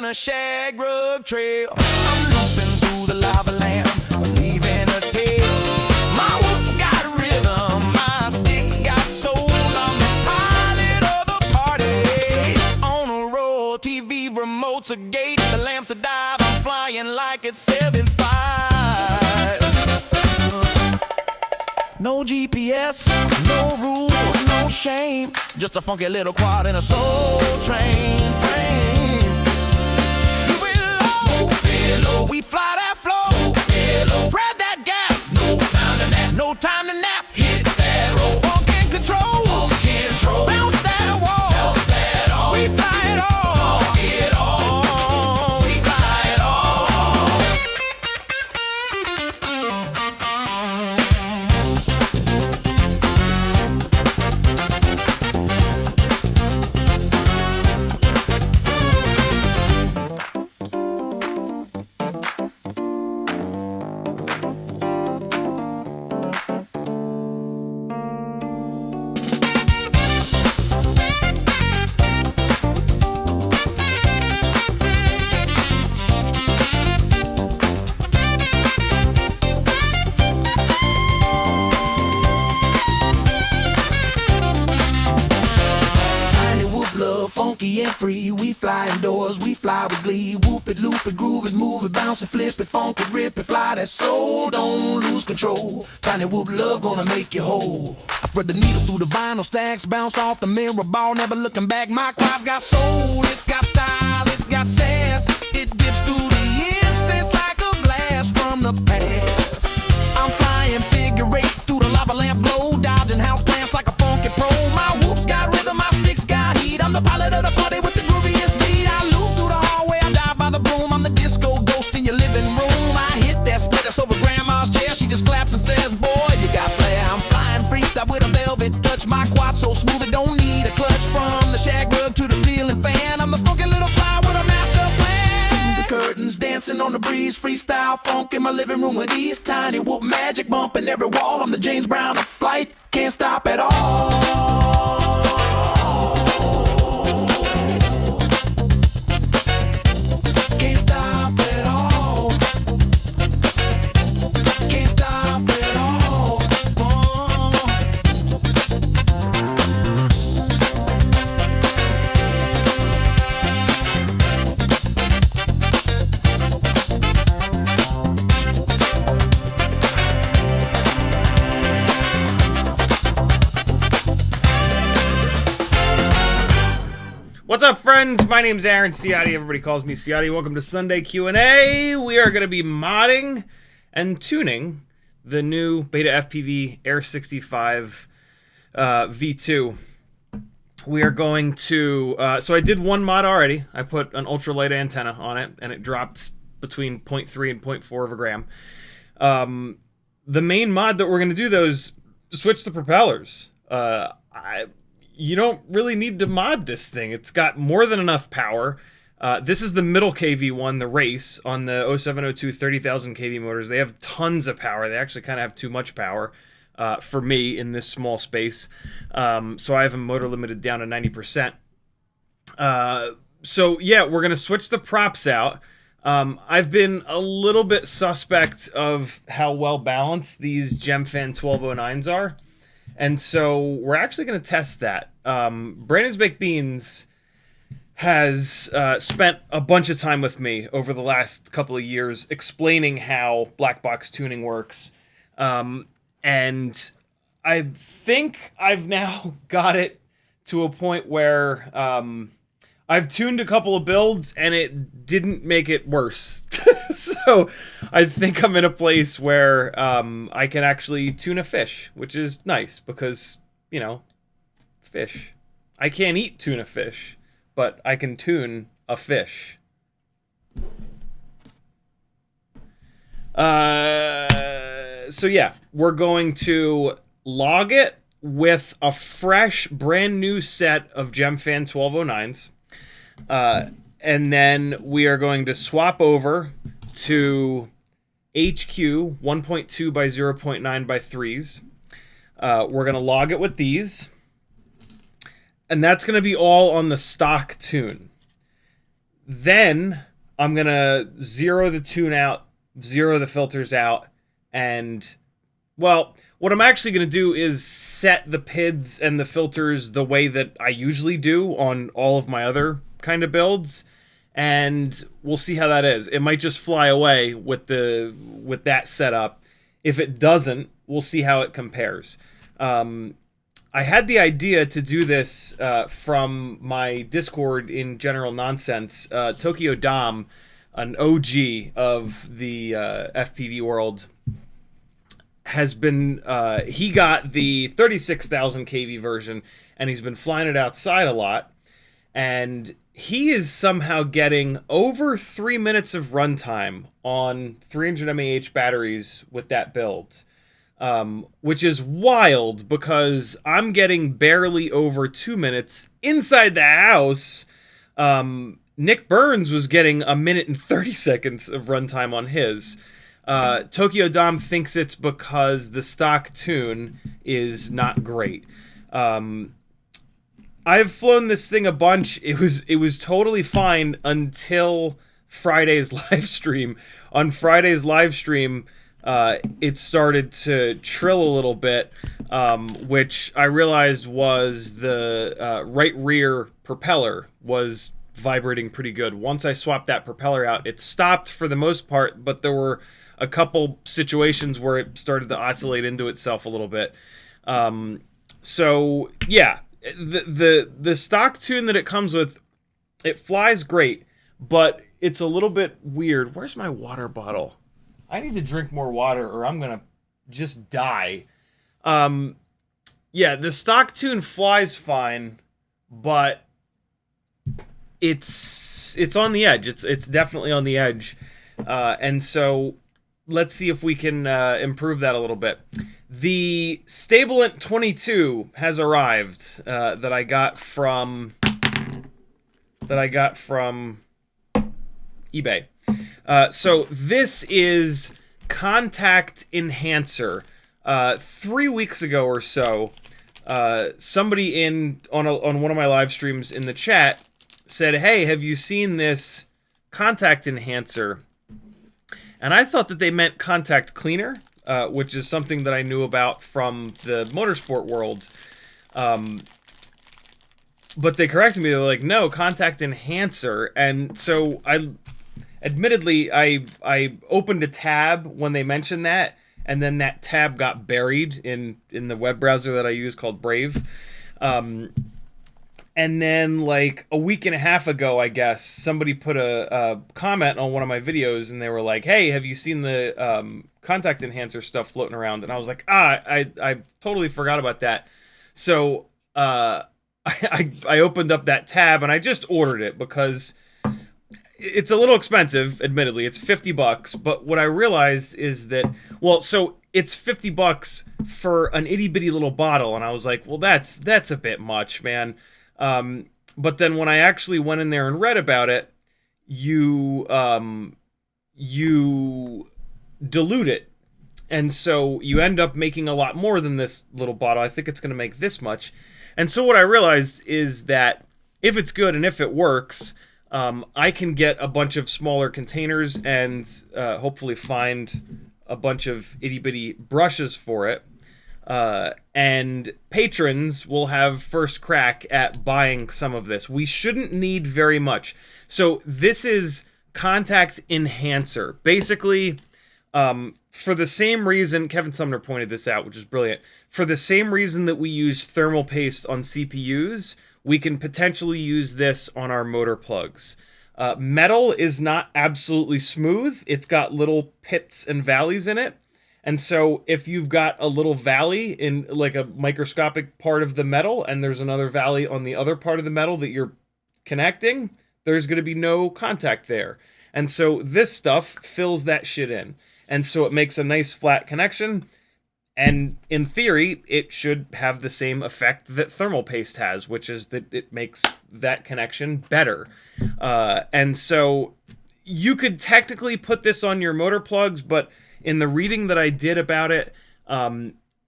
a shag rug trail. I'm looping through the lava lamp, leaving a tail. My whoop's got rhythm, my stick's got soul. I'm the pilot of the party. On a roll, TV remote's a gate, the lamps a dive. I'm flying like it's 7.5. No GPS, no rules, no shame. Just a funky little quad in a soul train frame. Below, we fly that flow. Below, grab that gap. No time to nap. No time to nap. Hit that roll. Funk and control. Funk and control. Bounce that wall. Bounce that all. We fly it all. Funk it all. We fly it all. Funky and free, we fly indoors, we fly with glee. Whoop it, loop it, groove it, move it, bounce it, flip it, funk it, rip it, fly that soul, don't lose control. Tiny whoop love gonna make you whole. I thread the needle through the vinyl stacks, bounce off the mirror ball, never looking back. My quad's got soul, it's got style, it's got sass. It dips through the incense like a blast from the past. I'm flying figure eights through the lava lamp glow, dodging house plants like a funky pro. My whoop's got rhythm, my stick's got heat. I'm the pilot of the party with the grooviest beat. I loop through the hallway, I dive by the broom. I'm the disco ghost in your living room. I hit that splitter over grandma's chair. She just claps and says, boy, you got flair. I'm flying freestyle with a velvet touch. My quad so smooth it don't need a clutch. From the shag rug to the ceiling fan, I'm the funky little fly with a master plan. The curtains dancing on the breeze, freestyle funk in my living room with ease. Tiny whoop magic bumping every wall. I'm the James Brown of flight, can't stop at all. What's up, friends? My name's Aaron Ciotti. Everybody calls me Ciotti. Welcome to Sunday Q&A. We are going to be modding and tuning the new BetaFPV Air65 V2. We are going to... so I did one mod already. I put an ultralight antenna on it, and it dropped between 0.3 and 0.4 of a gram. The main mod that we're going to do, though, is switch the propellers. You don't really need to mod this thing. It's got more than enough power. This is the middle KV one, the race, on the 0702 30,000 kV motors. They have tons of power. They actually kind of have too much power for me in this small space. So I have them motor limited down to 90%. So yeah, we're going to switch the props out. I've been a little bit suspect of how well balanced these Gemfan 1209s are. And so we're actually going to test that. Brandon's Baked Beans has spent a bunch of time with me over the last couple of years explaining how black box tuning works. And I think I've now got it to a point where I've tuned a couple of builds and it didn't make it worse. So I think I'm in a place where I can actually tune a fish, which is nice because, you know, fish. I can't eat tuna fish, but I can tune a fish. So yeah, we're going to log it with a fresh, brand new set of Gemfan 1209s. And then we are going to swap over to HQ 1.2 by 0.9 by 3s. We're going to log it with these. And that's going to be all on the stock tune. Then I'm going to zero the tune out, zero the filters out, and, well, what I'm actually going to do is set the PIDs and the filters the way that I usually do on all of my other kind of builds, and we'll see how that is. It might just fly away with that setup. If it doesn't, we'll see how it compares. I had the idea to do this from my Discord in General Nonsense. Tokyo Dom, an OG of the FPV world, has been, he got the 36,000 kV version, and he's been flying it outside a lot, and he is somehow getting over 3 minutes of runtime on 300 mAh batteries with that build, which is wild because I'm getting barely over 2 minutes inside the house. Nick Burns was getting 1 minute and 30 seconds of runtime on his. Tokyo Dom thinks it's because the stock tune is not great. I've flown this thing a bunch. It was totally fine until Friday's live stream. On Friday's live stream, it started to trill a little bit, which I realized was the right rear propeller was vibrating pretty good. Once I swapped that propeller out, it stopped for the most part, but there were a couple situations where it started to oscillate into itself a little bit. So yeah, the stock tune that it comes with, it flies great, but it's a little bit weird. Where's my water bottle? I need to drink more water or I'm gonna just die. Yeah, the stock tune flies fine, but it's on the edge. It's definitely on the edge, and so let's see if we can improve that a little bit. The Stabilant 22 has arrived that I got from eBay. So this is Contact Enhancer. 3 weeks ago or so, somebody on one of my live streams in the chat said, "Hey, have you seen this Contact Enhancer?" And I thought that they meant Contact Cleaner, which is something that I knew about from the motorsport world. But they corrected me. They're like, "No, Contact Enhancer." And so admittedly, I opened a tab when they mentioned that, and then that tab got buried in the web browser that I use called Brave. And then, like, a week and a half ago, I guess, somebody put a comment on one of my videos, and they were like, "Hey, have you seen the Contact Enhancer stuff floating around?" And I was like, I totally forgot about that. So I opened up that tab, and I just ordered it because it's a little expensive, admittedly. It's $50, but what I realized is that, well, so it's $50 for an itty-bitty little bottle, and I was like, well, that's a bit much, man. But then when I actually went in there and read about it, you dilute it. And so you end up making a lot more than this little bottle. I think it's going to make this much. And so what I realized is that if it's good and if it works, I can get a bunch of smaller containers and hopefully find a bunch of itty-bitty brushes for it. And patrons will have first crack at buying some of this. We shouldn't need very much. So this is Contact Enhancer. Basically, for the same reason, Kevin Sumner pointed this out, which is brilliant. For the same reason that we use thermal paste on CPUs, we can potentially use this on our motor plugs. Metal is not absolutely smooth. It's got little pits and valleys in it. And so if you've got a little valley in like a microscopic part of the metal and there's another valley on the other part of the metal that you're connecting, there's going to be no contact there. And so this stuff fills that shit in. And so it makes a nice flat connection. And in theory, it should have the same effect that thermal paste has, which is that it makes that connection better. And so you could technically put this on your motor plugs, but in the reading that I did about it,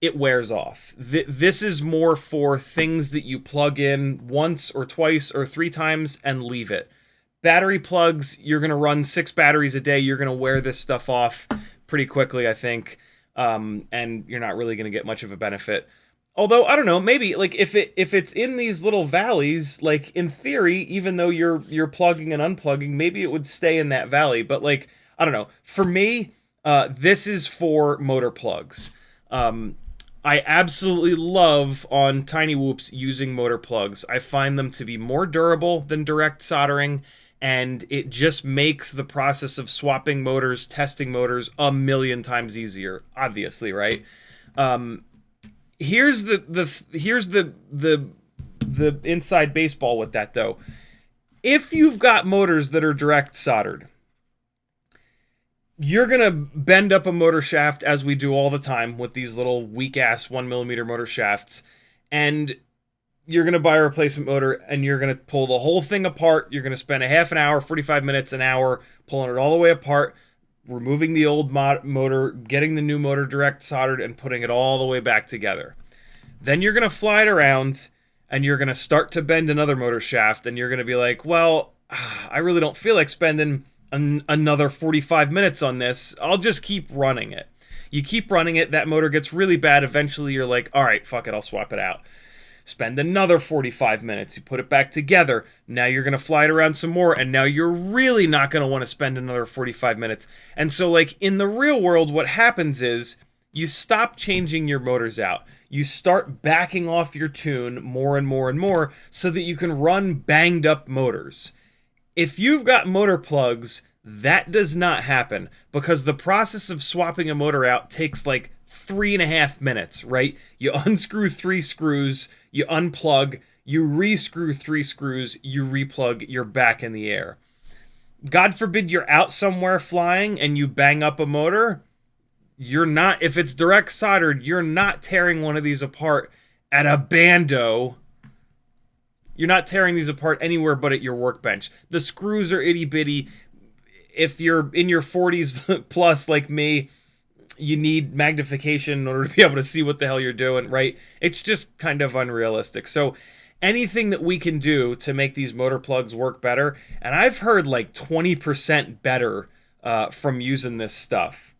it wears off. This is more for things that you plug in once or twice or 3 times and leave it. battery plugs, you're going to run 6 batteries a day. You're going to wear this stuff off pretty quickly, I think. And you're not really going to get much of a benefit. Although, I don't know, maybe like if it's in these little valleys, like in theory, even though you're plugging and unplugging, maybe it would stay in that valley. But like, I don't know. For me, this is for motor plugs. I absolutely love on Tiny Whoops using motor plugs. I find them to be more durable than direct soldering, and it just makes the process of swapping motors, testing motors, a million times easier. Obviously, right? Here's the inside baseball with that though. If you've got motors that are direct soldered, you're gonna bend up a motor shaft, as we do all the time with these little weak ass 1mm motor shafts, and you're gonna buy a replacement motor and you're gonna pull the whole thing apart. You're gonna spend a half an hour, 45 minutes, an hour pulling it all the way apart, removing the old motor, getting the new motor direct soldered, and putting it all the way back together. Then you're going to fly it around, and you're going to start to bend another motor shaft, and you're going to be like, well, I really don't feel like spending another 45 minutes on this. I'll just keep running it. You keep running it, that motor gets really bad. Eventually, you're like, all right, fuck it, I'll swap it out. Spend another 45 minutes. You put it back together. Now you're going to fly it around some more, and now you're really not going to want to spend another 45 minutes. And so, like, in the real world, what happens is you stop changing your motors out. You start backing off your tune more and more and more so that you can run banged up motors. If you've got motor plugs, that does not happen, because the process of swapping a motor out takes like 3.5 minutes, right? You unscrew 3 screws, you unplug, you re-screw 3 screws, you replug, you're back in the air. God forbid you're out somewhere flying and you bang up a motor. You're not, if it's direct soldered, you're not tearing one of these apart at a bando. You're not tearing these apart anywhere but at your workbench. The screws are itty bitty. If you're in your 40s plus like me, you need magnification in order to be able to see what the hell you're doing, right? It's just kind of unrealistic. So anything that we can do to make these motor plugs work better, and I've heard like 20% better from using this stuff.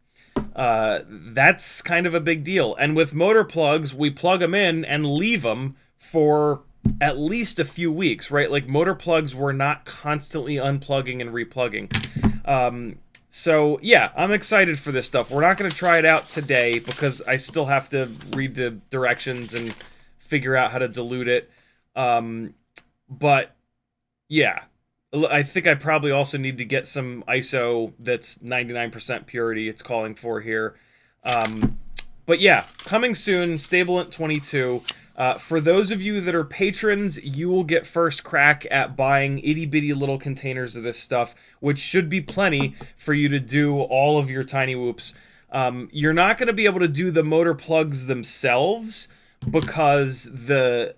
That's kind of a big deal. And with motor plugs, we plug them in and leave them for at least a few weeks, right? Like motor plugs, we're not constantly unplugging and replugging. So yeah, I'm excited for this stuff. We're not going to try it out today because I still have to read the directions and figure out how to dilute it. But yeah, I think I probably also need to get some ISO that's 99% purity it's calling for here. But yeah, coming soon, Stabilant 22. For those of you that are patrons, you will get first crack at buying itty-bitty little containers of this stuff, which should be plenty for you to do all of your Tiny Whoops. You're not going to be able to do the motor plugs themselves because the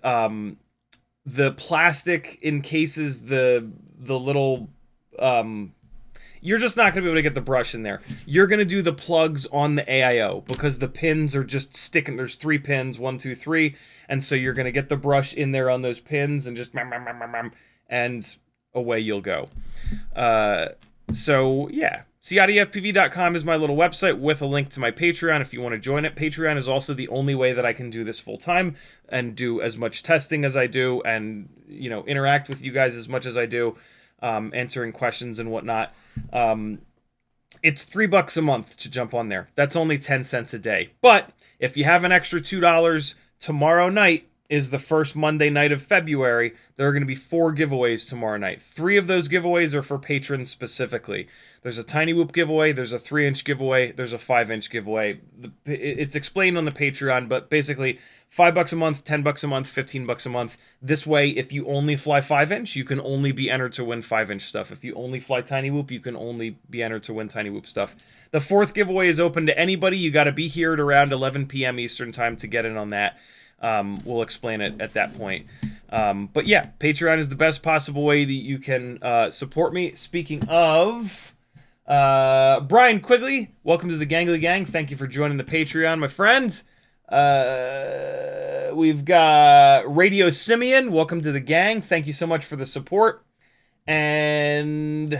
plastic encases the little... you're just not going to be able to get the brush in there. You're going to do the plugs on the AIO because the pins are just sticking. There's 3 pins, 1, 2, 3. And so you're going to get the brush in there on those pins and just and away you'll go. So yeah, CiottiFPV.com is my little website with a link to my Patreon if you want to join it. Patreon is also the only way that I can do this full time and do as much testing as I do and, you know, interact with you guys as much as I do, answering questions and whatnot. It's $3 a month to jump on there. That's only 10 cents a day. But if you have an extra $2, tomorrow night is the first Monday night of February. There are going to be 4 giveaways tomorrow night. 3 of those giveaways are for patrons specifically. There's a Tiny Whoop giveaway, there's a 3-inch giveaway, there's a 5-inch giveaway. It's explained on the Patreon, but basically $5 a month, $10 a month, $15 a month. This way, if you only fly 5-inch, you can only be entered to win 5-inch stuff. If you only fly Tiny Whoop, you can only be entered to win Tiny Whoop stuff. The 4th giveaway is open to anybody. You got to be here at around 11 p.m. Eastern time to get in on that. We'll explain it at that point. But yeah, Patreon is the best possible way that you can support me. Speaking of... Brian Quigley, welcome to the Gangly Gang. Thank you for joining the Patreon, my friend. We've got Radio Simeon, welcome to the gang. Thank you so much for the support. And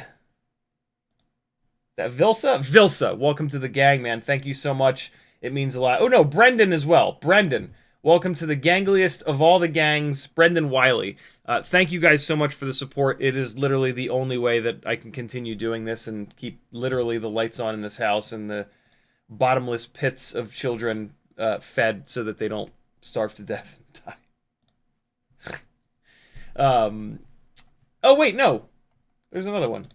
that Vilsa? Vilsa, welcome to the gang, man. Thank you so much. It means a lot. Oh, no, Brendan as well. Brendan, welcome to the gangliest of all the gangs, Brendan Wiley. Thank you guys so much for the support. It is literally the only way that I can continue doing this and keep literally the lights on in this house and the bottomless pits of children fed so that they don't starve to death and die. Oh, wait, no. There's another one.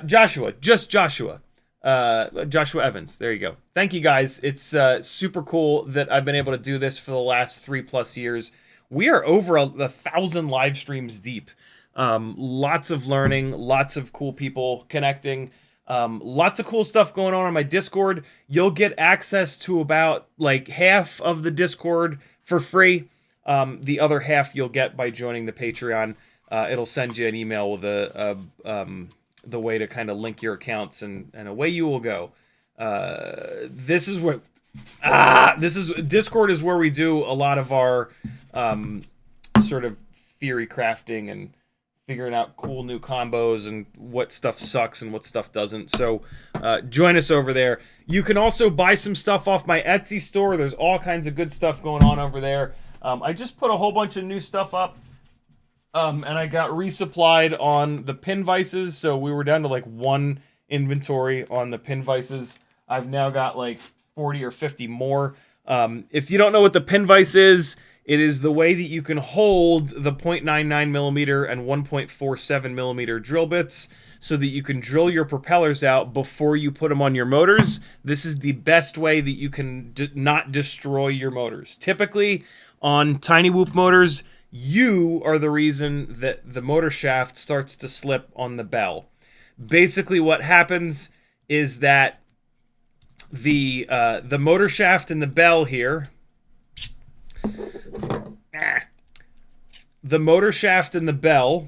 Joshua. Just Joshua. Joshua Evans. There you go. Thank you, guys. It's super cool that I've been able to do this for the last 3+ years. We are over 1,000 live streams deep. Lots of learning. Lots of cool people connecting. Lots of cool stuff going on my Discord. You'll get access to about, like, half of the Discord for free. The other half you'll get by joining the Patreon. It'll send you an email with the way to kind of link your accounts, and away you will go. Discord is where we do a lot of our sort of theory crafting and figuring out cool new combos and what stuff sucks and what stuff doesn't. So join us over there. You can also buy some stuff off my Etsy store. There's all kinds of good stuff going on over there. I just put a whole bunch of new stuff up. And I got resupplied on the pin vices, so we were down to like 1 inventory on the pin vices. I've now got like 40 or 50 more. If you don't know what the pin vice is, it is the way that you can hold the 0.99 millimeter and 1.47 millimeter drill bits so that you can drill your propellers out before you put them on your motors. This is the best way that you can not destroy your motors. Typically, on tiny whoop motors, you are the reason that the motor shaft starts to slip on the bell. Basically, what happens is that the motor shaft and the bell here, the motor shaft and the bell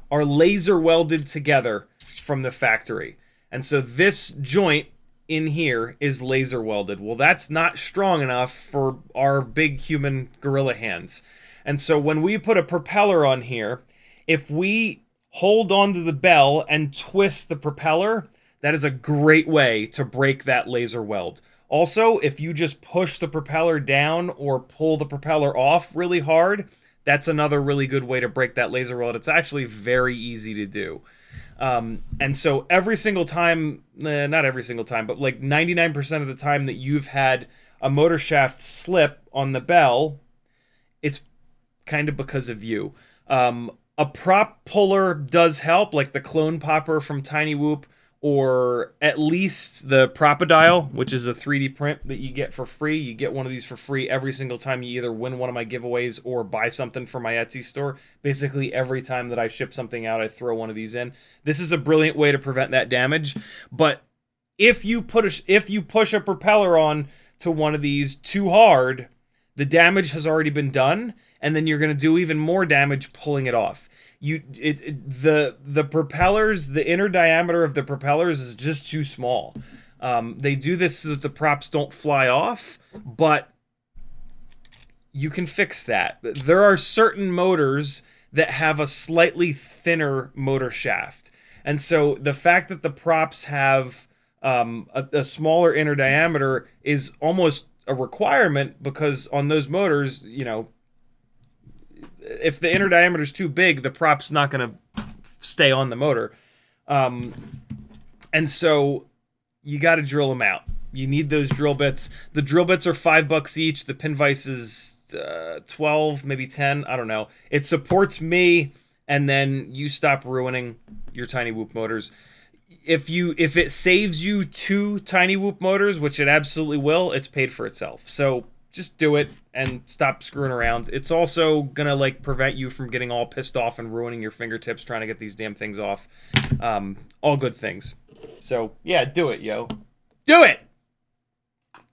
are laser welded together from the factory. And so this joint in here is laser welded. Well, that's not strong enough for our big human gorilla hands. And so when we put a propeller on here, if we hold onto the bell and twist the propeller, that is a great way to break that laser weld. Also, if you just push the propeller down or pull the propeller off really hard, that's another really good way to break that laser weld. It's actually very easy to do. And so every single time, not every single time, but like 99% of the time that you've had a motor shaft slip on the bell, it's kind of because of you. A prop puller does help, like the clone popper from Tiny Whoop, or at least the Proptopus, which is a 3D print that you get for free. You get one of these for free every single time you either win one of my giveaways or buy something from my Etsy store. Basically, every time that I ship something out, I throw one of these in. This is a brilliant way to prevent that damage. But if you push a propeller on to one of these too hard, the damage has already been done, and then you're going to do even more damage pulling it off. The propellers, the inner diameter of the propellers is just too small. They do this so that the props don't fly off, but you can fix that. There are certain motors that have a slightly thinner motor shaft. And so the fact that the props have a smaller inner diameter is almost a requirement, because on those motors, you know, if the inner diameter is too big, the prop's not going to stay on the motor. And so you got to drill them out. You need those drill bits. The drill bits are $5 each. The pin vise is 12, maybe 10. I don't know. It supports me, and then you stop ruining your Tiny Whoop motors. If it saves you 2 Tiny Whoop motors, which it absolutely will, it's paid for itself. So just do it and stop screwing around. It's also gonna like prevent you from getting all pissed off and ruining your fingertips trying to get these damn things off. All good things. So yeah, do it, yo. Do it!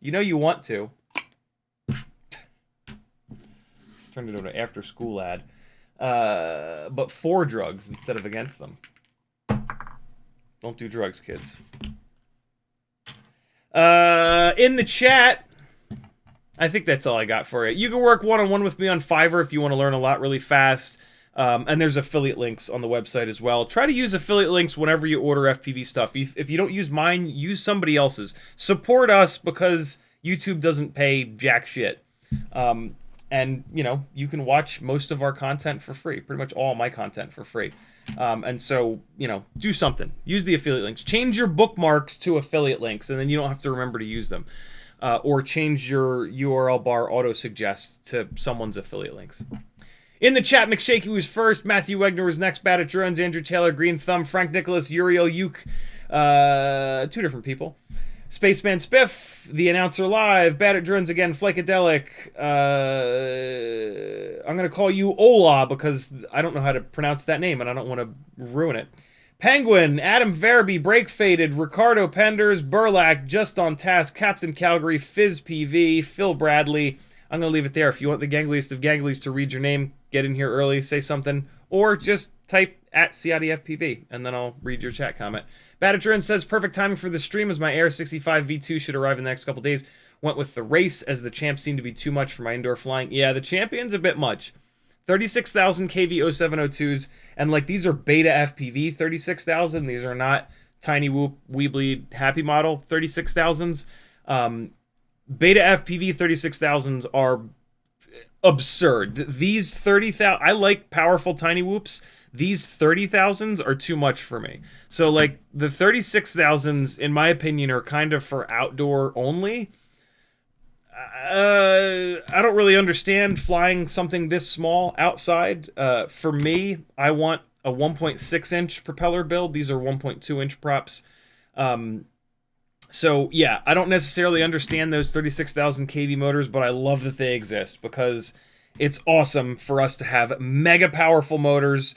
You know you want to. Turned it into an after school ad. But for drugs instead of against them. Don't do drugs, kids. In the chat, I think that's all I got for you. You can work one-on-one with me on Fiverr if you want to learn a lot really fast. And there's affiliate links on the website as well. Try to use affiliate links whenever you order FPV stuff. If you don't use mine, use somebody else's. Support us because YouTube doesn't pay jack shit. And, you know, you can watch most of our content for free. Pretty much all my content for free. And so, you know, do something. Use the affiliate links. Change your bookmarks to affiliate links, and then you don't have to remember to use them. Or change your URL bar auto-suggest to someone's affiliate links. In the chat, McShaky was first, Matthew Wegner was next, Bat at Drones, Andrew Taylor, Green Thumb, Frank Nicholas, Uriel Uke, 2 different people. Spaceman Spiff, The Announcer Live, Bat at Drones again, Flakadelic, I'm going to call you Ola because I don't know how to pronounce that name and I don't want to ruin it. Penguin, Adam Verby, Break Faded, Ricardo Penders, Burlack, Just on Task, Captain Calgary, Fizz PV, Phil Bradley. I'm going to leave it there. If you want the gangliest of ganglies to read your name, get in here early, say something, or just type at CiottiFPV, and then I'll read your chat comment. Badaturin says, perfect timing for the stream as my Air65 II should arrive in the next couple days. Went with the race as the champ seemed to be too much for my indoor flying. Yeah, the champion's a bit much. 36,000 kV 0702s, and like these are BetaFPV 36,000. These are not Tiny Whoop, Weebly, Happy Model 36,000s. BetaFPV 36,000s are absurd. These 30,000, I like powerful Tiny Whoops. These 30,000s are too much for me. So like the 36,000s, in my opinion, are kind of for outdoor only. I don't really understand flying something this small outside. For me, I want a 1.6 inch propeller build. These are 1.2 inch props. So yeah, I don't necessarily understand those 36,000 kV motors, but I love that they exist because it's awesome for us to have mega powerful motors.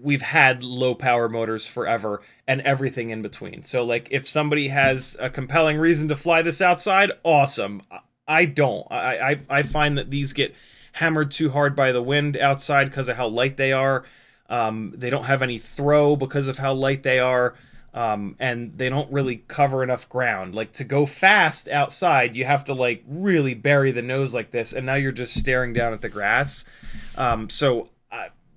We've had low power motors forever and everything in between. So like if somebody has a compelling reason to fly this outside, awesome. I don't. I find that these get hammered too hard by the wind outside because of how light they are. They don't have any throw because of how light they are. And they don't really cover enough ground. Like to go fast outside, you have to like really bury the nose like this, and now you're just staring down at the grass.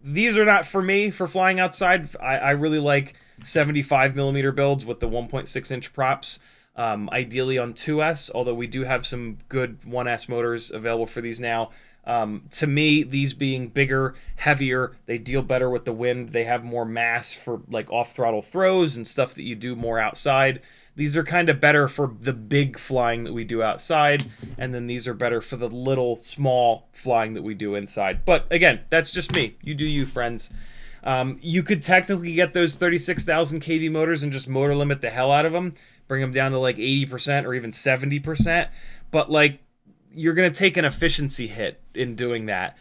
These are not for me for flying outside. I really like 75 millimeter builds with the 1.6 inch props, ideally on 2S, although we do have some good 1S motors available for these now. To me, these being bigger, heavier, they deal better with the wind. They have more mass for like off-throttle throws and stuff that you do more outside. These are kind of better for the big flying that we do outside, and then these are better for the little, small flying that we do inside. But again, that's just me. You do you, friends. You could technically get those 36,000 kV motors and just motor limit the hell out of them, bring them down to like 80% or even 70%, but like you're going to take an efficiency hit in doing that.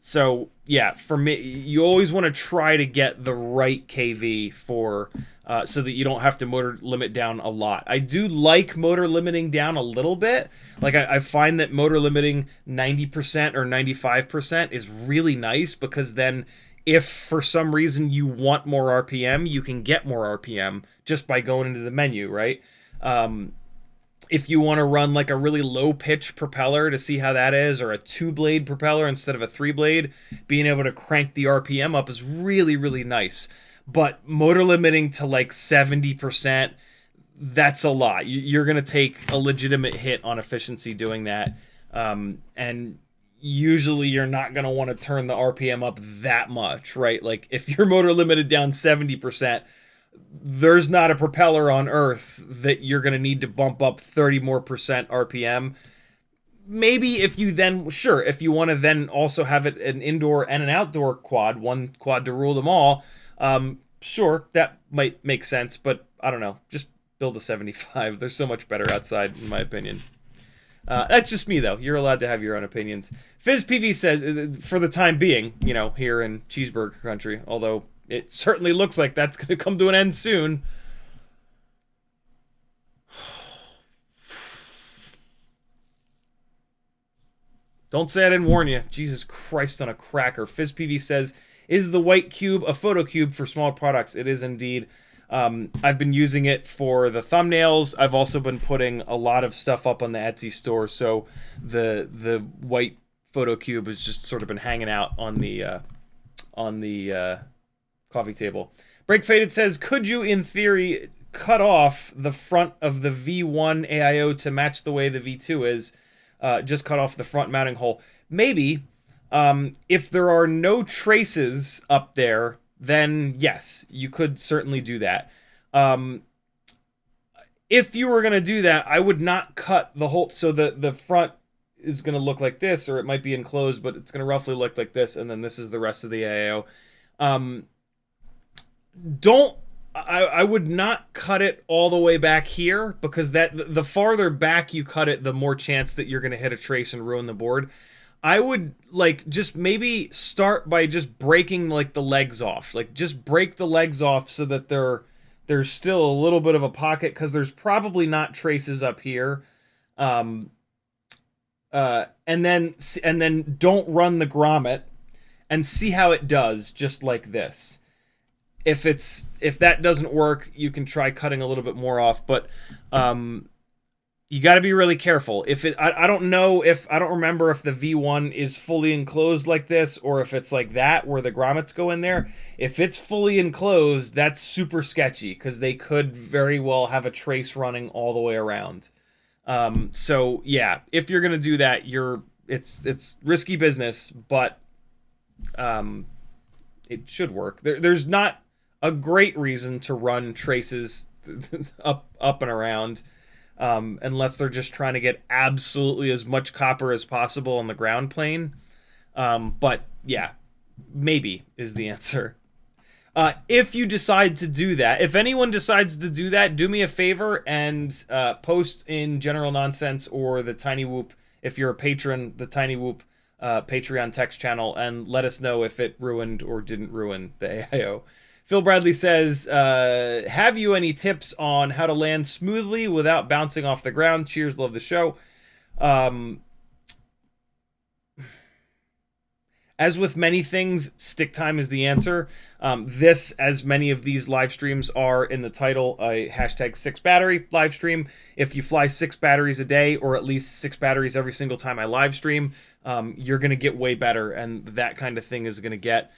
So yeah, for me, you always want to try to get the right KV for so that you don't have to motor limit down a lot. I do like motor limiting down a little bit. Like I find that motor limiting 90% or 95% is really nice because then if for some reason you want more RPM, you can get more RPM just by going into the menu, right? If you want to run like a really low pitch propeller to see how that is, or a 2-blade propeller instead of a 3-blade, being able to crank the RPM up is really, really nice. But motor limiting to like 70%, that's a lot. You're going to take a legitimate hit on efficiency doing that. And usually you're not going to want to turn the RPM up that much, right? Like if you're motor limited down 70%, there's not a propeller on Earth that you're going to need to bump up 30% more RPM. Maybe if you then, sure, if you want to then also have it an indoor and an outdoor quad, one quad to rule them all, sure, that might make sense, but I don't know. Just build a 75. They're so much better outside, in my opinion. That's just me, though. You're allowed to have your own opinions. FizzPV says, for the time being, you know, here in cheeseburger country, although it certainly looks like that's going to come to an end soon. Don't say I didn't warn you. Jesus Christ on a cracker. FizzPV says, is the white cube a photo cube for small products? It is indeed. I've been using it for the thumbnails. I've also been putting a lot of stuff up on the Etsy store, so the white photo cube has just sort of been hanging out on the coffee table. Break Faded says, could you, in theory, cut off the front of the V1 AIO to match the way the V2 is? Just cut off the front mounting hole. Maybe. If there are no traces up there, then yes, you could certainly do that. If you were going to do that, I would not cut the whole... So the front is going to look like this, or it might be enclosed, but it's going to roughly look like this, and then this is the rest of the AIO. I would not cut it all the way back here, because the farther back you cut it, the more chance that you're going to hit a trace and ruin the board. I would like just maybe start by just breaking like the legs off. Like just break the legs off so that there's still a little bit of a pocket, because there's probably not traces up here. And then don't run the grommet and see how it does, just like this. If that doesn't work, you can try cutting a little bit more off, but you got to be really careful. I don't remember if the V1 is fully enclosed like this, or if it's like that where the grommets go in there. If it's fully enclosed, that's super sketchy, because they could very well have a trace running all the way around. So yeah, if you're gonna do that, it's risky business, but it should work. There's not a great reason to run traces up and around, unless they're just trying to get absolutely as much copper as possible on the ground plane. But yeah, maybe is the answer. If you decide to do that, if anyone decides to do that, do me a favor and post in General Nonsense or the Tiny Whoop, if you're a patron, the Tiny Whoop Patreon text channel, and let us know if it ruined or didn't ruin the AIO. Phil Bradley says, have you any tips on how to land smoothly without bouncing off the ground? Cheers, love the show. As with many things, stick time is the answer. This, as many of these live streams are in the title, a hashtag 6 battery live stream. If you fly 6 batteries a day, or at least 6 batteries every single time I live stream, you're going to get way better. And that kind of thing is going to get,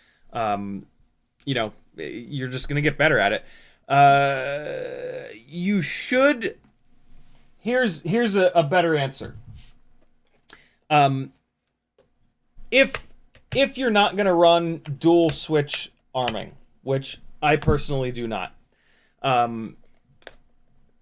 you're just going to get better at it. You should... Here's a better answer. If you're not going to run dual switch arming, which I personally do not,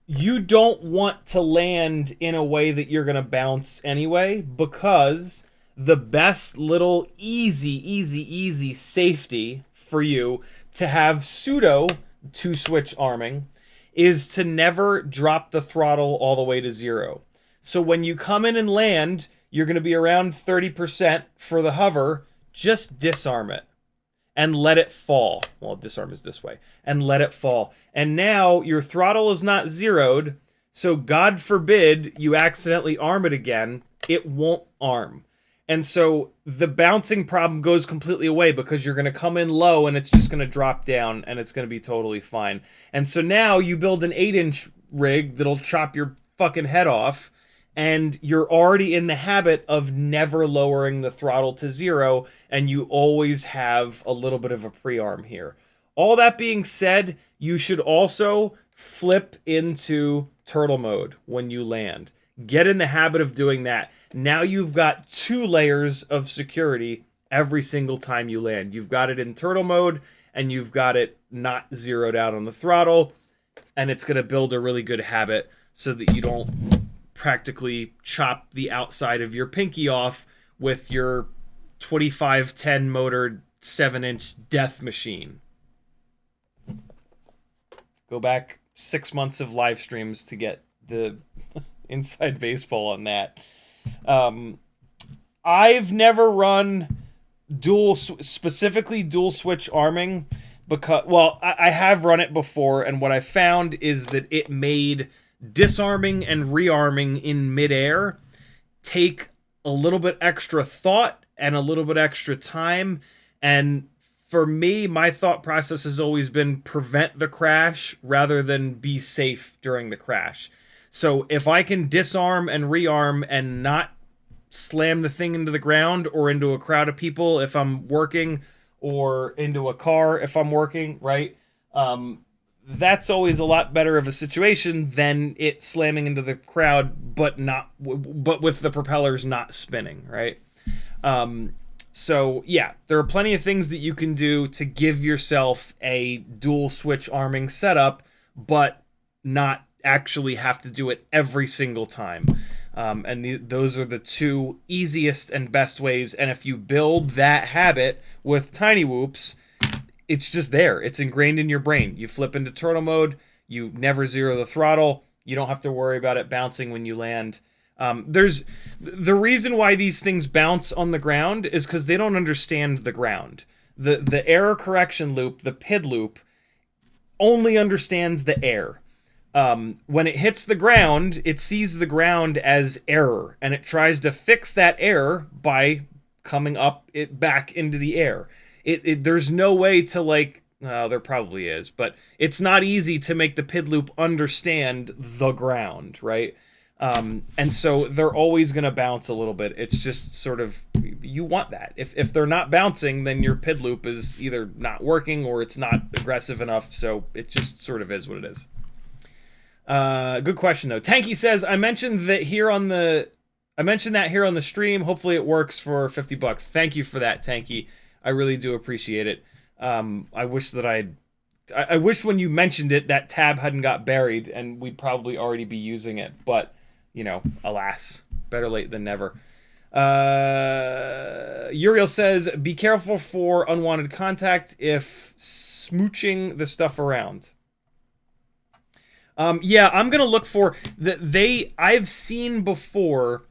you don't want to land in a way that you're going to bounce anyway, because the best little easy safety for you to have pseudo 2-switch arming is to never drop the throttle all the way to 0. So when you come in and land, you're going to be around 30% for the hover. Just disarm it and let it fall. Well, disarm is this way. And let it fall. And now your throttle is not zeroed, so God forbid you accidentally arm it again, it won't arm. And so the bouncing problem goes completely away, because you're going to come in low and it's just going to drop down and it's going to be totally fine. And so now you build an 8-inch rig that'll chop your fucking head off, and you're already in the habit of never lowering the throttle to 0, and you always have a little bit of a pre-arm here. All that being said, you should also flip into turtle mode when you land. Get in the habit of doing that. Now you've got 2 layers of security every single time you land. You've got it in turtle mode, and you've got it not zeroed out on the throttle, and it's going to build a really good habit so that you don't practically chop the outside of your pinky off with your 2510 motored 7-inch death machine. Go back 6 months of live streams to get the inside baseball on that. I've never run specifically dual switch arming, because, well, I have run it before, and what I found is that it made disarming and rearming in midair take a little bit extra thought and a little bit extra time. And for me, my thought process has always been prevent the crash rather than be safe during the crash. So if I can disarm and rearm and not slam the thing into the ground or into a crowd of people if I'm working, or into a car if I'm working, right? That's always a lot better of a situation than it slamming into the crowd, but with the propellers not spinning, right? So yeah, there are plenty of things that you can do to give yourself a dual switch arming setup, but not actually have to do it every single time. Those are the two easiest and best ways. And if you build that habit with tiny whoops, it's just there. It's ingrained in your brain. You flip into turtle mode, you never zero the throttle, you don't have to worry about it bouncing when you land. There's the reason why these things bounce on the ground is because they don't understand the ground. The error correction loop, the PID loop, only understands the air. When it hits the ground, it sees the ground as error, and it tries to fix that error by coming up it back into the air. There's no way to, like, there probably is, but it's not easy to make the PID loop understand the ground, right? And so they're always going to bounce a little bit. It's just sort of, you want that. If they're not bouncing, then your PID loop is either not working or it's not aggressive enough, so it just sort of is what it is. Good question though. Tanky says, I mentioned that here on the stream. Hopefully it works for $50. Thank you for that, Tanky. I really do appreciate it. I wish when you mentioned it, that tab hadn't got buried and we'd probably already be using it. But, you know, alas, better late than never. Uriel says, be careful for unwanted contact if smooching the stuff around. Yeah, I'm going to look for I've seen before,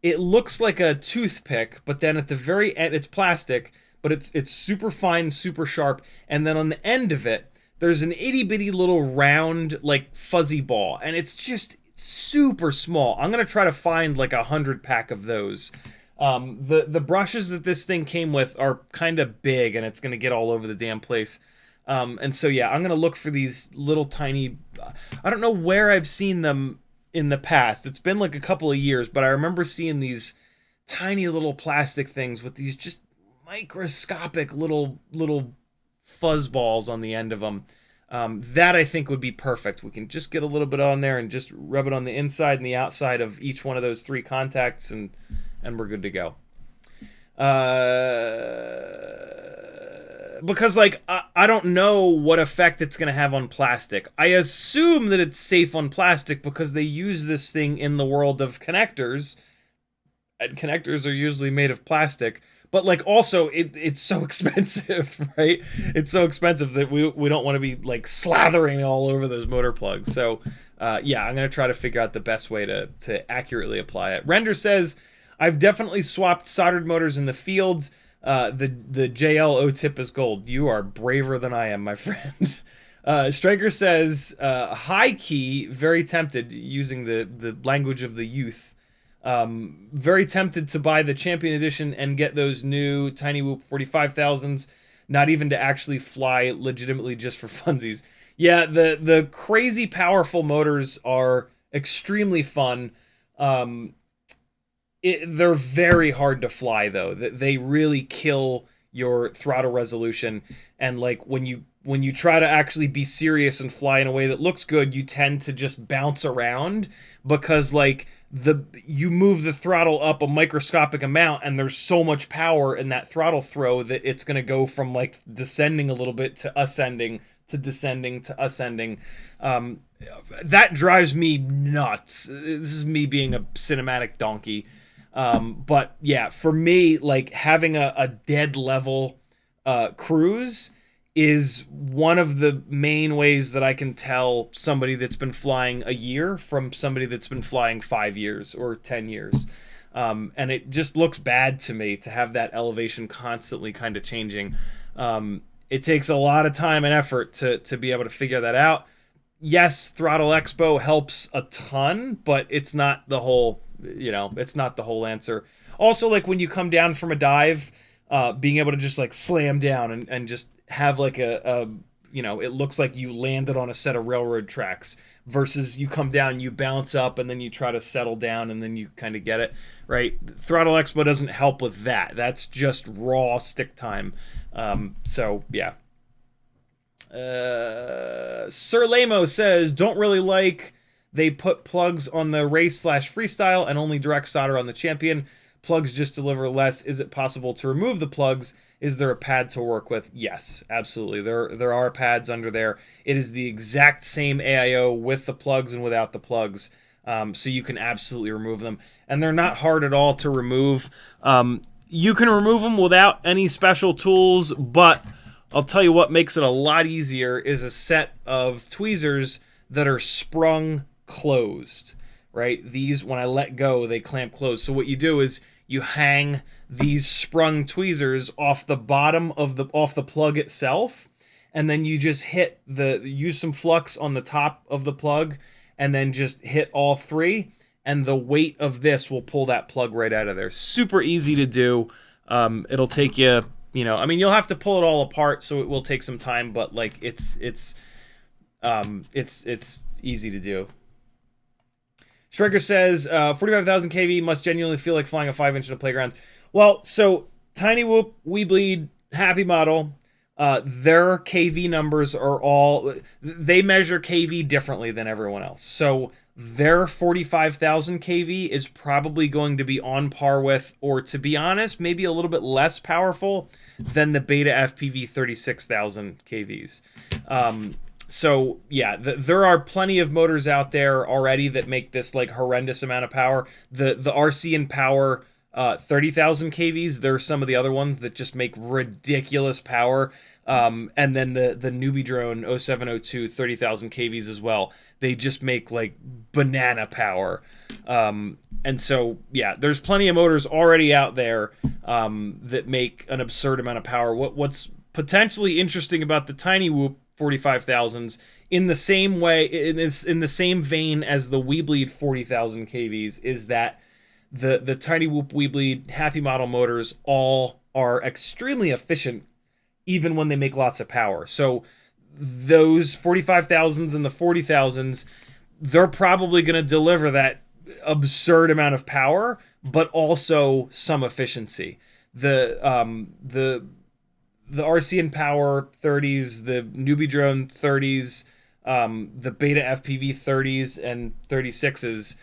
it looks like a toothpick, but then at the very end, it's plastic, but it's super fine, super sharp. And then on the end of it, there's an itty bitty little round, like fuzzy ball. And it's just super small. I'm going to try to find like 100 pack of those. The brushes that this thing came with are kind of big, and it's going to get all over the damn place. And so, yeah, I'm going to look for these little tiny, I don't know where I've seen them in the past. It's been like a couple of years, but I remember seeing these tiny little plastic things with these just microscopic little fuzz balls on the end of them. That I think would be perfect. We can just get a little bit on there and just rub it on the inside and the outside of each one of those 3 contacts, and we're good to go. Because, like, I don't know what effect it's going to have on plastic. I assume that it's safe on plastic because they use this thing in the world of connectors, and connectors are usually made of plastic. But, like, also, it's so expensive, right? It's so expensive that we don't want to be, like, slathering all over those motor plugs. So, yeah, I'm going to try to figure out the best way to accurately apply it. Render says, I've definitely swapped soldered motors in the fields. The JL O-tip is gold. You are braver than I am, my friend. Striker says, high key, very tempted, using the language of the youth. Very tempted to buy the Champion Edition and get those new Tiny Whoop 45,000s, not even to actually fly legitimately, just for funsies. Yeah, the crazy powerful motors are extremely fun. They're very hard to fly, though. They really kill your throttle resolution, and like when you try to actually be serious and fly in a way that looks good, you tend to just bounce around because like you move the throttle up a microscopic amount, and there's so much power in that throttle throw that it's going to go from like descending a little bit to ascending to descending to ascending. That drives me nuts. This is me being a cinematic donkey. But yeah, for me, like having a dead level cruise is one of the main ways that I can tell somebody that's been flying a year from somebody that's been flying 5 years or 10 years. And it just looks bad to me to have that elevation constantly kind of changing. It takes a lot of time and effort to be able to figure that out. Yes, Throttle Expo helps a ton, but it's not the whole, it's not the whole answer. Also, like when you come down from a dive, being able to just like slam down and just have like a you know, it looks like you landed on a set of railroad tracks versus you come down, you bounce up, and then you try to settle down, and then you kind of get it, right? Throttle Expo doesn't help with that. That's just raw stick time. So, yeah. Sir Lamo says, don't really like they put plugs on the race/freestyle and only direct solder on the champion. Plugs just deliver less. Is it possible to remove the plugs? Is there a pad to work with? Yes, absolutely. There are pads under there. It is the exact same AIO with the plugs and without the plugs. So you can absolutely remove them. And they're not hard at all to remove. You can remove them without any special tools, but I'll tell you what makes it a lot easier is a set of tweezers that are sprung closed, right? These, when I let go, they clamp closed. So what you do is you hang these sprung tweezers off the bottom of the plug itself, and then you just use some flux on the top of the plug, and then just hit all three, and the weight of this will pull that plug right out of there. Super easy to do. It'll take you, I mean, you'll have to pull it all apart, so it will take some time, but like it's easy to do. Striker says, 45,000 kV must genuinely feel like flying a 5-inch in a playground. Well, so Tiny Whoop, We Bleed, Happy Model, their KV numbers are all, they measure KV differently than everyone else. So their 45,000 kV is probably going to be on par with, or to be honest, maybe a little bit less powerful than the BetaFPV 36,000 kVs. So yeah, there are plenty of motors out there already that make this like horrendous amount of power. The RC and Power 30,000 kVs, there are some of the other ones that just make ridiculous power. And then the newbie drone 0702 30,000 kVs as well. They just make like banana power. And so yeah, there's plenty of motors already out there that make an absurd amount of power. What's potentially interesting about the Tiny Whoop 45,000s, in the same way, in the same vein as the We Bleed 40,000 kVs, is that the Tiny Whoop, We Bleed, Happy Model motors all are extremely efficient, even when they make lots of power. So those 45,000s and the 40,000s, they're probably going to deliver that absurd amount of power, but also some efficiency. The RC and Power 30s, the newbie drone 30s, the BetaFPV 30s and 36s,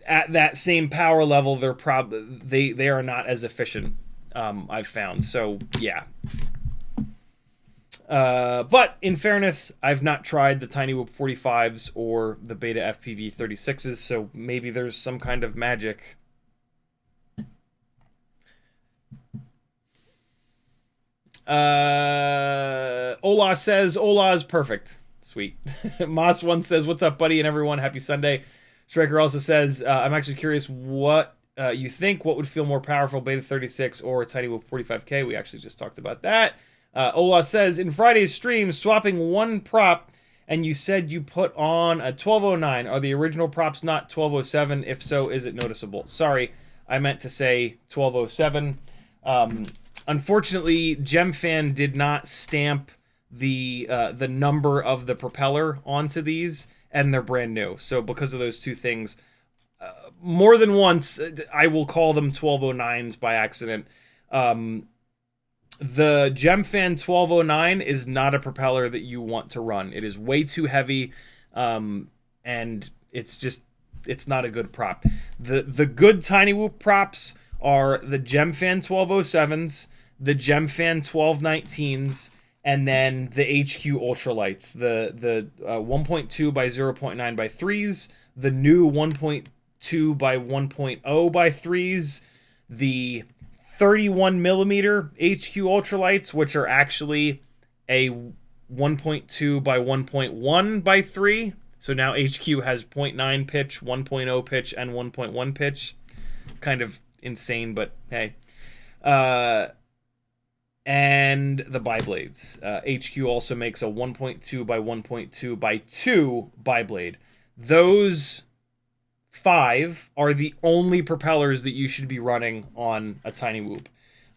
at that same power level, they are not as efficient. I've found. So yeah. But in fairness, I've not tried the Tiny Whoop 45s or the BetaFPV 36s, so maybe there's some kind of magic. Ola says, Ola is perfect. Sweet. Moss1 says, what's up, buddy, and everyone, happy Sunday. Striker also says, I'm actually curious what you think. What would feel more powerful, Beta 36 or Tiny Whoop 45K? We actually just talked about that. Ola says, in Friday's stream, swapping one prop, and you said you put on a 1209. Are the original props not 1207? If so, is it noticeable? Sorry, I meant to say 1207. Unfortunately, GemFan did not stamp the number of the propeller onto these, and they're brand new. So because of those two things, more than once, I will call them 1209s by accident. The GemFan 1209 is not a propeller that you want to run. It is way too heavy, and it's not a good prop. The good Tiny Whoop props are the GemFan 1207s, the GemFan 1219s, and then the HQ ultralights, the 1.2 by 0.9 by 3s, the new 1.2 by 1.0 by 3s, the 31 millimeter HQ ultralights, which are actually a 1.2 by 1.1 by 3. So now HQ has 0.9 pitch, 1.0 pitch, and 1.1 pitch. Kind of insane, but hey. And the biblades. HQ also makes a 1.2 by 1.2 by 2 biblade. Those 5 are the only propellers that you should be running on a Tiny Whoop.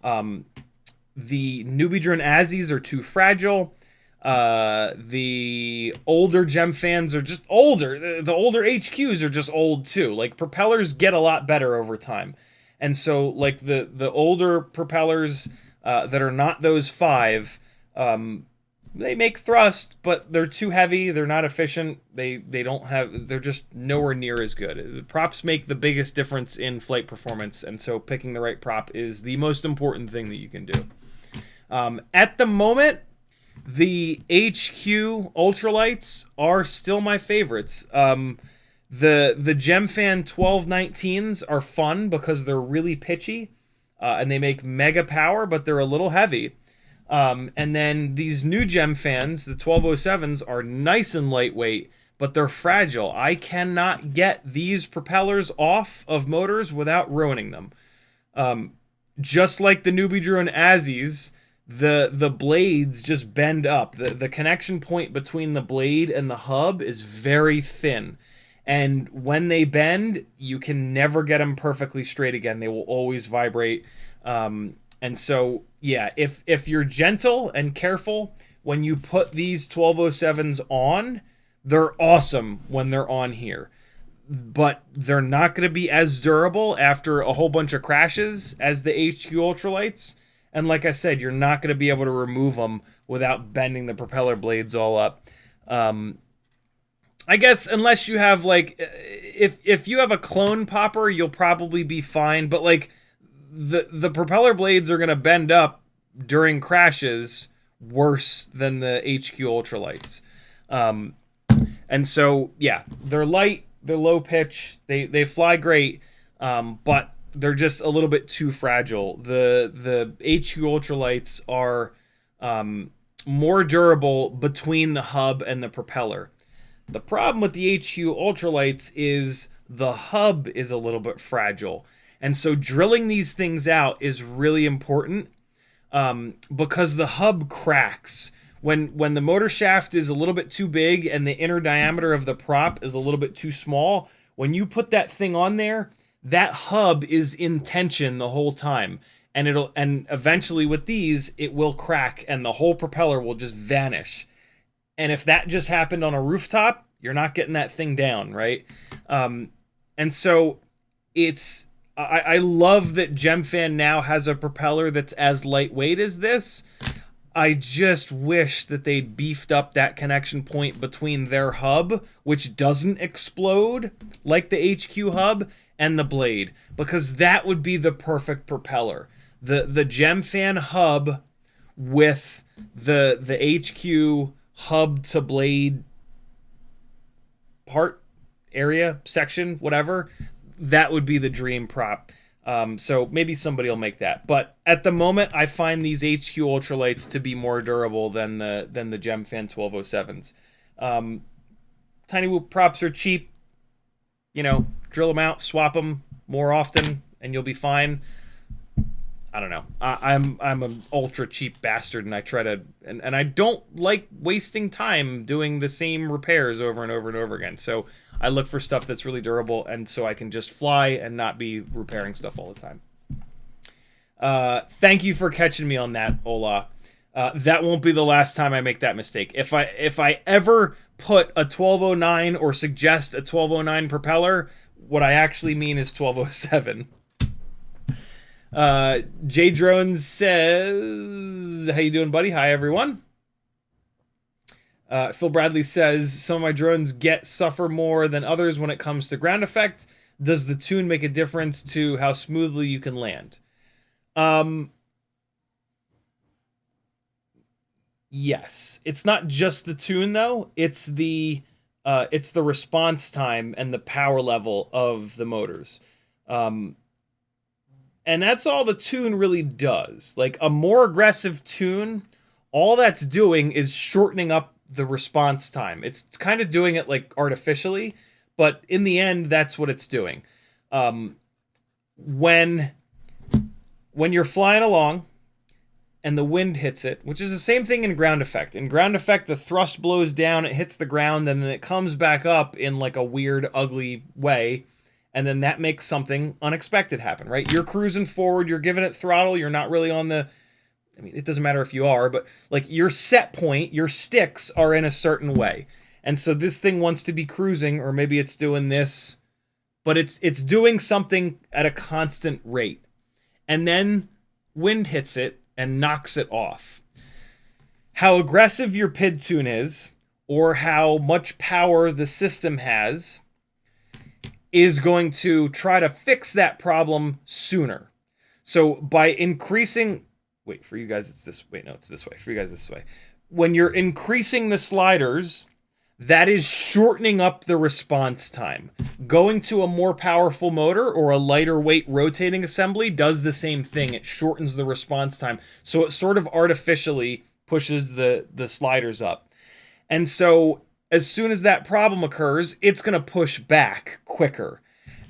The newbie drone Azzies are too fragile. The older gem fans are just older. The older HQs are just old too. Like propellers get a lot better over time, and so like the older propellers that are not those five, they make thrust, but they're too heavy. They're not efficient. They don't have. They're just nowhere near as good. The props make the biggest difference in flight performance, and so picking the right prop is the most important thing that you can do. At the moment, the HQ ultralights are still my favorites. The Gemfan 1219s are fun because they're really pitchy, and they make mega power, but they're a little heavy. And then these new Gemfans, the 1207s, are nice and lightweight, but they're fragile. I cannot get these propellers off of motors without ruining them. Just like the Newbie Drone Azzies, the blades just bend up. The connection point between the blade and the hub is very thin. And when they bend, you can never get them perfectly straight again. They will always vibrate. And so, yeah, if you're gentle and careful when you put these 1207s on, they're awesome when they're on here. But they're not going to be as durable after a whole bunch of crashes as the HQ ultralights. And like I said, you're not going to be able to remove them without bending the propeller blades all up. I guess unless you have like, if you have a clone popper, you'll probably be fine. But like the propeller blades are going to bend up during crashes worse than the HQ ultralights. And so, yeah, they're light, they're low pitch, they fly great, but they're just a little bit too fragile. The HQ ultralights are more durable between the hub and the propeller. The problem with the HQ ultralights is the hub is a little bit fragile. And so drilling these things out is really important because the hub cracks. When the motor shaft is a little bit too big and the inner diameter of the prop is a little bit too small, when you put that thing on there, that hub is in tension the whole time. And eventually with these, it will crack and the whole propeller will just vanish. And if that just happened on a rooftop, you're not getting that thing down, right? And so I love that Gemfan now has a propeller that's as lightweight as this. I just wish that they beefed up that connection point between their hub, which doesn't explode like the HQ hub, and the blade, because that would be the perfect propeller. The Gemfan hub with the HQ hub to blade part, area, section, whatever, that would be the dream prop. So maybe somebody will make that. But at the moment, I find these HQ ultralights to be more durable than the Gemfan 1207s. Tiny Whoop props are cheap. You know, drill them out, swap them more often, and you'll be fine. I don't know. I'm an ultra cheap bastard, and I try to, and I don't like wasting time doing the same repairs over and over and over again. So I look for stuff that's really durable, and so I can just fly and not be repairing stuff all the time. Thank you for catching me on that, Ola. That won't be the last time I make that mistake. If I ever put a 1209 or suggest a 1209 propeller, what I actually mean is 1207. J Drones says, how you doing, buddy? Hi, everyone. Phil Bradley says, some of my drones suffer more than others when it comes to ground effect. Does the tune make a difference to how smoothly you can land? Yes. It's not just the tune, though. It's the response time and the power level of the motors. And that's all the tune really does. Like a more aggressive tune, all that's doing is shortening up the response time. It's kind of doing it like artificially, but in the end, that's what it's doing. When you're flying along and the wind hits it, which is the same thing in ground effect. In ground effect, the thrust blows down, it hits the ground, and then it comes back up in like a weird, ugly way. And then that makes something unexpected happen, right? You're cruising forward, you're giving it throttle, you're not really on the I mean, it doesn't matter if you are, but like your set point, your sticks are in a certain way. And so this thing wants to be cruising, or maybe it's doing this, but it's doing something at a constant rate. And then wind hits it and knocks it off. How aggressive your PID tune is, or how much power the system has, is going to try to fix that problem sooner. So by increasing, wait, for you guys it's this, wait, no, it's this way. For you guys it's this way. When you're increasing the sliders, that is shortening up the response time. Going to a more powerful motor or a lighter weight rotating assembly does the same thing. It shortens the response time. So it sort of artificially pushes the sliders up. And so as soon as that problem occurs, it's going to push back quicker.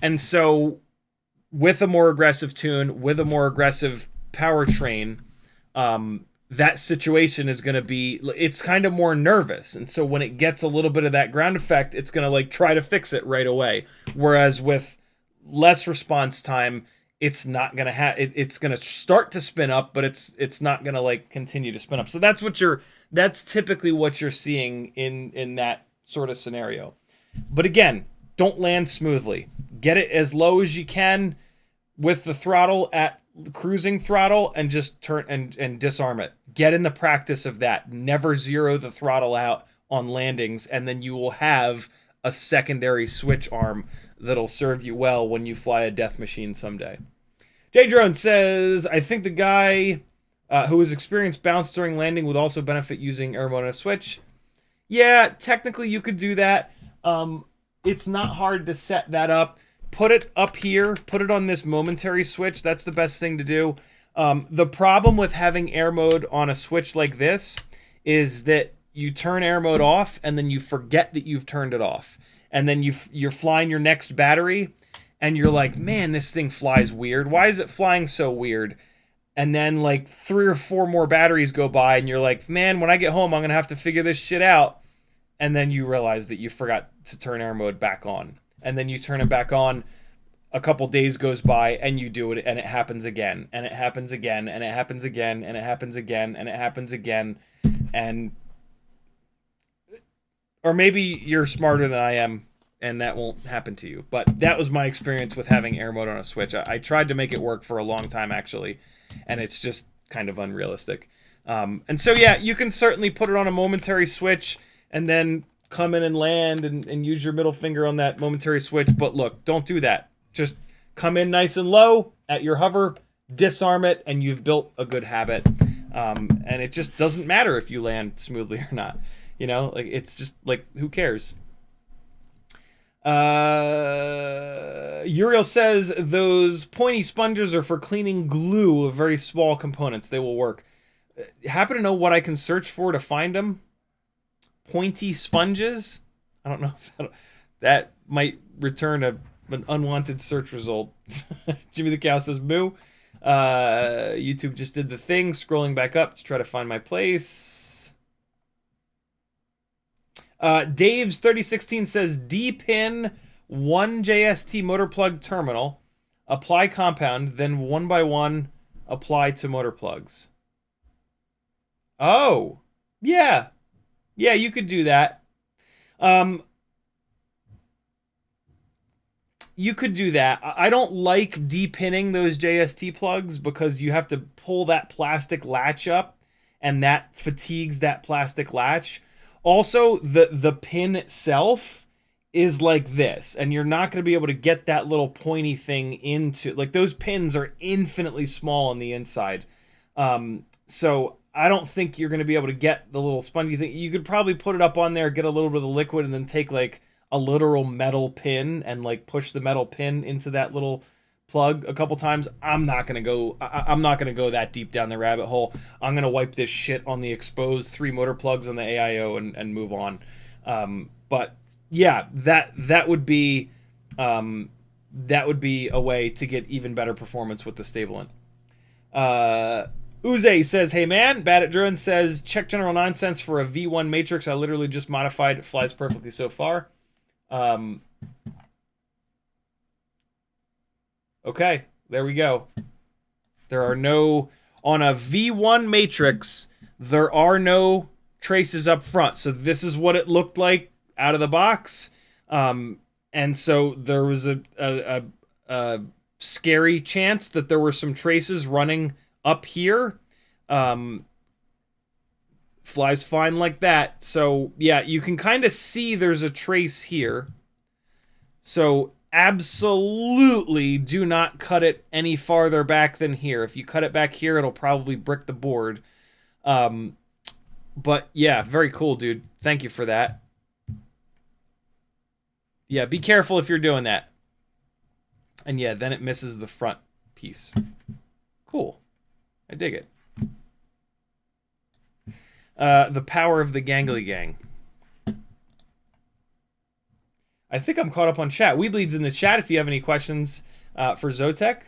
And so with a more aggressive tune, with a more aggressive powertrain, that situation is going to be, it's kind of more nervous. And so when it gets a little bit of that ground effect, it's going to like try to fix it right away. Whereas with less response time, it's not going to have, it's going to start to spin up, but it's not going to like continue to spin up. So that's typically what you're seeing in that sort of scenario. But again, don't land smoothly. Get it as low as you can with the throttle at cruising throttle and just turn and disarm it. Get in the practice of that. Never zero the throttle out on landings, and then you will have a secondary switch arm that'll serve you well when you fly a death machine someday. J Drone says, I think the guy who has experienced bounce during landing would also benefit using air mode on a switch. Yeah, technically you could do that. It's not hard to set that up. Put it up here, put it on this momentary switch. That's the best thing to do. The problem with having air mode on a switch like this is that you turn air mode off and then you forget that you've turned it off. And then you're flying your next battery and you're like, man, this thing flies weird. Why is it flying so weird? And then like 3 or 4 more batteries go by and you're like, man, when I get home, I'm going to have to figure this shit out. And then you realize that you forgot to turn air mode back on. And then you turn it back on, a couple days goes by, and you do it, and it happens again, and it happens again, and it happens again, and it happens again, and it happens again, and... Or maybe you're smarter than I am, and that won't happen to you. But that was my experience with having air mode on a switch. I tried to make it work for a long time, actually, and it's just kind of unrealistic. And so, yeah, you can certainly put it on a momentary switch, and then come in and land and use your middle finger on that momentary switch. But look, don't do that. Just come in nice and low at your hover, disarm it, and you've built a good habit. And it just doesn't matter if you land smoothly or not. You know, like it's just like, who cares? Uriel says those pointy sponges are for cleaning glue of very small components. They will work. Happen to know what I can search for to find them? Pointy sponges? I don't know if that might return an unwanted search result. Jimmy the Cow says moo. YouTube just did the thing, scrolling back up to try to find my place. Dave's 3016 says D-pin 1 JST motor plug terminal, apply compound, then 1 by 1 apply to motor plugs. Oh, yeah. Yeah, you could do that. You could do that. I don't like depinning those JST plugs because you have to pull that plastic latch up and that fatigues that plastic latch. Also, the pin itself is like this, and you're not going to be able to get that little pointy thing into... Like, those pins are infinitely small on the inside. So I don't think you're going to be able to get the little spongy thing. You could probably put it up on there, get a little bit of the liquid, and then take, like, a literal metal pin and, like, push the metal pin into that little plug a couple times. I'm not gonna go that deep down the rabbit hole. I'm gonna wipe this shit on the exposed 3 motor plugs on the AIO and move on. But yeah, that would be a way to get even better performance with the Stabilant. Uze says, hey man, Bad at Drone says, check general nonsense for a V1 Matrix. I literally just modified. It flies perfectly so far. Okay, there we go. There are no... On a V1 Matrix, there are no traces up front. So this is what it looked like out of the box. And so there was a scary chance that there were some traces running up here. Flies fine like that. So yeah, you can kind of see there's a trace here. So absolutely do not cut it any farther back than here. If you cut it back here, it'll probably brick the board. But yeah, very cool, dude. Thank you for that. Yeah, be careful if you're doing that. And yeah, then it misses the front piece. Cool. I dig it. The power of the gangly gang. I think I'm caught up on chat. Weebleed's in the chat if you have any questions for Zotek.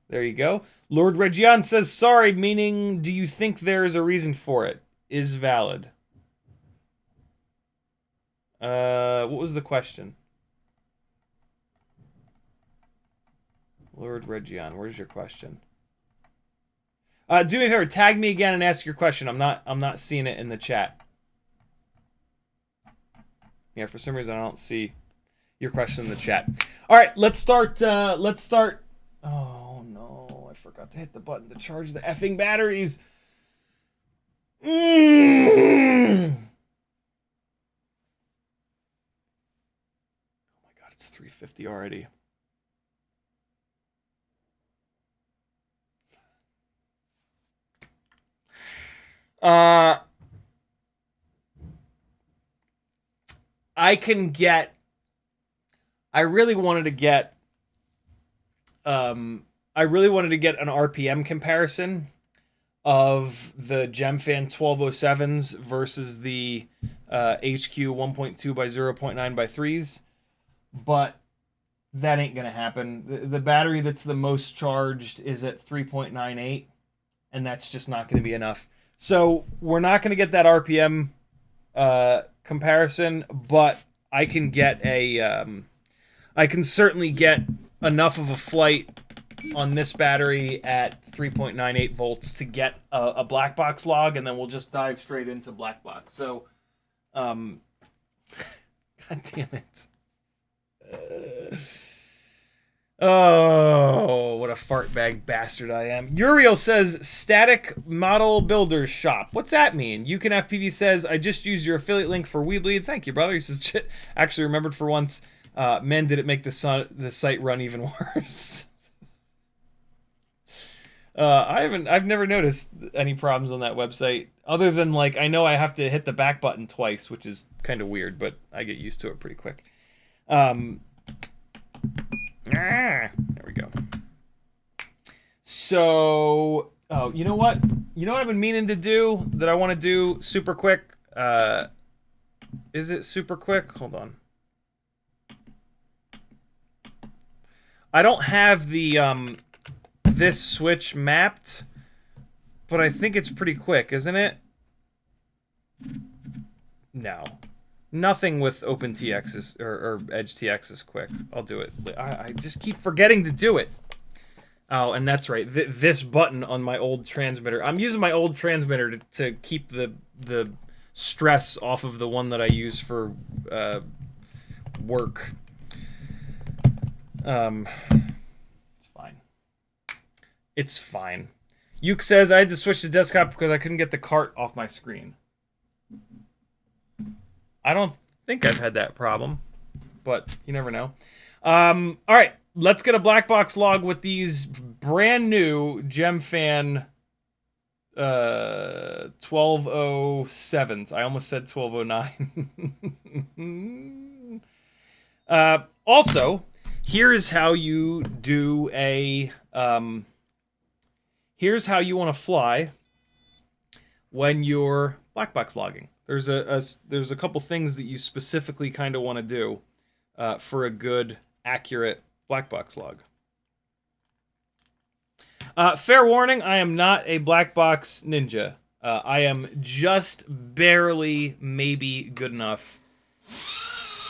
There you go. Lord Region says, sorry, meaning, do you think there is a reason for it? Is valid. What was the question? Lord Region, where's your question? Do me a favor, tag me again and ask your question. I'm not seeing it in the chat. Yeah, for some reason I don't see your question in the chat. All right, let's start. Oh no, I forgot to hit the button to charge the effing batteries. Oh my god, it's 3:50 already. I really wanted to get an RPM comparison of the GemFan 1207s versus the HQ 1.2 by 0.9 by 3s, but that ain't gonna happen. The battery that's the most charged is at 3.98, and that's just not gonna be enough. So we're not gonna get that RPM comparison, but I can certainly get enough of a flight on this battery at 3.98 volts to get a black box log, and then we'll just dive straight into black box. So, god damn it. Oh, what a fart bag bastard I am. Uriel says, static model builders shop. What's that mean? FPV says, I just used your affiliate link for Weebleed. Thank you, brother. He says, actually remembered for once. Man, did it make the site run even worse. I've never noticed any problems on that website. Other than, like, I know I have to hit the back button twice, which is kind of weird, but I get used to it pretty quick. There we go. So, oh, you know what? You know what I've been meaning to do that I want to do super quick? Is it super quick? Hold on. I don't have the this switch mapped, but I think it's pretty quick, isn't it? No. Nothing with OpenTX is, or EdgeTX is quick. I'll do it. I just keep forgetting to do it. Oh, and that's right. This button on my old transmitter. I'm using my old transmitter to keep the stress off of the one that I use for work. It's fine. It's fine. Yuke says I had to switch to desktop because I couldn't get the cart off my screen. I don't think I've had that problem, but you never know. All right, let's get a black box log with these brand new GemFan 1207s. I almost said 1209. Also, here's how you do a here's how you want to fly when you're black box logging. There's a couple things that you specifically kind of want to do for a good, accurate black box log. Fair warning, I am not a black box ninja. I am just barely, maybe good enough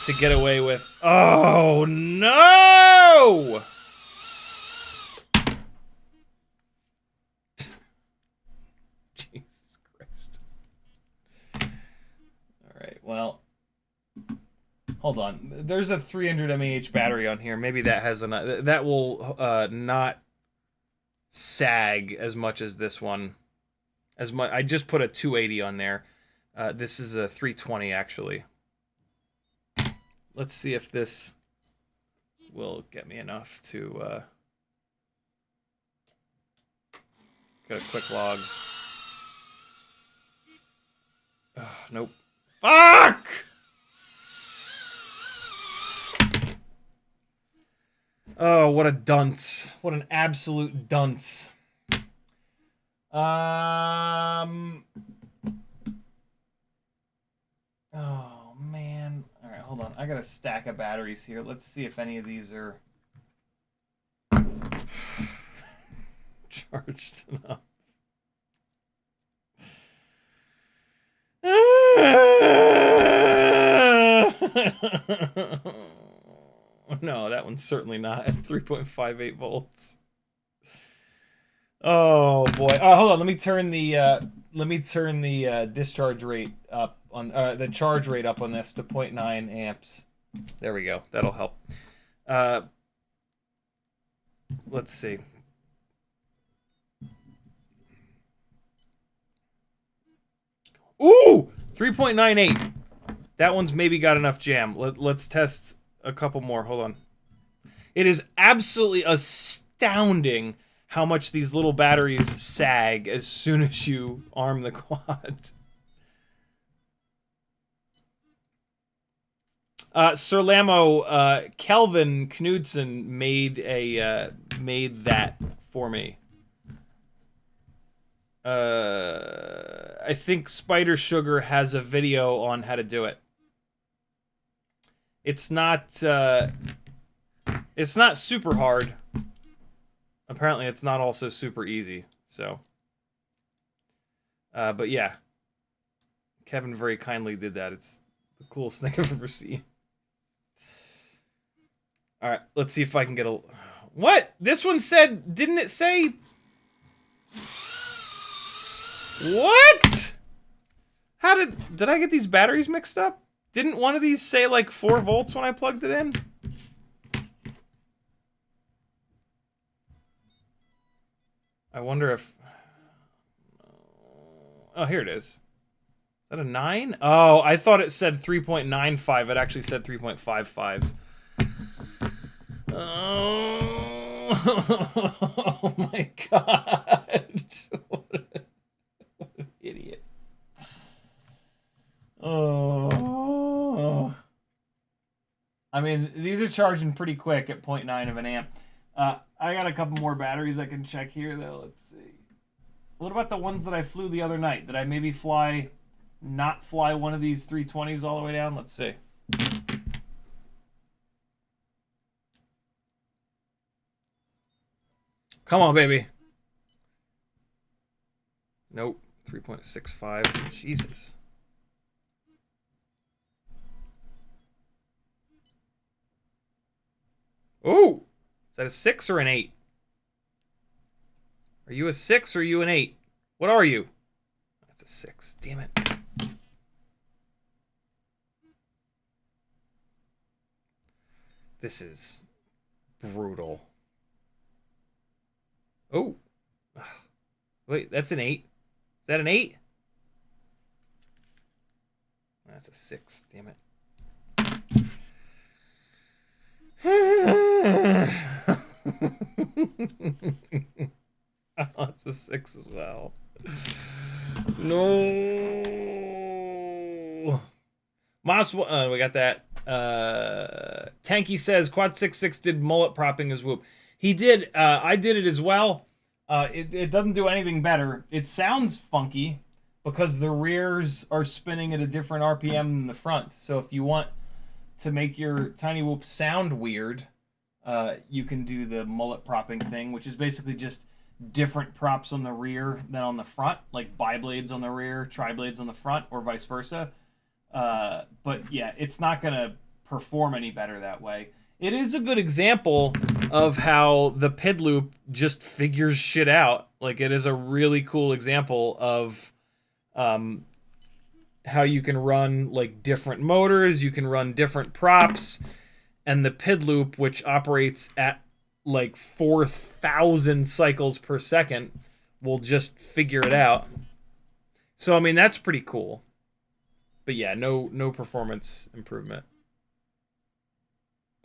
to get away with. Oh no! well, hold on. There's a 300 mAh battery on here. Maybe that has enough. That will not sag as much as this one. As much. I just put a 280 on there. This is a 320 actually. Let's see if this will get me enough to. Got a quick log. Nope. Fuck! Oh, what a dunce. What an absolute dunce. Oh, man. All right, hold on. I got a stack of batteries here. Let's see if any of these are charged enough. No, that one's certainly not at 3.58 volts. Oh boy! Hold on. Let me turn the discharge rate up on the charge rate up on this to 0.9 amps. There we go. That'll help. Let's see. Ooh, 3.98. That one's maybe got enough jam. Let's test a couple more. Hold on. It is absolutely astounding how much these little batteries sag as soon as you arm the quad. Sir Lamo, Kelvin Knudsen made that for me. I think Spider Sugar has a video on how to do it. It's not super hard. Apparently it's not also super easy, so. But yeah. Kevin very kindly did that. It's the coolest thing I've ever seen. Alright, let's see if I can get a... What? This one said... Didn't it say... What? How did I get these batteries mixed up? Didn't one of these say like 4 volts when I plugged it in? I wonder if... Oh, here it is. Is that a 9? Oh, I thought it said 3.95. It actually said 3.55. Oh, oh my god. What an idiot. Oh. I mean, these are charging pretty quick at 0.9 of an amp. I got a couple more batteries I can check here, though. Let's see. What about the ones that I flew the other night? Did I maybe not fly one of these 320s all the way down? Let's see. Come on, baby. Nope. 3.65. Jesus. Oh! Is that a 6 or an 8? Are you a 6 or are you an 8? What are you? That's a 6. Damn it. This is brutal. Oh. Wait, that's an 8. Is that an 8? That's a 6. Damn it. Oh, it's a 6 as well. No. Moss, we got that. Tanky says Quad 66 did mullet propping as whoop. He did. I did it as well. It doesn't do anything better. It sounds funky because the rears are spinning at a different RPM than the front. So if you want to make your tiny whoop sound weird, you can do the mullet propping thing, which is basically just different props on the rear than on the front, like bi-blades on the rear, tri-blades on the front, or vice versa. But yeah, it's not going to perform any better that way. It is a good example of how the PID loop just figures shit out. Like, it is a really cool example of how you can run like different motors, you can run different props, and the PID loop, which operates at like 4,000 cycles per second, will just figure it out. So I mean, that's pretty cool. But yeah, no performance improvement.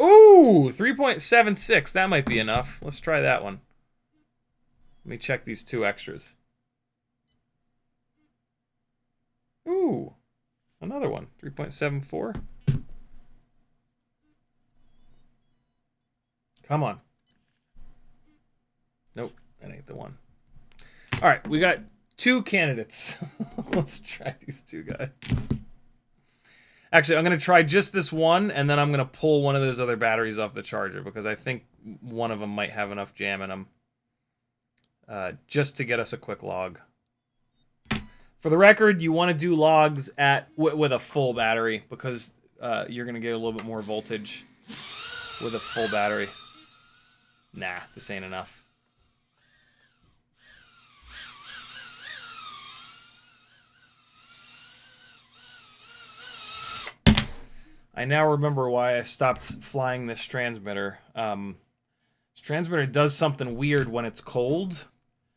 Ooh, 3.76. That might be enough. Let's try that one. Let me check these two extras. Ooh, another one. 3.74. Come on. Nope, that ain't the one. All right, we got two candidates. Let's try these two guys. Actually, I'm going to try just this one, and then I'm going to pull one of those other batteries off the charger, because I think one of them might have enough jam in them. Just to get us a quick log. For the record, you want to do logs with a full battery, because you're going to get a little bit more voltage with a full battery. Nah, this ain't enough. I now remember why I stopped flying this transmitter. This transmitter does something weird when it's cold,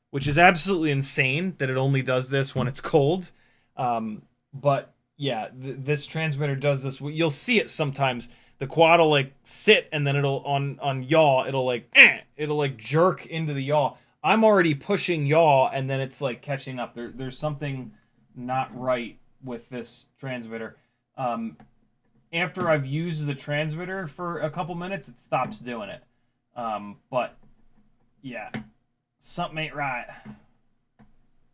which is absolutely insane that it only does this when it's cold. But yeah, this transmitter does this. You'll see it sometimes. The quad will like sit, and then it'll on yaw, it'll like jerk into the yaw. I'm already pushing yaw, and then it's like catching up. There's something not right with this transmitter. After I've used the transmitter for a couple minutes, it stops doing it. But yeah, something ain't right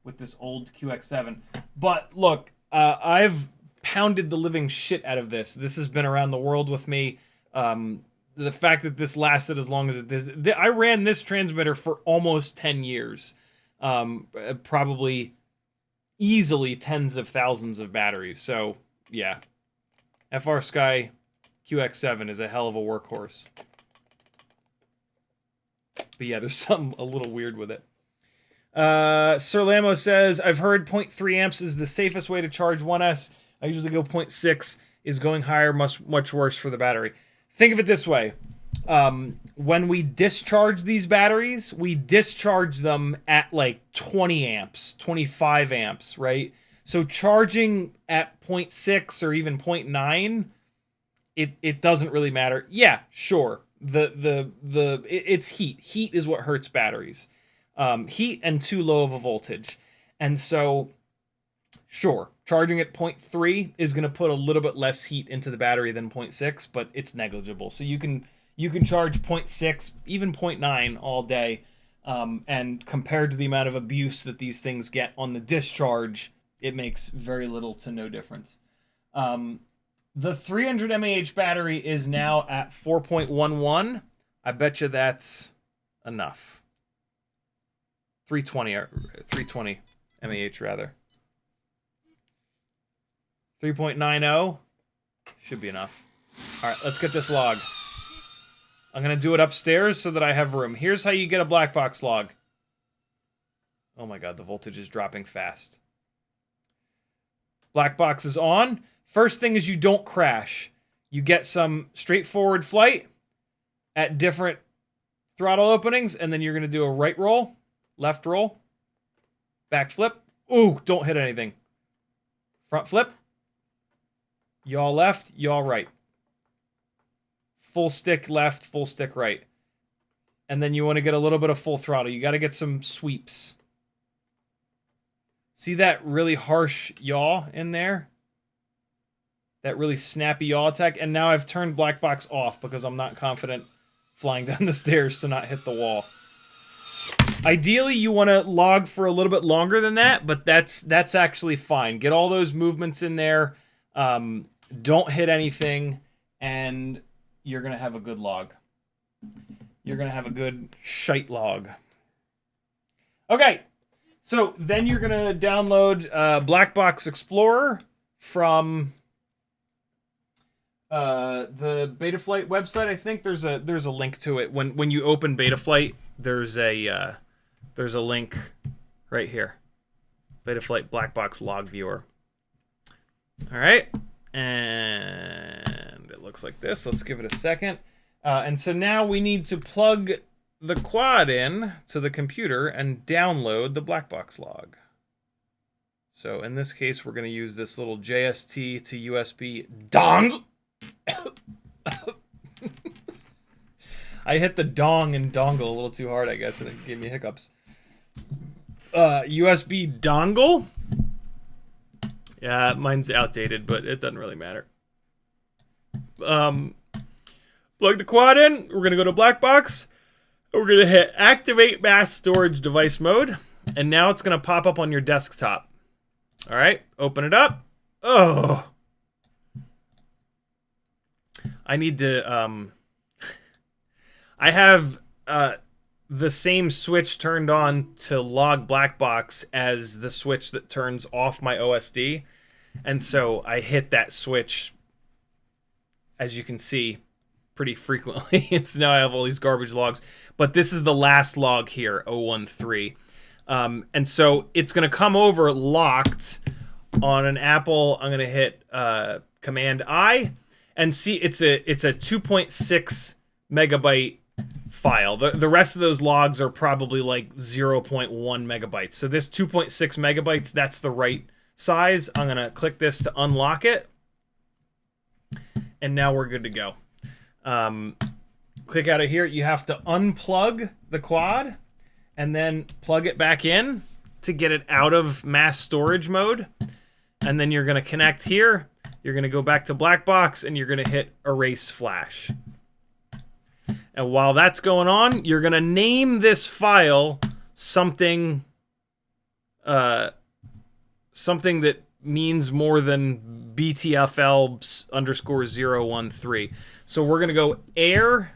with this old QX7. But look, I've pounded the living shit out of this. This has been around the world with me. The fact that this lasted as long as it did. I ran this transmitter for almost 10 years. Probably easily tens of thousands of batteries. So yeah. FrSky QX7 is a hell of a workhorse. But yeah, there's something a little weird with it. Sir Lamo says, I've heard 0.3 amps is the safest way to charge 1S. I usually go 0.6, is going higher, much worse for the battery. Think of it this way. When we discharge these batteries, we discharge them at like 20 amps, 25 amps, right? So charging at 0.6 or even 0.9, it doesn't really matter. Yeah, sure. It's heat. Heat is what hurts batteries. Heat and too low of a voltage. And so, sure, charging at 0.3 is going to put a little bit less heat into the battery than 0.6, but it's negligible. So you can charge 0.6, even 0.9 all day. And compared to the amount of abuse that these things get on the discharge, it makes very little to no difference. The 300 mAh battery is now at 4.11. I bet you that's enough. 320 mAh rather. 3.90 should be enough. All right, let's get this log. I'm going to do it upstairs so that I have room. Here's how you get a black box log. Oh my god, the voltage is dropping fast. Black box is on. First thing is you don't crash. You get some straightforward flight at different throttle openings, and then you're going to do a right roll, left roll, back flip. Ooh, don't hit anything. Front flip. Yaw left, yaw right. Full stick left, full stick right. And then you want to get a little bit of full throttle. You got to get some sweeps. See that really harsh yaw in there? That really snappy yaw attack. And now I've turned black box off because I'm not confident flying down the stairs to not hit the wall. Ideally, you want to log for a little bit longer than that, but that's actually fine. Get all those movements in there. Don't hit anything, and you're going to have a good log. You're going to have a good shite log. Okay. So then you're going to download Black Box Explorer from the Betaflight website. I think there's a link to it. When you open Betaflight, there's a link right here. Betaflight Black Box Log Viewer. All right, and it looks like this. Let's give it a second. And so now we need to plug the quad in to the computer and download the black box log. So in this case, we're going to use this little JST to USB dongle. I hit the dong and dongle a little too hard, I guess, and it gave me hiccups. USB dongle. Yeah, mine's outdated, but it doesn't really matter. Plug the quad in. We're going to go to black box. We're going to hit activate mass storage device mode. And now it's going to pop up on your desktop. All right, open it up. Oh. I need to, I have the same switch turned on to log black box as the switch that turns off my OSD. And so I hit that switch, as you can see, pretty frequently. It's now I have all these garbage logs. But this is the last log here, 013. And so it's going to come over locked on an Apple. I'm going to hit Command I and see it's a 2.6 megabyte file. The rest of those logs are probably like 0.1 megabytes. So this 2.6 megabytes, that's the right size. I'm going to click this to unlock it. And now we're good to go. Click out of here. You have to unplug the quad and then plug it back in to get it out of mass storage mode. And then you're going to connect here. You're going to go back to black box and you're going to hit erase flash. And while that's going on, you're going to name this file something something that means more than BTFL underscore 013. So we're going to go Air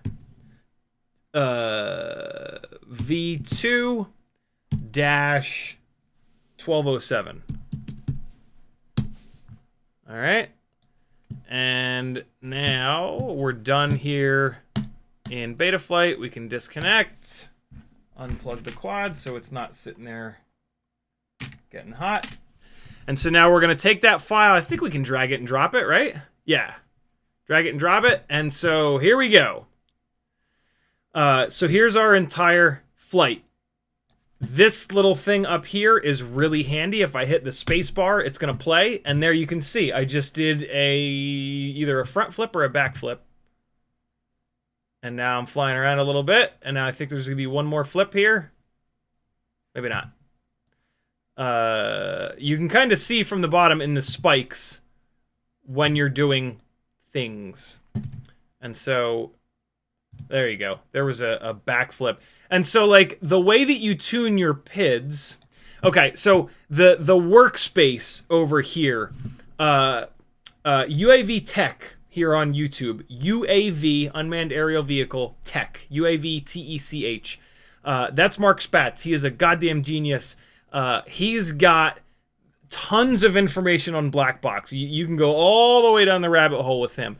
V2 dash 1207. All right. And now we're done here in Betaflight. We can disconnect, unplug the quad so it's not sitting there getting hot. And so now we're going to take that file. I think we can drag it and drop it, right? Yeah. Drag it and drop it. And so here we go. So here's our entire flight. This little thing up here is really handy. If I hit the space bar, it's going to play. And there you can see I just did either a front flip or a back flip. And now I'm flying around a little bit. And now I think there's going to be one more flip here. Maybe not. You can kind of see from the bottom in the spikes when you're doing things. And so there you go. There was a backflip. And so like the way that you tune your PIDs. Okay, so the workspace over here, UAV Tech here on YouTube, UAV, Unmanned Aerial Vehicle Tech, UAV TECH. That's Mark Spatz. He is a goddamn genius. He's got tons of information on black box. You can go all the way down the rabbit hole with him.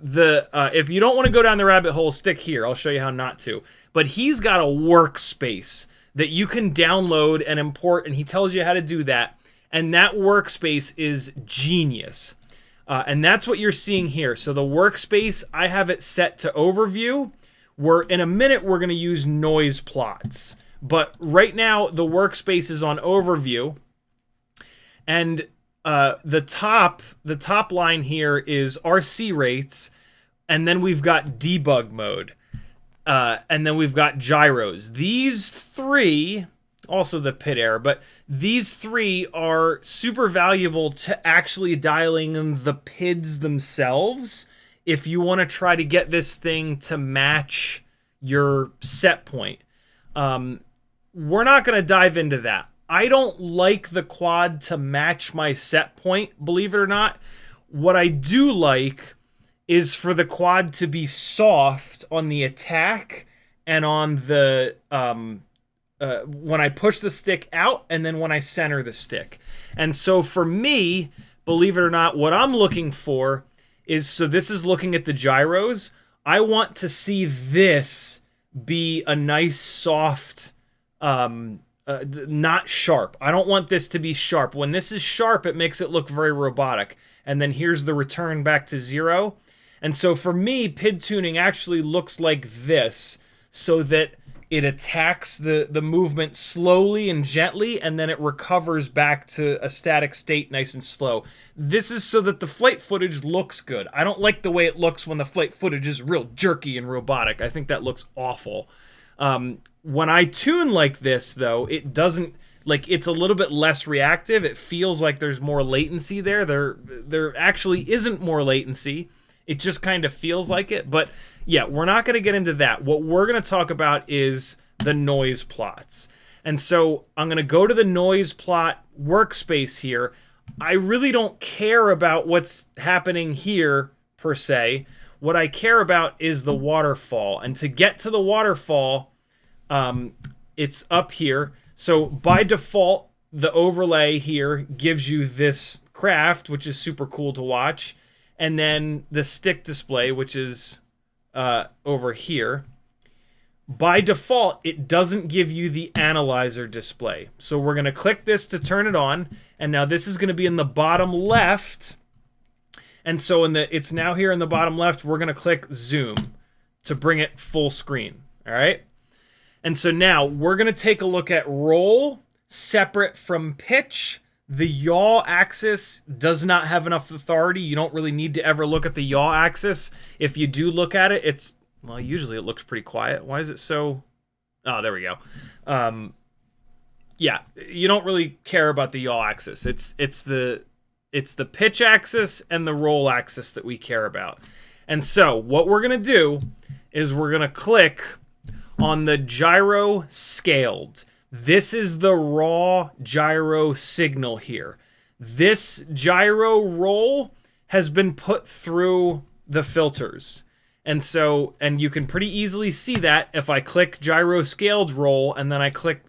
If you don't want to go down the rabbit hole, stick here. I'll show you how not to. But he's got a workspace that you can download and import, and he tells you how to do that. And that workspace is genius. And that's what you're seeing here. So the workspace, I have it set to overview. In a minute, we're going to use noise plots. But right now, the workspace is on overview. And the top line here is RC rates. And then we've got debug mode. And then we've got gyros. These three, also the PID error, but these three are super valuable to actually dialing in the PIDs themselves if you want to try to get this thing to match your set point. We're not going to dive into that. I don't like the quad to match my set point, believe it or not. What I do like is for the quad to be soft on the attack and on the when I push the stick out and then when I center the stick. And so for me, believe it or not, what I'm looking for is, so this is looking at the gyros. I want to see this be a nice soft not sharp. I don't want this to be sharp. When this is sharp, it makes it look very robotic. And then here's the return back to 0. And so for me, PID tuning actually looks like this, so that it attacks the movement slowly and gently, and then it recovers back to a static state nice and slow. This is so that the flight footage looks good. I don't like the way it looks when the flight footage is real jerky and robotic. I think that looks awful. When I tune like this, though, it doesn't, like, it's a little bit less reactive. It feels like there's more latency there. There actually isn't more latency. It just kind of feels like it. But yeah, we're not going to get into that. What we're going to talk about is the noise plots. And so I'm going to go to the noise plot workspace here. I really don't care about what's happening here per se. What I care about is the waterfall. And to get to the waterfall, it's up here. So by default, the overlay here gives you this craft, which is super cool to watch. And then the stick display, which is over here. By default, it doesn't give you the analyzer display. So we're going to click this to turn it on. And now this is going to be in the bottom left. And so it's now here in the bottom left. We're going to click zoom to bring it full screen. All right. And so now we're going to take a look at roll separate from pitch. The yaw axis does not have enough authority. You don't really need to ever look at the yaw axis. If you do look at it, it's, well, usually it looks pretty quiet. Why is it so? Oh, there we go. Yeah, you don't really care about the yaw axis. It's the pitch axis and the roll axis that we care about. And so what we're going to do is we're going to click on the gyro scaled. This is the raw gyro signal here. This gyro roll has been put through the filters. And so, and you can pretty easily see that if I click gyro scaled roll and then I click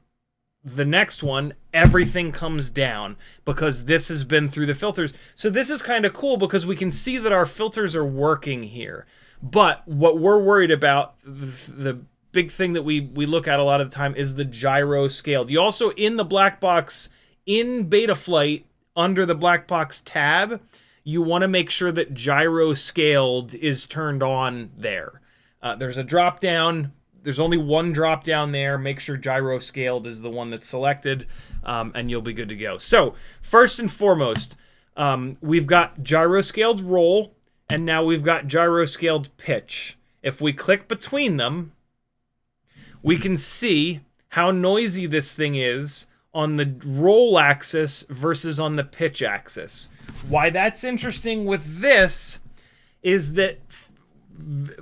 the next one, everything comes down because this has been through the filters. So this is kind of cool because we can see that our filters are working here. But what we're worried about, the big thing that we look at a lot of the time, is the gyro scaled. You also, in the black box, in Betaflight, under the black box tab, you want to make sure that gyro scaled is turned on there. There's a drop down. There's only one drop down there. Make sure gyro scaled is the one that's selected, and you'll be good to go. So first and foremost, we've got gyro scaled roll, and now we've got gyro scaled pitch. If we click between them, we can see how noisy this thing is on the roll axis versus on the pitch axis. Why that's interesting with this is that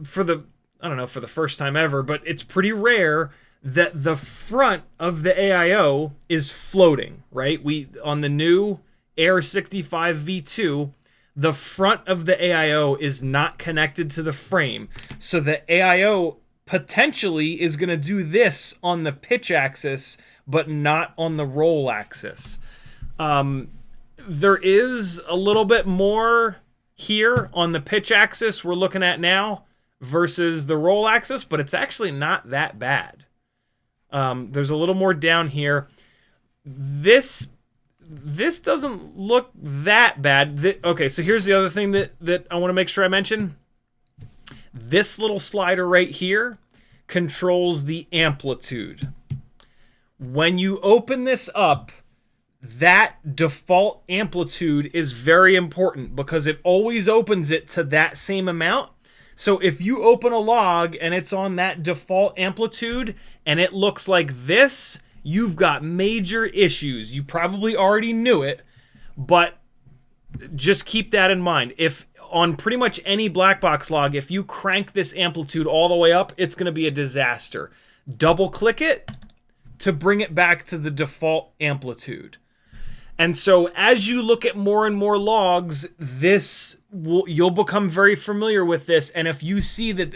for the, I don't know, for the first time ever, but it's pretty rare that the front of the AIO is floating, right? On the new Air65 V2, the front of the AIO is not connected to the frame. So the AIO potentially is going to do this on the pitch axis, but not on the roll axis. There is a little bit more here on the pitch axis we're looking at now versus the roll axis, but it's actually not that bad. There's a little more down here. This doesn't look that bad. Okay, so here's the other thing that I want to make sure I mention. This little slider right here controls the amplitude. When you open this up, that default amplitude is very important because it always opens it to that same amount. So if you open a log and it's on that default amplitude and it looks like this, you've got major issues. You probably already knew it, but just keep that in mind. If on pretty much any black box log, if you crank this amplitude all the way up, it's going to be a disaster. Double click it to bring it back to the default amplitude. And so as you look at more and more logs, you'll become very familiar with this. And if you see that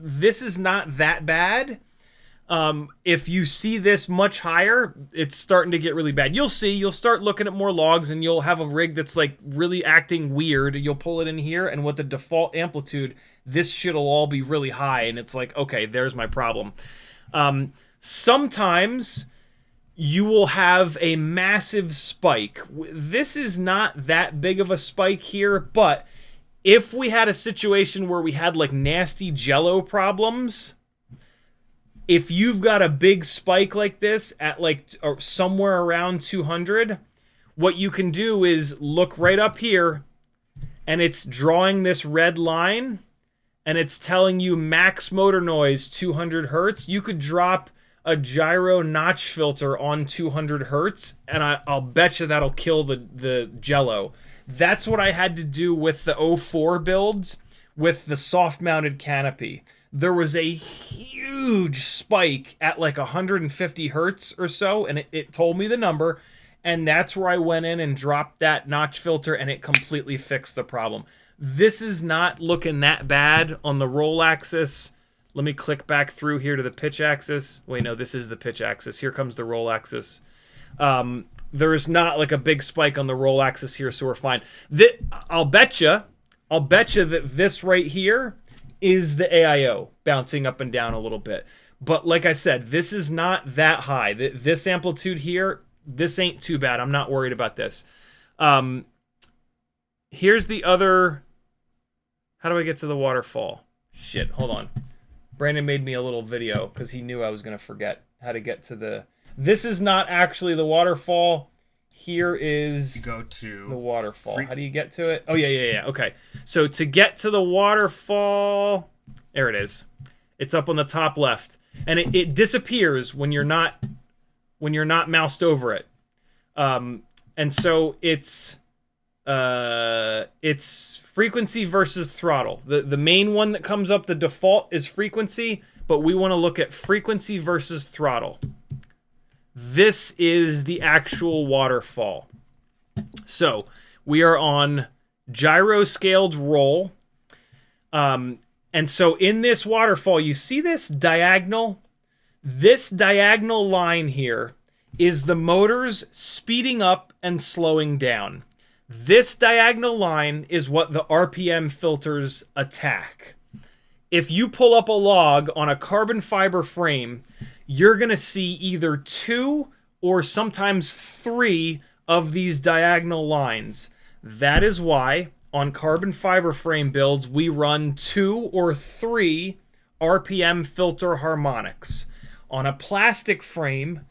this is not that bad, if you see this much higher, it's starting to get really bad. You'll start looking at more logs and you'll have a rig that's like really acting weird. You'll pull it in here and with the default amplitude, this shit'll all be really high. And it's like, okay, there's my problem. Sometimes you will have a massive spike. This is not that big of a spike here, but if we had a situation where we had like nasty jello problems, if you've got a big spike like this at like somewhere around 200, what you can do is look right up here, and it's drawing this red line, and it's telling you max motor noise 200 hertz. You could drop a gyro notch filter on 200 hertz, and I'll bet you that'll kill the jello. That's what I had to do with the 04 builds with the soft mounted canopy. There was a huge spike at like 150 hertz or so, and it told me the number, and that's where I went in and dropped that notch filter, and it completely fixed the problem. This is not looking that bad on the roll axis. Let me click back through here to the pitch axis. Wait, no, this is the pitch axis. Here comes the roll axis. There is not like a big spike on the roll axis here, so we're fine. I'll bet you that this right here is the AIO bouncing up and down a little bit. But like I said, this is not that high. This amplitude here, this ain't too bad. I'm not worried about this. Here's the other... How do I get to the waterfall? Shit, hold on. Brandon made me a little video because he knew I was going to forget how to get to the... This is not actually the waterfall. Here is you go to the waterfall. How do you get to it? Oh, yeah. Okay. So to get to the waterfall... There it is. It's up on the top left. And it disappears when you're not moused over it. And so it's frequency versus throttle. The main one that comes up, the default, is frequency, but we want to look at frequency versus throttle. This is the actual waterfall. So we are on gyro scaled roll. And so in this waterfall, you see this diagonal? This diagonal line here is the motors speeding up and slowing down. This diagonal line is what the RPM filters attack. If you pull up a log on a carbon fiber frame, you're going to see either 2 or sometimes 3 of these diagonal lines. That is why on carbon fiber frame builds, we run 2 or 3 RPM filter harmonics. On a plastic frame,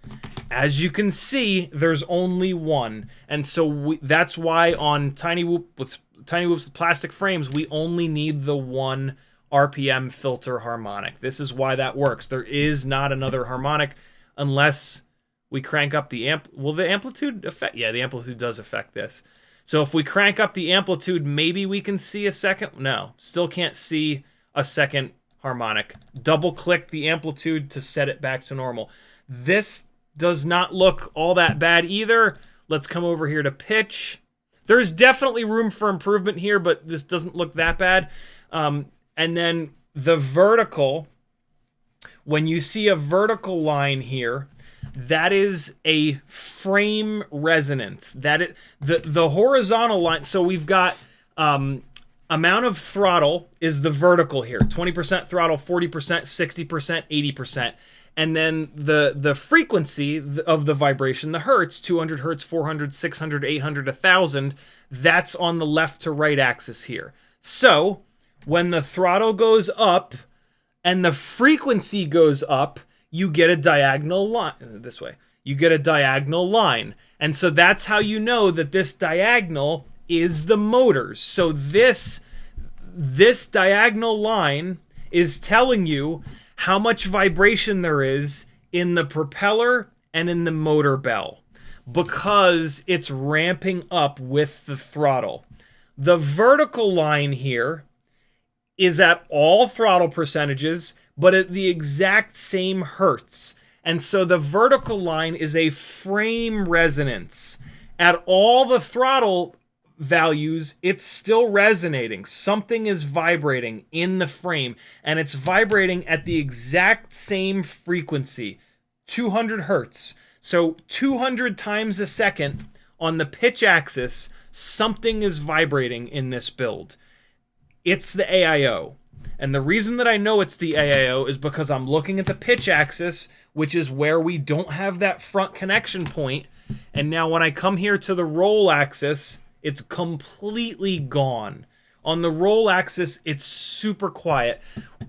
as you can see, there's only 1. And so that's why on Tiny Whoops with plastic frames, we only need the 1 RPM filter harmonic. This is why that works. There is not another harmonic unless we crank up the amp. Will the amplitude affect? Yeah, the amplitude does affect this. So if we crank up the amplitude, maybe we can see a second. No, still can't see a second harmonic. Double click the amplitude to set it back to normal. This does not look all that bad either. Let's come over here to pitch. There's definitely room for improvement here, but this doesn't look that bad. And then the vertical, when you see a vertical line here, that is a frame resonance. That the horizontal line, so we've got amount of throttle is the vertical here. 20% throttle, 40%, 60%, 80%. And then the frequency of the vibration, the hertz, 200 hertz, 400, 600, 800, 1000, that's on the left to right axis here. So when the throttle goes up and the frequency goes up, you get a diagonal line this way. You get a diagonal line. And so that's how you know that this diagonal is the motors. So this diagonal line is telling you how much vibration there is in the propeller and in the motor bell because it's ramping up with the throttle. The vertical line here is at all throttle percentages, but at the exact same hertz. And so the vertical line is a frame resonance. At all the throttle values, it's still resonating. Something is vibrating in the frame, and it's vibrating at the exact same frequency, 200 hertz. So 200 times a second on the pitch axis, something is vibrating in this build. It's the AIO. And the reason that I know it's the AIO is because I'm looking at the pitch axis, which is where we don't have that front connection point. And now when I come here to the roll axis, it's completely gone. On the roll axis, it's super quiet.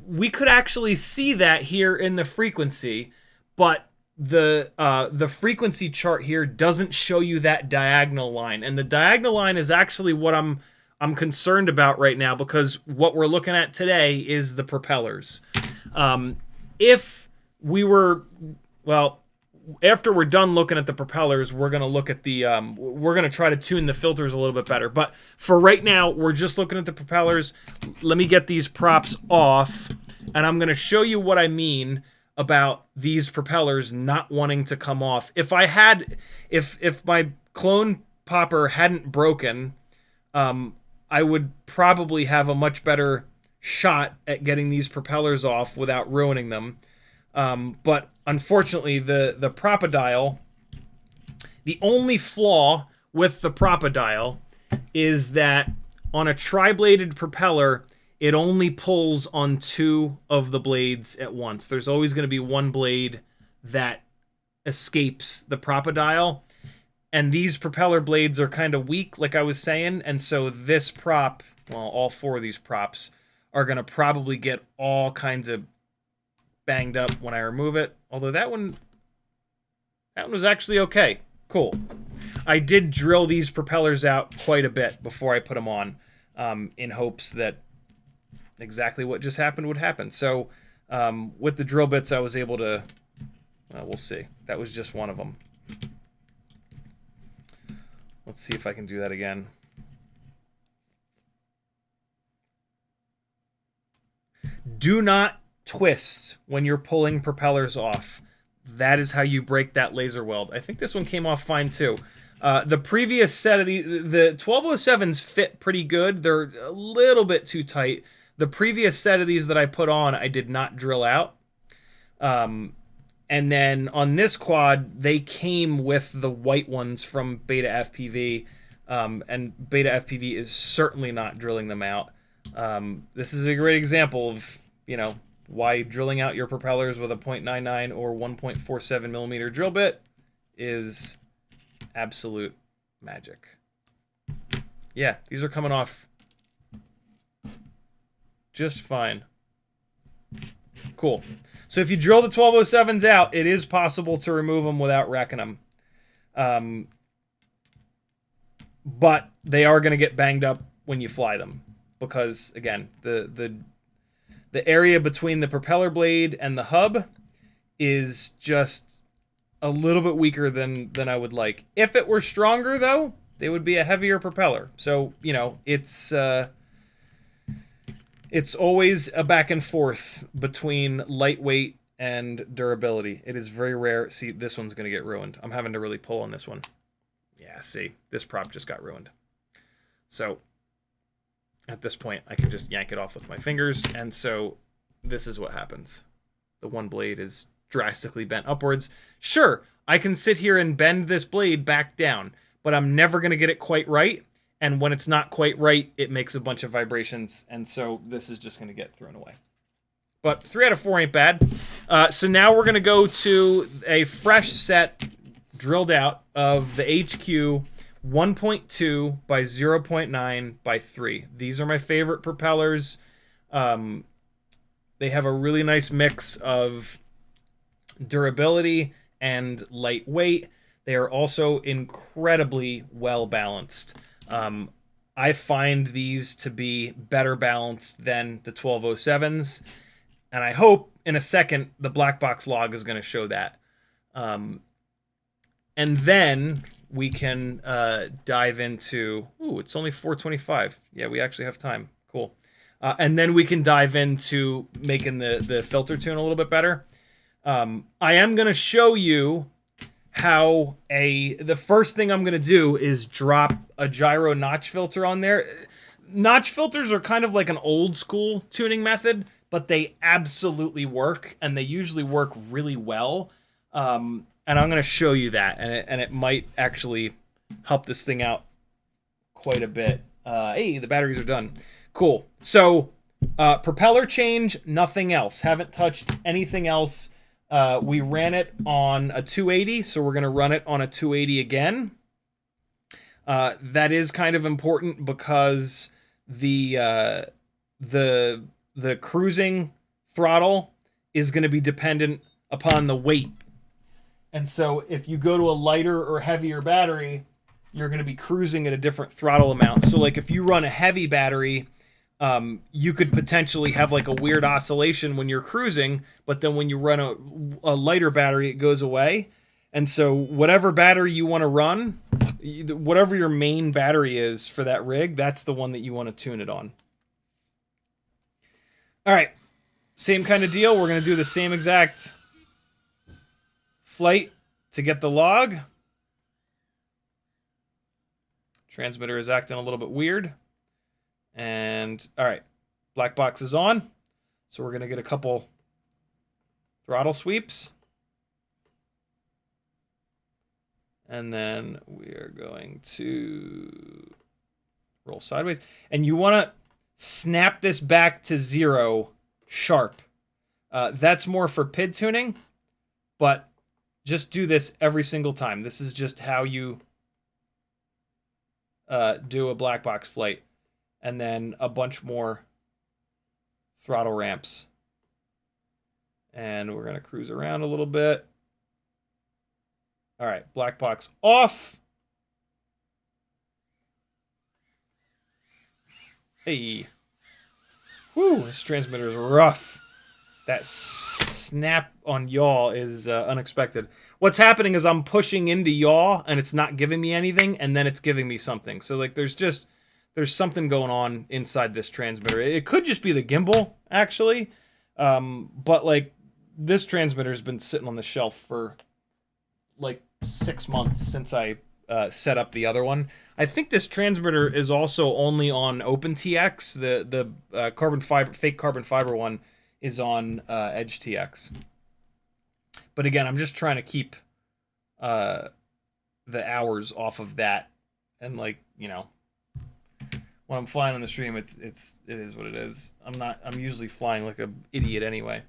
We could actually see that here in the frequency, but the frequency chart here doesn't show you that diagonal line. And the diagonal line is actually what I'm concerned about right now, because what we're looking at today is the propellers. If we were, well, after we're done looking at the propellers, we're going to look at the, we're going to try to tune the filters a little bit better. But for right now, we're just looking at the propellers. Let me get these props off, and I'm going to show you what I mean about these propellers not wanting to come off. If I had, if my clone popper hadn't broken, I would probably have a much better shot at getting these propellers off without ruining them. But unfortunately, the Proptopus, the only flaw with the Proptopus is that on a tri-bladed propeller, it only pulls on 2 of the blades at once. There's always going to be one blade that escapes the Proptopus. And these propeller blades are kind of weak, like I was saying. And so this prop, well, all 4 of these props are going to probably get all kinds of banged up when I remove it. Although that one was actually okay. Cool. I did drill these propellers out quite a bit before I put them on, in hopes that exactly what just happened would happen. So with the drill bits, I was able to, well, we'll see. That was just one of them. Let's see if I can do that again. Do not twist when you're pulling propellers off. That is how you break that laser weld. I think this one came off fine too. The previous set of the 1207s fit pretty good. They're a little bit too tight. The previous set of these that I put on, I did not drill out. And then on this quad, they came with the white ones from BetaFPV, and BetaFPV is certainly not drilling them out. This is a great example of, you know, why drilling out your propellers with a .99 or 1.47 millimeter drill bit is absolute magic. Yeah, these are coming off just fine. Cool. So if you drill the 1207s out, it is possible to remove them without wrecking them. But they are going to get banged up when you fly them, because again, the area between the propeller blade and the hub is just a little bit weaker than I would like. If it were stronger, though, they would be a heavier propeller. So, you know, it's always a back and forth between lightweight and durability. It is very rare. See, this one's going to get ruined. I'm having to really pull on this one. Yeah, see, this prop just got ruined. So at this point, I can just yank it off with my fingers. And so this is what happens. The one blade is drastically bent upwards. Sure, I can sit here and bend this blade back down, but I'm never going to get it quite right. And when it's not quite right, it makes a bunch of vibrations. And so this is just going to get thrown away. But 3 out of 4 ain't bad. So now we're going to go to a fresh set drilled out of the HQ 1.2 by 0.9 by 3. These are my favorite propellers. They have a really nice mix of durability and lightweight. They are also incredibly well balanced. I find these to be better balanced than the 1207s, and I hope in a second the black box log is going to show that. And then we can dive into, ooh, it's only 4:25. Yeah, we actually have time. Cool. And then we can dive into making the filter tune a little bit better. I am going to show you how the first thing I'm going to do is drop a gyro notch filter on there. Notch filters are kind of like an old school tuning method, but they absolutely work, and they usually work really well. And I'm going to show you that, and it might actually help this thing out quite a bit. Hey, the batteries are done. Cool. So Propeller change, nothing else. Haven't touched anything else. We ran it on a 280, so we're going to run it on a 280 again. That is kind of important because the cruising throttle is going to be dependent upon the weight. And so if you go to a lighter or heavier battery, you're going to be cruising at a different throttle amount. So like if you run a heavy battery, you could potentially have like a weird oscillation when you're cruising, but then when you run a lighter battery, it goes away. And so whatever battery you want to run, whatever your main battery is for that rig, that's the one that you want to tune it on. All right, same kind of deal. We're going to do the same exact flight to get the log. Transmitter is acting a little bit weird. And all right, black box is on. So we're going to get a couple throttle sweeps. And then we are going to roll sideways. And you want to snap this back to 0 sharp. That's more for PID tuning, but just do this every single time. This is just how you do a black box flight. And then a bunch more throttle ramps. And we're going to cruise around a little bit. All right, black box off. Hey. Whew, this transmitter is rough. That snap on yaw is unexpected. What's happening is I'm pushing into yaw and it's not giving me anything, and then it's giving me something. So like there's something going on inside this transmitter. It could just be the gimbal, actually. But like this transmitter's been sitting on the shelf for like 6 months since I set up the other one. I think this transmitter is also only on OpenTX. The carbon fiber, fake carbon fiber one is on EdgeTX. But again, I'm just trying to keep the hours off of that, and like, you know, when I'm flying on the stream, it is what it is. I'm usually flying like an idiot anyway.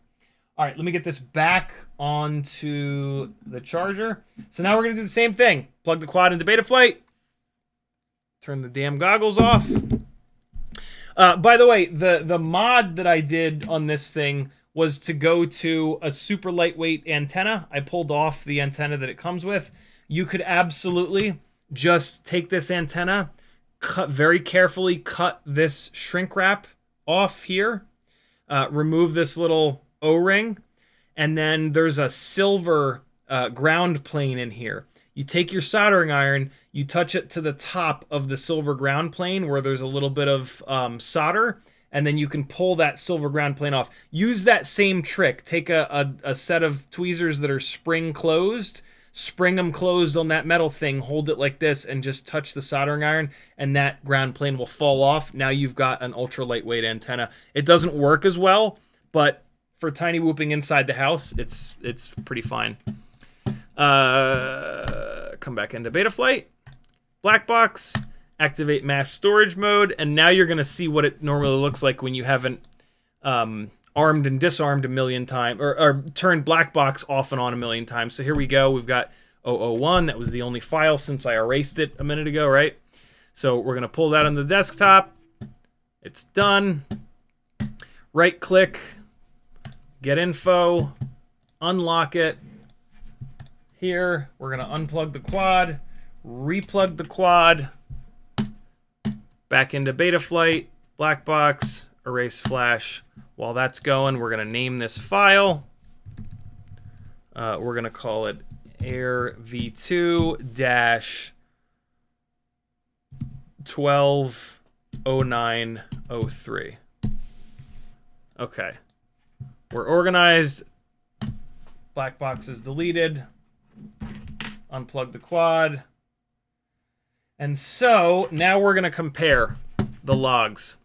All right, let me get this back onto the charger. So now we're gonna do the same thing. Plug the quad into Betaflight. Turn the damn goggles off. By the way, the mod that I did on this thing was to go to a super lightweight antenna. I pulled off the antenna that it comes with. You could absolutely just take this antenna, very carefully cut this shrink wrap off here, remove this little O-ring, and then there's a silver ground plane in here. You take your soldering iron, you touch it to the top of the silver ground plane where there's a little bit of solder, and then you can pull that silver ground plane off. Use that same trick. Take a set of tweezers that are spring closed, spring them closed on that metal thing, hold it like this, and just touch the soldering iron, and that ground plane will fall off. Now you've got an ultra lightweight antenna. It doesn't work as well, but for tiny whooping inside the house, it's pretty fine. Come back into Betaflight, black box, activate mass storage mode, and now you're going to see what it normally looks like when you haven't armed and disarmed a million times, or turned black box off and on a million times. So here we go. We've got 001. That was the only file since I erased it a minute ago, right? So we're going to pull that on the desktop. It's done. Right click, get info, unlock it. Here, we're going to unplug the quad, replug the quad, back into Betaflight, black box, erase flash. While that's going, we're going to name this file. We're going to call it AirV2-120903. Okay. We're organized. Black box is deleted. Unplug the quad. And so now we're going to compare the logs.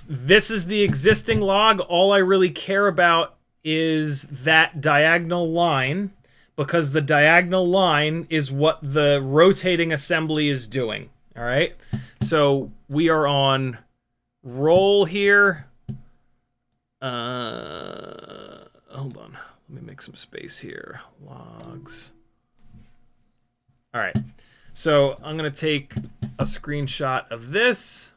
This is the existing log. All I really care about is that diagonal line, because the diagonal line is what the rotating assembly is doing. All right. So we are on roll here. Hold on. Let me make some space here. Logs. All right. So I'm going to take a screenshot of this.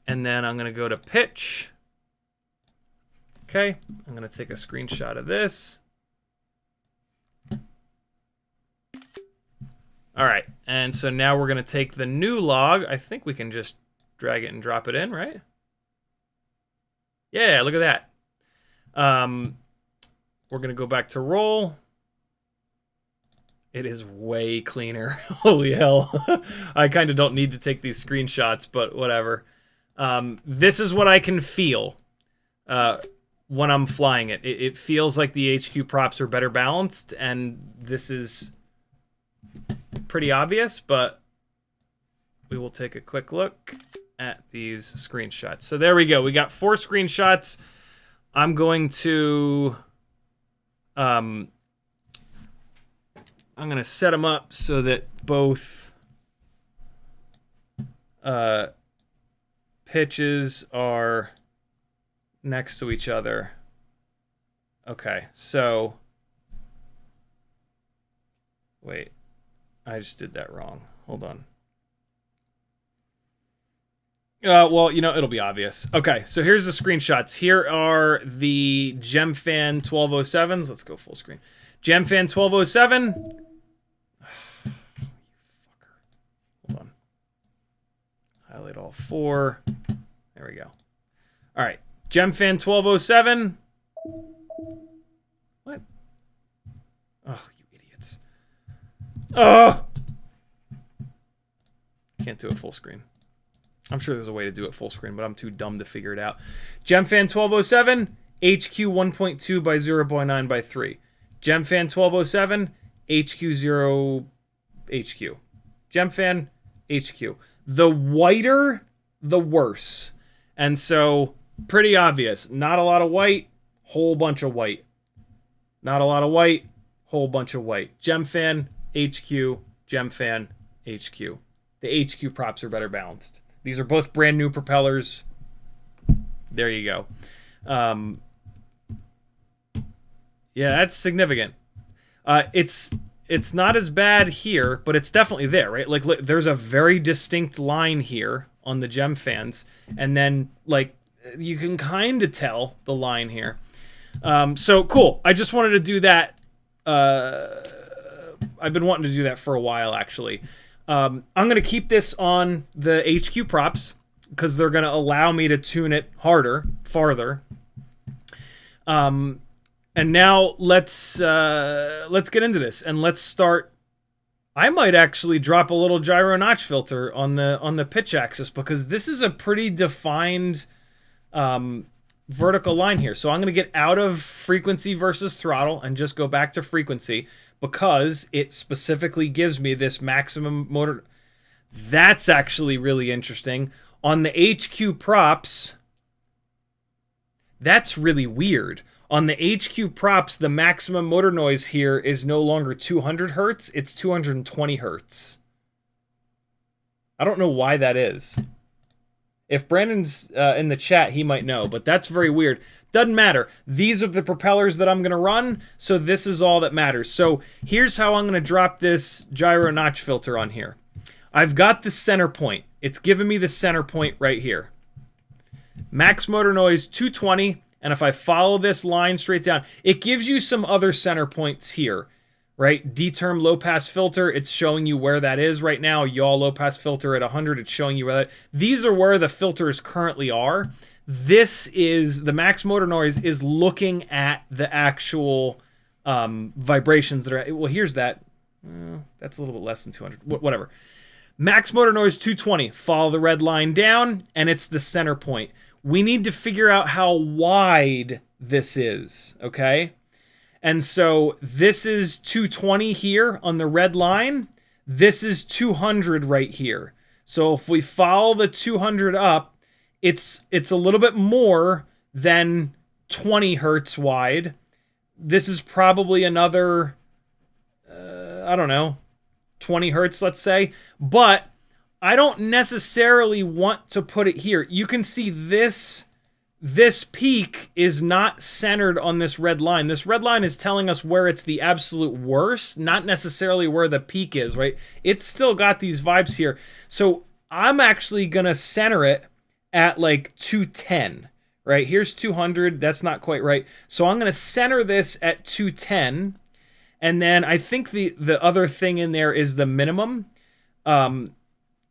And then I'm going to go to pitch. Okay. I'm going to take a screenshot of this. All right. And so now we're going to take the new log. I think we can just drag it and drop it in, right? Yeah, look at that. We're going to go back to roll. It is way cleaner. Holy hell. I kind of don't need to take these screenshots, but whatever. This is what I can feel when I'm flying it. It feels like the HQ props are better balanced, and this is pretty obvious, but we will take a quick look at these screenshots. So there we go. We got 4 screenshots. I'm going to set them up so that both pitches are next to each other. Okay, so wait, I just did that wrong. Hold on. Well, you know, it'll be obvious. Okay, so here's the screenshots. Here are the GemFan 1207s. Let's go full screen. GemFan 1207. You fucker. Hold on. Highlight all 4. There we go. All right. GemFan 1207. What? Oh, you idiots. Oh! Can't do it full screen. I'm sure there's a way to do it full screen, but I'm too dumb to figure it out. GemFan 1207, HQ 1.2 by 0.9 by 3. GemFan 1207, HQ 0 HQ. GemFan HQ. The whiter, the worse. And so, pretty obvious. Not a lot of white, whole bunch of white. Not a lot of white, whole bunch of white. GemFan HQ, GemFan HQ. The HQ props are better balanced. These are both brand new propellers. There you go. Yeah, that's significant. It's not as bad here, but it's definitely there, right? Like, look, there's a very distinct line here on the GemFans, and then like you can kind of tell the line here. So cool. I just wanted to do that. I've been wanting to do that for a while, actually. I'm going to keep this on the HQ props because they're going to allow me to tune it harder, farther. And now let's get into this, and let's start. I might actually drop a little gyro notch filter on the pitch axis because this is a pretty defined vertical line here. So I'm going to get out of frequency versus throttle and just go back to frequency, because it specifically gives me this maximum motor. That's actually really interesting. On the HQ props, that's really weird. On the HQ props, the maximum motor noise here is no longer 200 hertz, it's 220 hertz. I don't know why that is. If Brandon's in the chat, he might know, but that's very weird. Doesn't matter. These are the propellers that I'm going to run, so this is all that matters. So here's how I'm going to drop this gyro notch filter on here. I've got the center point. It's giving me the center point right here. Max motor noise 220, and if I follow this line straight down, it gives you some other center points here, right? D-term low-pass filter, it's showing you where that is right now. Yaw low-pass filter at 100, it's showing you where that. These are where the filters currently are. This is, the max motor noise is looking at the actual vibrations that are, well, here's that. That's a little bit less than 200, whatever. Max motor noise 220, follow the red line down, and it's the center point. We need to figure out how wide this is, okay? And so this is 220 here on the red line. This is 200 right here. So if we follow the 200 up, it's a little bit more than 20 hertz wide. This is probably another, I don't know, 20 hertz, let's say. But I don't necessarily want to put it here. You can see this peak is not centered on this red line. This red line is telling us where it's the absolute worst, not necessarily where the peak is, right? It's still got these vibes here. So I'm actually going to center it at like 210, right? Here's 200. That's not quite right. So I'm going to center this at 210. And then I think the other thing in there is the minimum.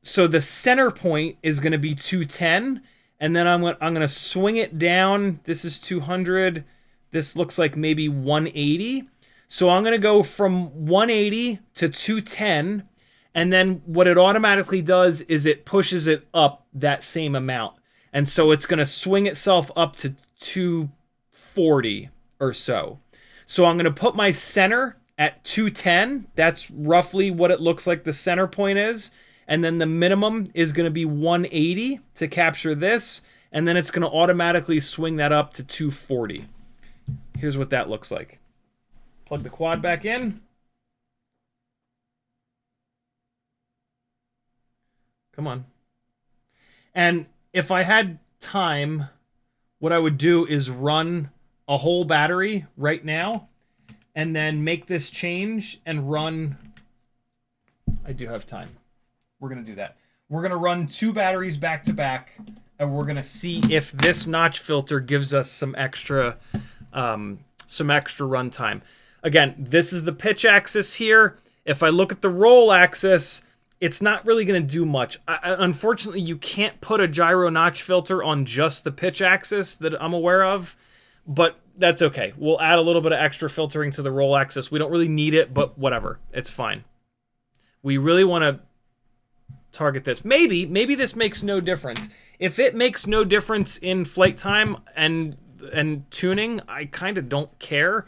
So the center point is going to be 210. And then I'm going to swing it down. This is 200. This looks like maybe 180. So I'm going to go from 180 to 210. And then what it automatically does is it pushes it up that same amount. And so it's going to swing itself up to 240 or so. So I'm going to put my center at 210. That's roughly what it looks like the center point is. And then the minimum is going to be 180 to capture this. And then it's going to automatically swing that up to 240. Here's what that looks like. Plug the quad back in. Come on. And if I had time, what I would do is run a whole battery right now and then make this change and run. I do have time. We're going to do that. We're going to run 2 batteries back to back, and we're going to see if this notch filter gives us some extra runtime. Again, this is the pitch axis here. If I look at the roll axis, it's not really going to do much. Unfortunately, you can't put a gyro notch filter on just the pitch axis that I'm aware of, but that's okay. We'll add a little bit of extra filtering to the roll axis. We don't really need it, but whatever. It's fine. We really want to target this. Maybe this makes no difference. If it makes no difference in flight time and tuning, I kind of don't care.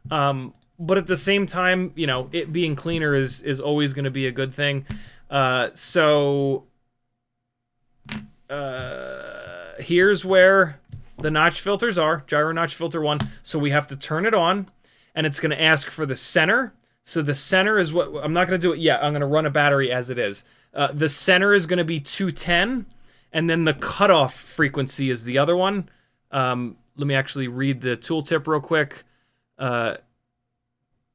But at the same time, you know, it being cleaner is always going to be a good thing. Here's where the notch filters are, gyro notch filter 1. So we have to turn it on, and it's going to ask for the center. So the center is what, I'm not going to do it yet. I'm going to run a battery as it is. The center is going to be 210, and then the cutoff frequency is the other one. Let me actually read the tooltip real quick. Supply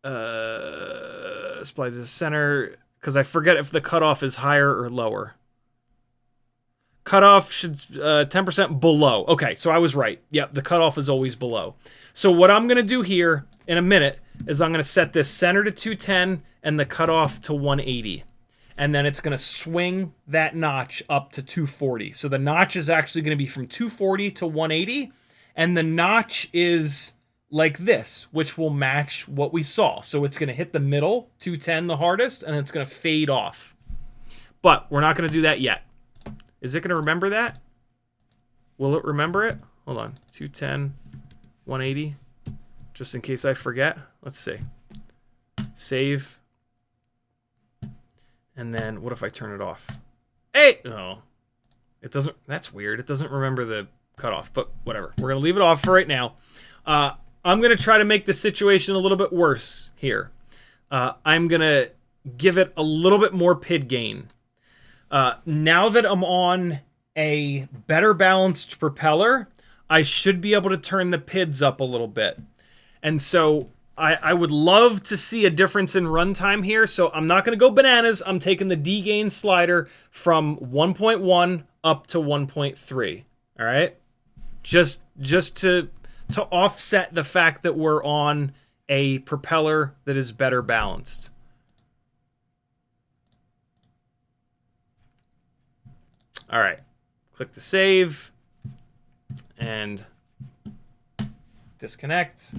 to the center, because I forget if the cutoff is higher or lower. Cutoff should 10% below. Okay, so I was right. Yep, the cutoff is always below. So what I'm going to do here in a minute is I'm going to set this center to 210 and the cutoff to 180. And then it's going to swing that notch up to 240. So the notch is actually going to be from 240 to 180. And the notch is like this, which will match what we saw. So it's going to hit the middle, 210 the hardest, and it's going to fade off. But we're not going to do that yet. Is it going to remember that? Will it remember it? Hold on. 210, 180. Just in case I forget. Let's see. Save. And then what if I turn it off? Hey! No. It doesn't. That's weird. It doesn't remember the cutoff, but whatever. We're going to leave it off for right now. I'm going to try to make the situation a little bit worse here. I'm going to give it a little bit more PID gain. Now that I'm on a better balanced propeller, I should be able to turn the PIDs up a little bit. And so I would love to see a difference in runtime here. So I'm not going to go bananas. I'm taking the D-gain slider from 1.1 up to 1.3. All right? Just to offset the fact that we're on a propeller that is better balanced. All right, click to save and disconnect.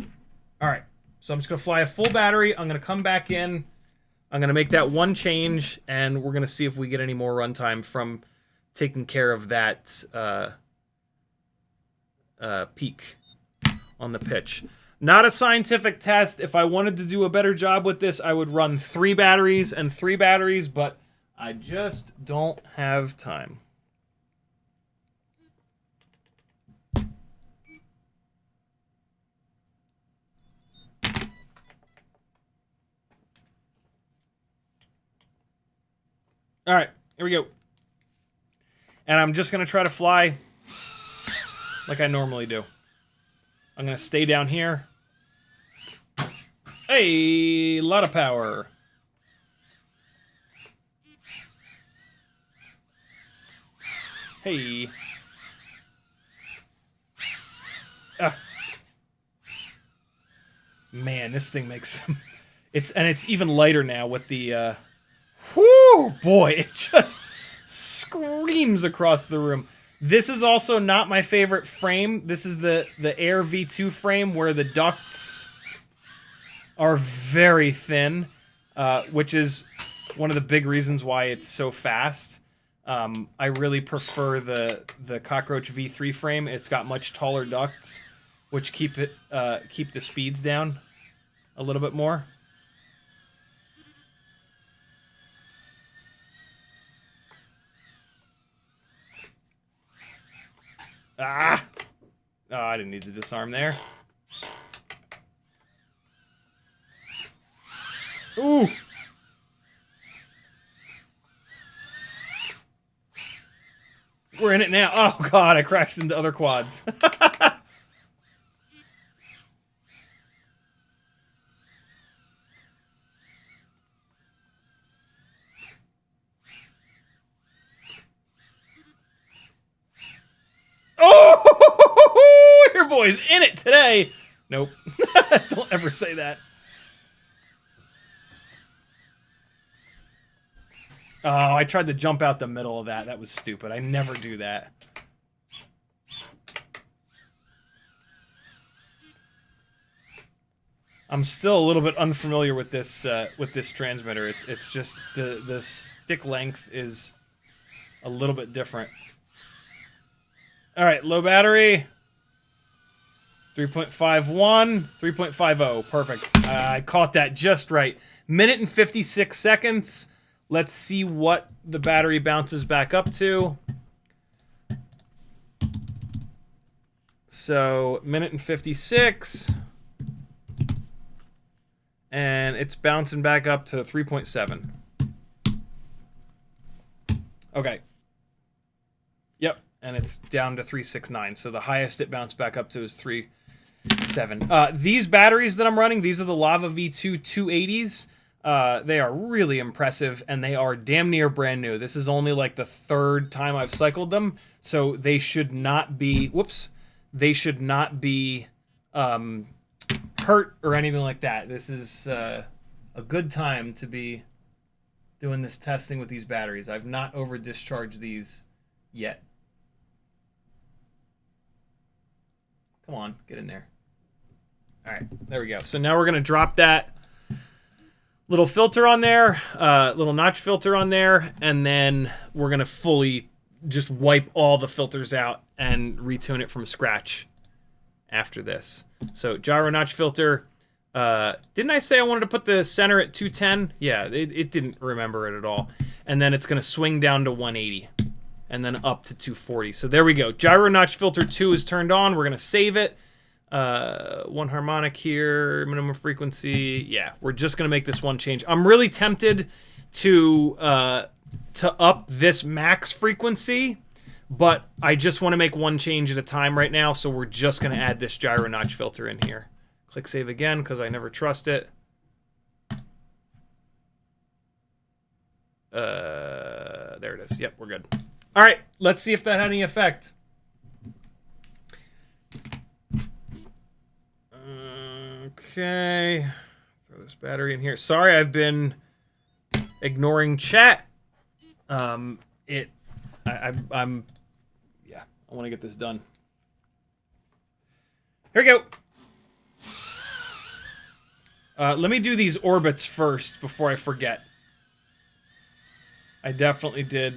All right, so I'm just gonna fly a full battery. I'm gonna come back in. I'm gonna make that one change, and we're gonna see if we get any more runtime from taking care of that peak on the pitch. Not a scientific test. If I wanted to do a better job with this, I would run 3 batteries and 3 batteries, but I just don't have time. All right, here we go. And I'm just going to try to fly like I normally do. I'm going to stay down here. Hey, a lot of power. Hey. Ah. Man, this thing makes some... It's even lighter now with the... Whoo, boy, it just screams across the room. This is also not my favorite frame. This is the Air V2 frame where the ducts are very thin, which is one of the big reasons why it's so fast. I really prefer the Cockroach V3 frame. It's got much taller ducts, which keep the speeds down a little bit more. Ah! Oh, I didn't need to disarm there. Ooh! We're in it now. Oh, God, I crashed into other quads. Oh! Your boy's in it today! Nope. Don't ever say that. Oh, I tried to jump out the middle of that. That was stupid. I never do that. I'm still a little bit unfamiliar with this transmitter. It's just the stick length is a little bit different. All right, low battery. 3.51, 3.50. Perfect. I caught that just right. Minute and 56 seconds. Let's see what the battery bounces back up to. So, minute and 56. And it's bouncing back up to 3.7. Okay. Yep, and it's down to 369. So the highest it bounced back up to is 3.7. These batteries that I'm running, these are the Lava V2 280s. They are really impressive, and they are damn near brand new. This is only like the third time I've cycled them, so they should not be... Whoops. They should not be hurt or anything like that. This is a good time to be doing this testing with these batteries. I've not over-discharged these yet. Come on, get in there. All right, there we go. So now we're going to drop that little filter on there, little notch filter on there, and then we're going to fully just wipe all the filters out and retune it from scratch after this. So gyro notch filter. Didn't I say I wanted to put the center at 210? Yeah, it didn't remember it at all. And then it's going to swing down to 180 and then up to 240. So there we go. Gyro notch filter 2 is turned on. We're going to save it. One harmonic here, minimum frequency. Yeah, we're just going to make this one change. I'm really tempted to up this max frequency, but I just want to make one change at a time right now, so we're just going to add this gyro notch filter in here. Click save again, because I never trust it. There it is. Yep, we're good. All right, let's see if that had any effect. Okay. Throw this battery in here. Sorry, I've been ignoring chat. I'm yeah, I want to get this done. Here we go. Let me do these orbits first before I forget. I definitely did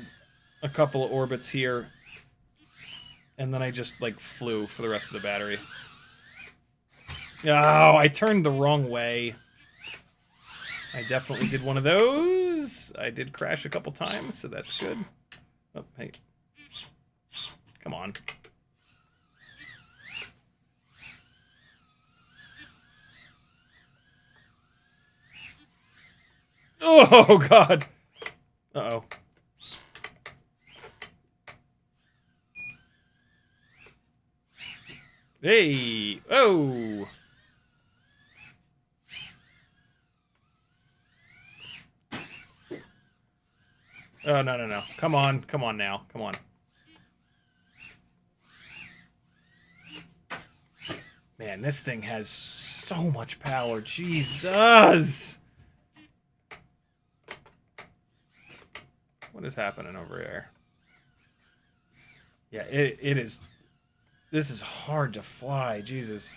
a couple of orbits here, and then I just like flew for the rest of the battery. Oh, I turned the wrong way. I definitely did one of those. I did crash a couple times, so that's good. Oh, hey. Come on. Oh, God. Uh-oh. Hey! Oh! Oh, no, no, no. Come on. Come on now. Come on. Man, this thing has so much power. Jesus! What is happening over there? Yeah, it is... This is hard to fly. Jesus.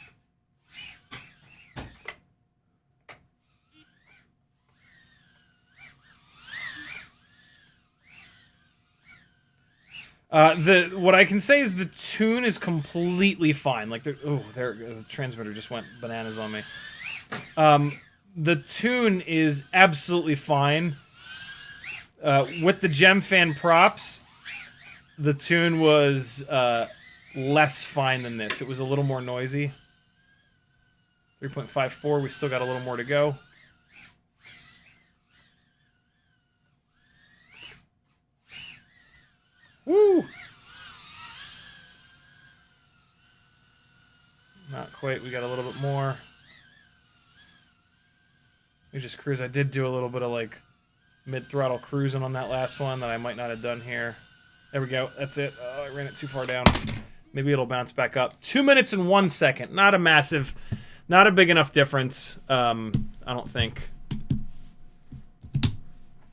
What I can say is the tune is completely fine. Like, the transmitter just went bananas on me. The tune is absolutely fine. With the GemFan props, the tune was less fine than this. It was a little more noisy. 3.54. We still got a little more to go. Woo! Not quite. We got a little bit more. We just cruise. I did do a little bit of like mid-throttle cruising on that last one that I might not have done here. There we go. That's it. Oh, I ran it too far down. Maybe it'll bounce back up. 2 minutes and 1 second. Not a massive, not a big enough difference. I don't think.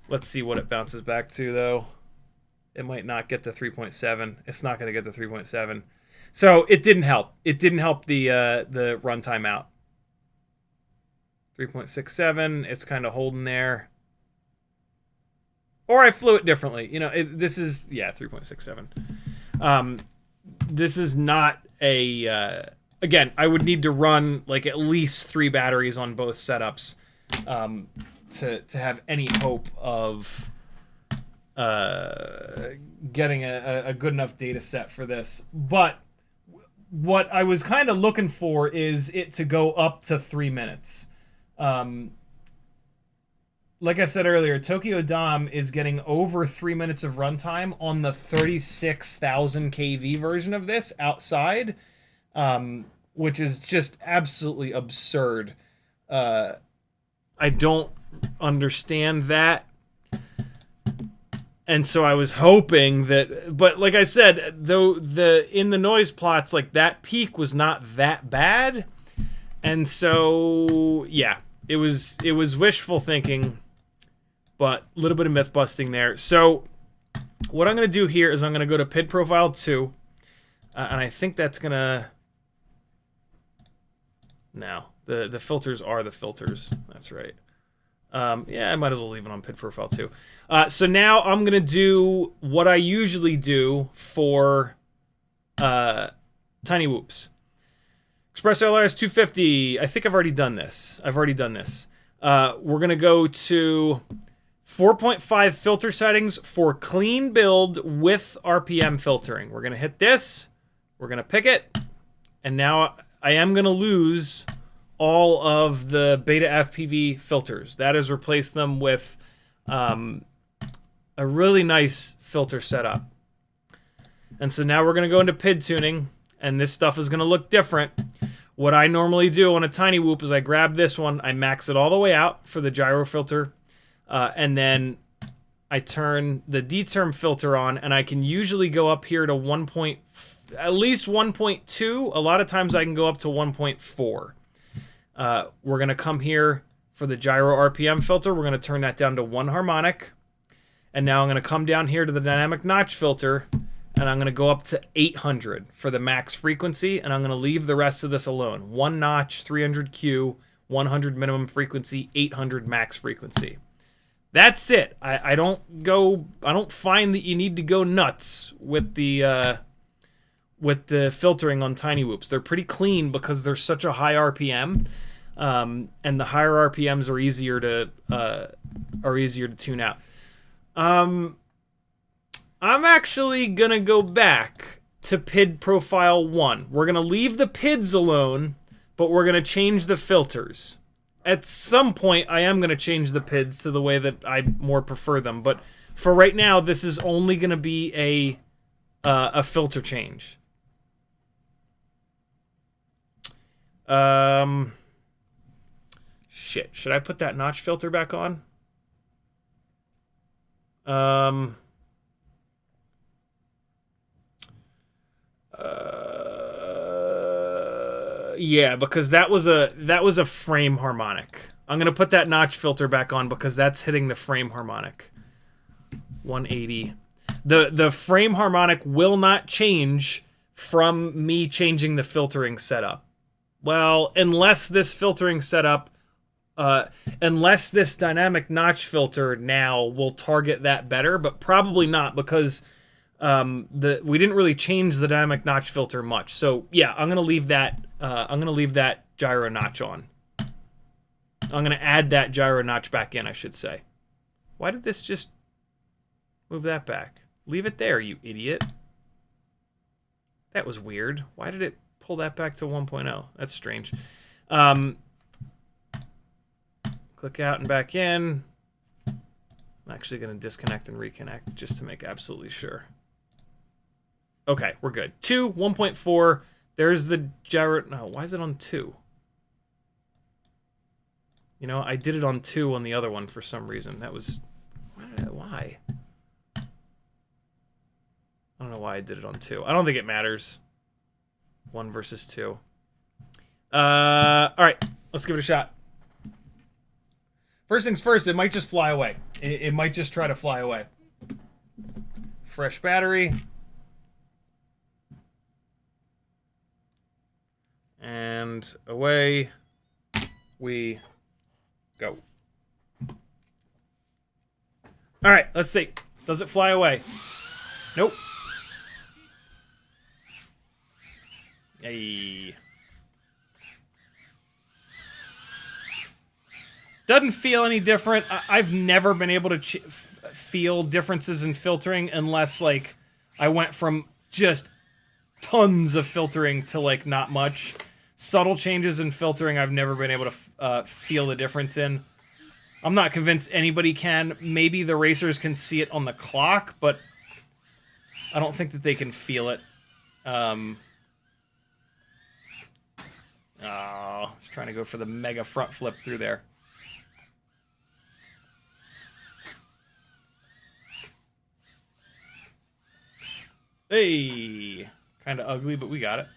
Let's see what it bounces back to though. It might not get to 3.7. It's not going to get to 3.7. So it didn't help. It didn't help the runtime out. 3.67. It's kind of holding there. Or I flew it differently. You know, this is, yeah, 3.67. This is not a, again, I would need to run like at least 3 batteries on both setups to have any hope of getting a good enough data set for this. But what I was kind of looking for is it to go up to 3 minutes. Like I said earlier, Tokyo Dom is getting over 3 minutes of runtime on the 36,000 kV version of this outside, which is just absolutely absurd. I don't understand that. And so I was hoping that, but like I said, though in the noise plots, like that peak was not that bad. And so, yeah, it was wishful thinking, but a little bit of myth busting there. So what I'm going to do here is I'm going to go to PID profile 2. And I think that's going to, no, the filters are the filters. That's right. Yeah, I might as well leave it on PID profile 2. So now I'm going to do what I usually do for Tiny Whoops. Express LRS 250. I think I've already done this. We're going to go to 4.5 filter settings for clean build with RPM filtering. We're going to hit this. We're going to pick it. And now I am going to lose all of the BetaFPV filters. That has replaced them with a really nice filter setup. And so now we're going to go into PID tuning, and this stuff is going to look different. What I normally do on a Tiny Whoop is I grab this one, I max it all the way out for the gyro filter, and then I turn the D-term filter on, and I can usually go up here to at least 1.2. A lot of times I can go up to 1.4. We're going to come here for the gyro RPM filter. We're going to turn that down to 1 harmonic. And now I'm going to come down here to the dynamic notch filter, and I'm going to go up to 800 for the max frequency, and I'm going to leave the rest of this alone. 1 notch, 300 Q, 100 minimum frequency, 800 max frequency. That's it. I don't find that you need to go nuts with the filtering on Tiny Whoops. They're pretty clean because they're such a high RPM, and the higher RPMs are easier to tune out. I'm actually gonna go back to PID profile 1. We're gonna leave the PIDs alone, but we're gonna change the filters. At some point, I am gonna change the PIDs to the way that I more prefer them, but for right now, this is only gonna be a filter change. Shit. Should I put that notch filter back on? Yeah, because that was a frame harmonic. I'm gonna put that notch filter back on because that's hitting the frame harmonic. 180. The frame harmonic will not change from me changing the filtering setup. Well, unless this filtering setup, unless this dynamic notch filter now will target that better, but probably not because we didn't really change the dynamic notch filter much. So yeah, I'm gonna leave that. I'm gonna leave that gyro notch on. I'm gonna add that gyro notch back in, I should say. Why did this just move that back? Leave it there, you idiot. That was weird. Why did it pull that back to 1.0? That's strange. Click out and back in. I'm actually gonna disconnect and reconnect just to make absolutely sure. Okay, we're good. 2, 1.4. There's the gyro. No, why is it on 2? You know, I did it on 2 on the other one for some reason. That was... Why? I don't know why I did it on 2. I don't think it matters. 1 versus 2. Alright, let's give it a shot. First things first, it might just fly away. It might just try to fly away. Fresh battery. And away we go. All right, let's see. Does it fly away? Nope. Yay. Doesn't feel any different. I've never been able to feel differences in filtering unless, like, I went from just tons of filtering to, like, not much. Subtle changes in filtering I've never been able to feel the difference in. I'm not convinced anybody can. Maybe the racers can see it on the clock, but I don't think that they can feel it. Oh, I was trying to go for the mega front flip through there. Hey, kind of ugly, but we got it.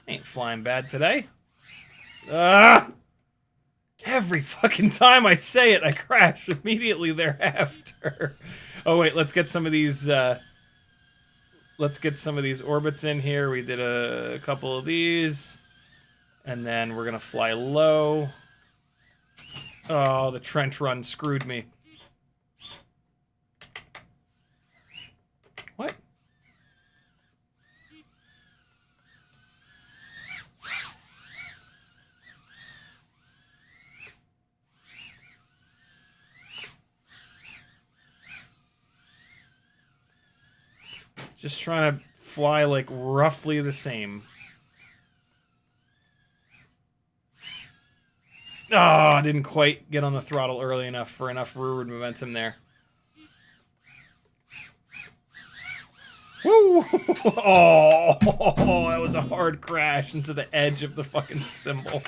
Ain't flying bad today. Every fucking time I say it, I crash immediately thereafter. Oh wait, let's get some of these. Let's get some of these orbits in here. We did a couple of these, and then we're gonna fly low. Oh, the trench run screwed me. What? Just trying to fly, like, roughly the same. Oh, I didn't quite get on the throttle early enough for enough rearward momentum there. Woo! Oh, that was a hard crash into the edge of the fucking cymbal.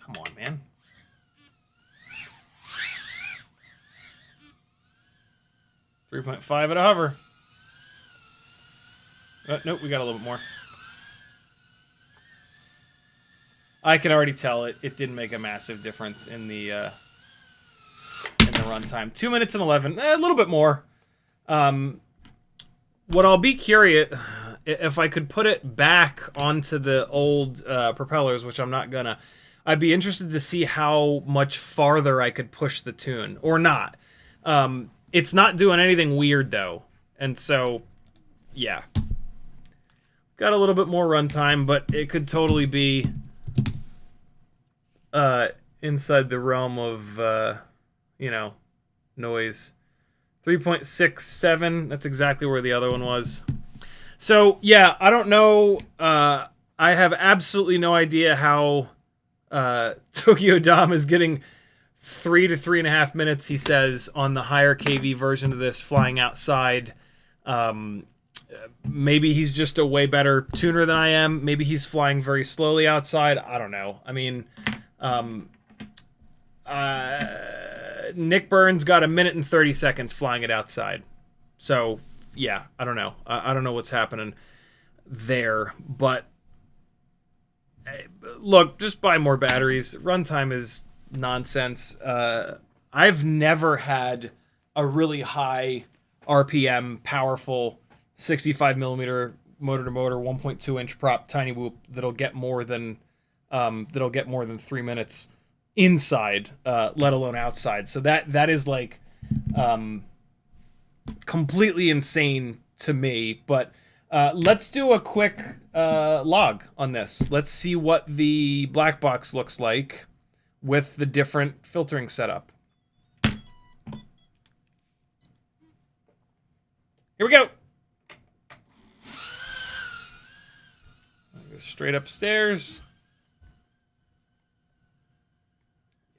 Come on, man. .5 at a hover. Nope, we got a little bit more. I can already tell it didn't make a massive difference in the runtime. 2 minutes and 11, a little bit more. What I'll be curious if I could put it back onto the old propellers, which I'm not gonna. I'd be interested to see how much farther I could push the tune or not. It's not doing anything weird though, and so yeah, got a little bit more runtime, but it could totally be inside the realm of you know, noise. 3.67, that's exactly where the other one was. So yeah, I don't know. I have absolutely no idea how Tokyo Dom is getting 3 to 3.5 minutes, he says, on the higher KV version of this flying outside. Maybe he's just a way better tuner than I am. Maybe he's flying very slowly outside. I don't know. I mean, Nick Burns got 1 minute and 30 seconds flying it outside. So, yeah, I don't know. I don't know what's happening there. But, look, just buy more batteries. Runtime is nonsense. I've never had a really high RPM, powerful 65 millimeter motor to motor 1.2 inch prop tiny whoop that'll get more than 3 minutes inside, let alone outside. So that is like completely insane to me. But let's do a quick log on this. Let's see what the black box looks like with the different filtering setup. Here we go. Go straight upstairs.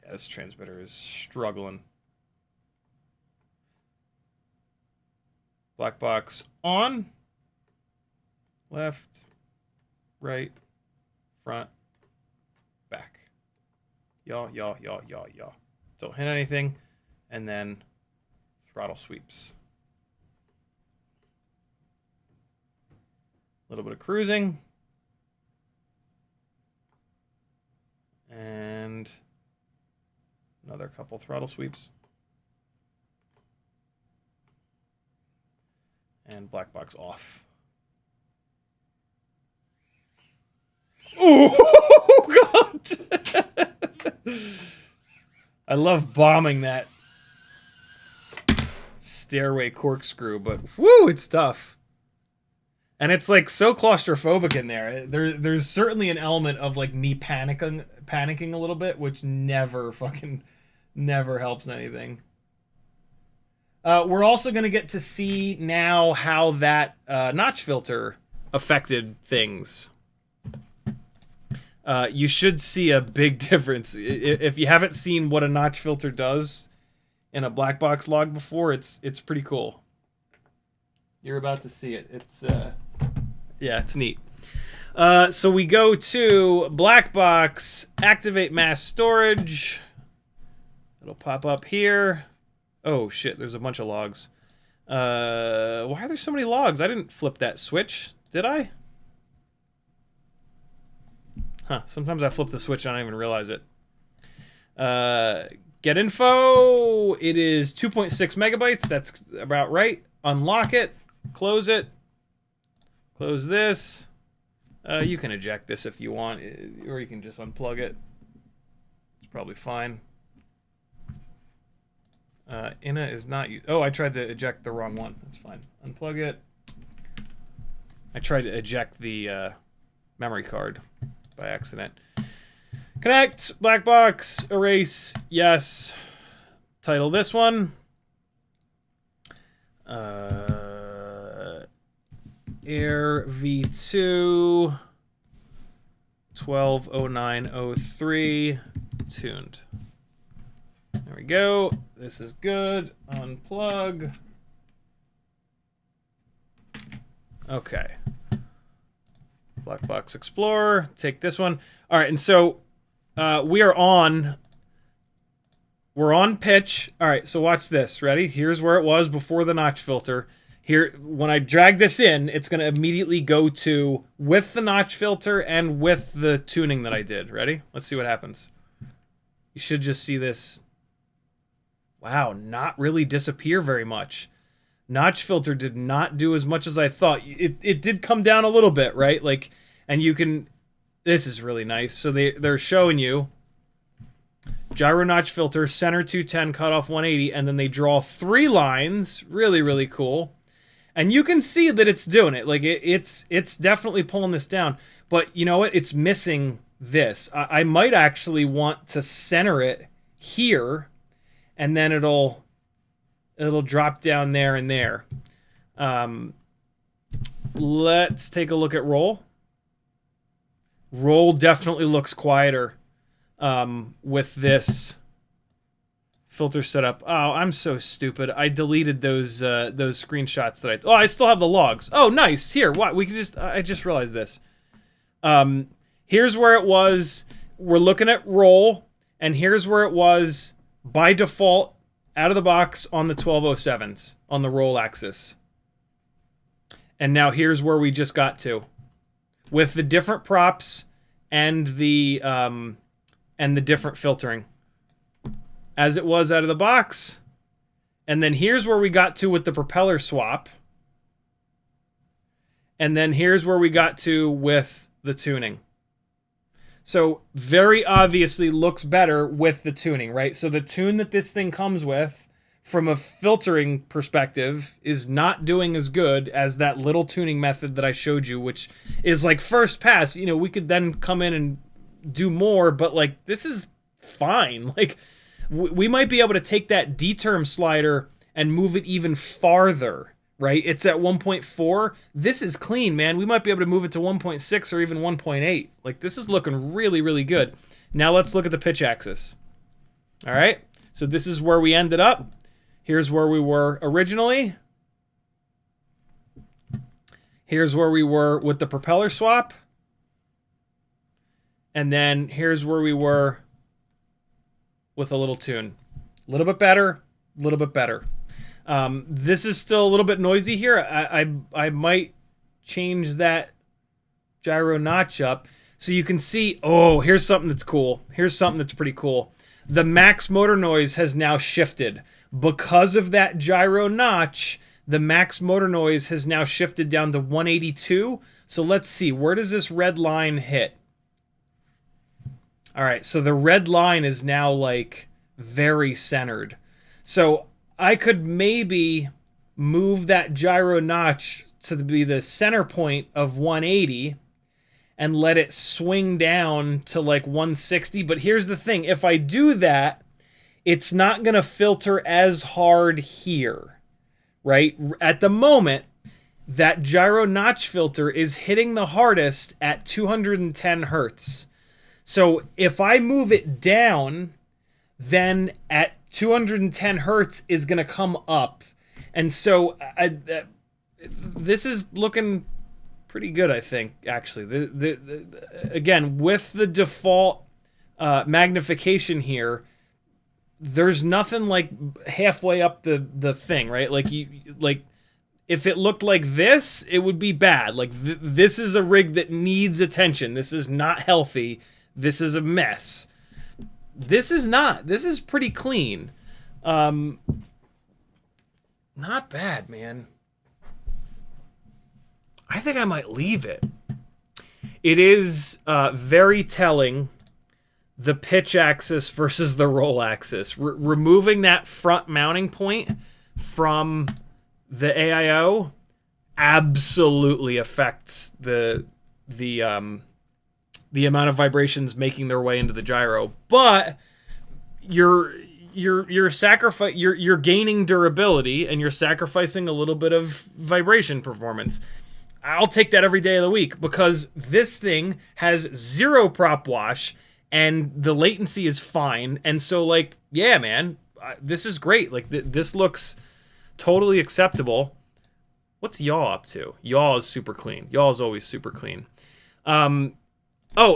Yeah, this transmitter is struggling. Black box on. Left, right, front, back. Yaw, yaw, yaw, yaw, yaw. Don't hit anything. And then throttle sweeps. A little bit of cruising. And another couple throttle sweeps. And black box off. Oh, God! I love bombing that stairway corkscrew, but whoo, it's tough. And it's like so claustrophobic in there. There's certainly an element of like me panicking a little bit, which never helps anything. We're also going to get to see now how that notch filter affected things. You should see a big difference. If you haven't seen what a notch filter does in a black box log before, it's pretty cool. You're about to see it. Yeah, it's neat. So we go to black box, activate mass storage. It'll pop up here. Oh shit, there's a bunch of logs. Why are there so many logs? I didn't flip that switch, did I? Huh, sometimes I flip the switch and I don't even realize it. Get info. It is 2.6 megabytes. That's about right. Unlock it. Close it. Close this. You can eject this if you want, or you can just unplug it. It's probably fine. INA is not... Oh, I tried to eject the wrong one. That's fine. Unplug it. I tried to eject the memory card by accident. Connect. Black box. Erase. Yes. Title this one. Air V2 120903 tuned. There we go. This is good. Unplug. Okay. Black Box Explorer. Take this one. All right, and so we're on pitch. All right, so watch this. Ready? Here's where it was before the notch filter. Here, when I drag this in, it's going to immediately go to with the notch filter and with the tuning that I did. Ready? Let's see what happens. You should just see this. Wow, not really disappear very much. Notch filter did not do as much as I thought. It did come down a little bit, right? Like, and you can... This is really nice. So they're showing you gyro notch filter, center 210, cutoff 180, and then they draw 3 lines. Really, really cool. And you can see that it's doing it. Like, it's definitely pulling this down. But you know what? It's missing this. I might actually want to center it here, and then it'll drop down there and there. Let's take a look at roll. Roll definitely looks quieter with this Filter setup. Oh, I'm so stupid. I deleted those screenshots that I still have the logs. Oh, nice. Here, what? We can just I just realized this. Here's where it was. We're looking at roll, and here's where it was by default out of the box on the 1207s on the roll axis. And now here's where we just got to with the different props and the different filtering as it was out of the box. And then here's where we got to with the propeller swap. And then here's where we got to with the tuning. So very obviously looks better with the tuning, right? So the tune that this thing comes with from a filtering perspective is not doing as good as that little tuning method that I showed you, which is like first pass. You know, we could then come in and do more, but like this is fine. Like we might be able to take that D-term slider and move it even farther, right? It's at 1.4. This is clean, man. We might be able to move it to 1.6 or even 1.8. Like this is looking really, really good. Now let's look at the pitch axis. All right. So this is where we ended up. Here's where we were originally. Here's where we were with the propeller swap. And then here's where we were with a little tune. A little bit better, a little bit better. This is still a little bit noisy here. I might change that gyro notch up so you can see. Oh, here's something that's cool. Here's something that's pretty cool. The max motor noise has now shifted. Because of that gyro notch, the max motor noise has now shifted down to 182. So let's see, where does this red line hit? All right, so the red line is now like very centered. So I could maybe move that gyro notch to be the center point of 180 and let it swing down to like 160. But here's the thing, if I do that, it's not going to filter as hard here, right? At the moment, that gyro notch filter is hitting the hardest at 210 hertz. So if I move it down, then at 210 hertz is going to come up. And so this is looking pretty good, I think, actually. Again, with the default magnification here, there's nothing like halfway up the thing, right? Like if it looked like this, it would be bad. Like this is a rig that needs attention. This is not healthy. This is a mess. This is not. This is pretty clean. Not bad, man. I think I might leave it. It is very telling, the pitch axis versus the roll axis. Removing that front mounting point from the AIO absolutely affects the amount of vibrations making their way into the gyro. But you're gaining durability and you're sacrificing a little bit of vibration performance. I'll take that every day of the week because this thing has zero prop wash and the latency is fine. And so, like, yeah, man, this is great. Like, this looks totally acceptable. What's Yaw up to? Yaw is super clean. Yaw is always super clean. Oh,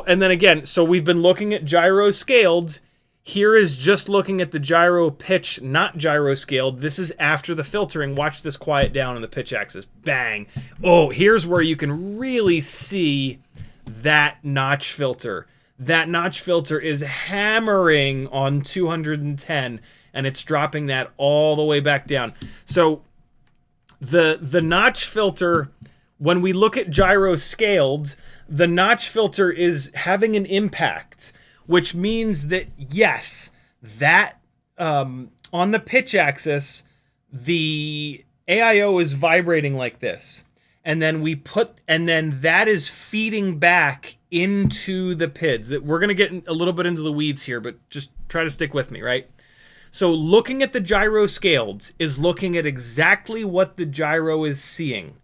and then again, so we've been looking at gyro scaled. Here is just looking at the gyro pitch, not gyro scaled. This is after the filtering. Watch this quiet down on the pitch axis. Bang. Oh, here's where you can really see that notch filter. That notch filter is hammering on 210, and it's dropping that all the way back down. So the notch filter, when we look at gyro scaled, the notch filter is having an impact, which means that, yes, that on the pitch axis, the AIO is vibrating like this. And then that is feeding back into the PIDs. That we're going to get a little bit into the weeds here, but just try to stick with me, right? So looking at the gyro scaled is looking at exactly what the gyro is seeing.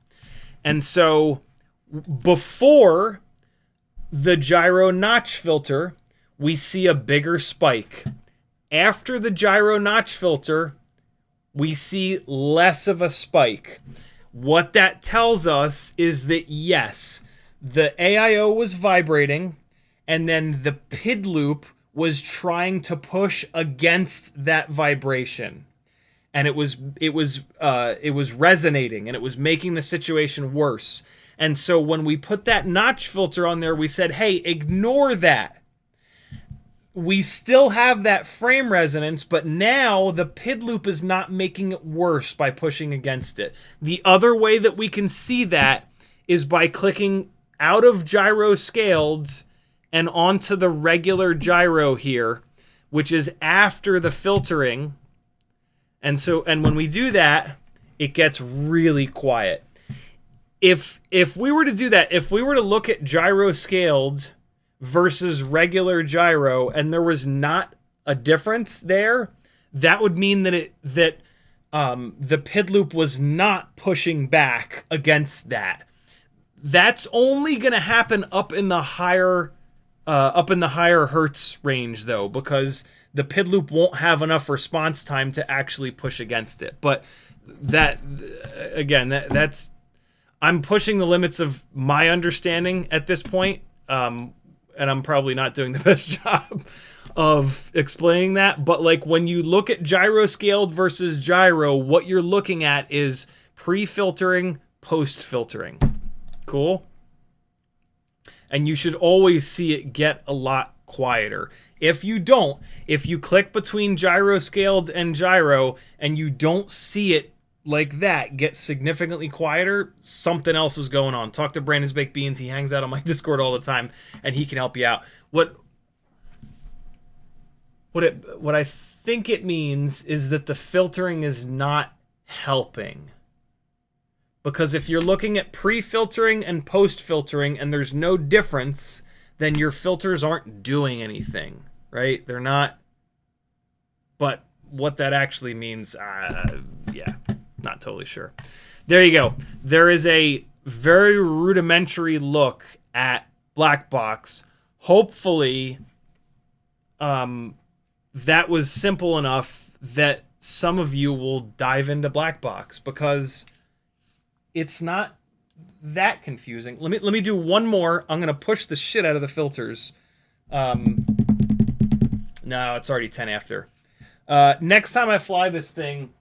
And so before the gyro notch filter, we see a bigger spike. after the gyro notch filter, we see less of a spike. What that tells us is that, yes, the AIO was vibrating, and then the PID loop was trying to push against that vibration. And it was resonating, and it was making the situation worse. And so when we put that notch filter on there, we said, hey, ignore that. We still have that frame resonance, but now the PID loop is not making it worse by pushing against it. The other way that we can see that is by clicking out of gyro scaled and onto the regular gyro here, which is after the filtering. And when we do that, it gets really quiet. If we were to do that, if we were to look at gyro scaled versus regular gyro, and there was not a difference there, that would mean that the PID loop was not pushing back against that. That's only going to happen up in the higher hertz range, though, because the PID loop won't have enough response time to actually push against it. But that's I'm pushing the limits of my understanding at this point. And I'm probably not doing the best job of explaining that. But like when you look at gyro scaled versus gyro, what you're looking at is pre-filtering, post-filtering. Cool? And you should always see it get a lot quieter. If you click between gyro scaled and gyro and you don't see it like that get significantly quieter, something else is going on. Talk to Brandon's Baked Beans. He hangs out on my Discord all the time, and he can help you out. What I think it means is that the filtering is not helping. Because if you're looking at pre-filtering and post-filtering and there's no difference, then your filters aren't doing anything, right? They're not. But what that actually means, yeah. Not totally sure. There you go. There is a very rudimentary look at black box. Hopefully, that was simple enough that some of you will dive into black box, because it's not that confusing. Let me do one more. I'm gonna push the shit out of the filters. No, it's already 10 after. Next time I fly this thing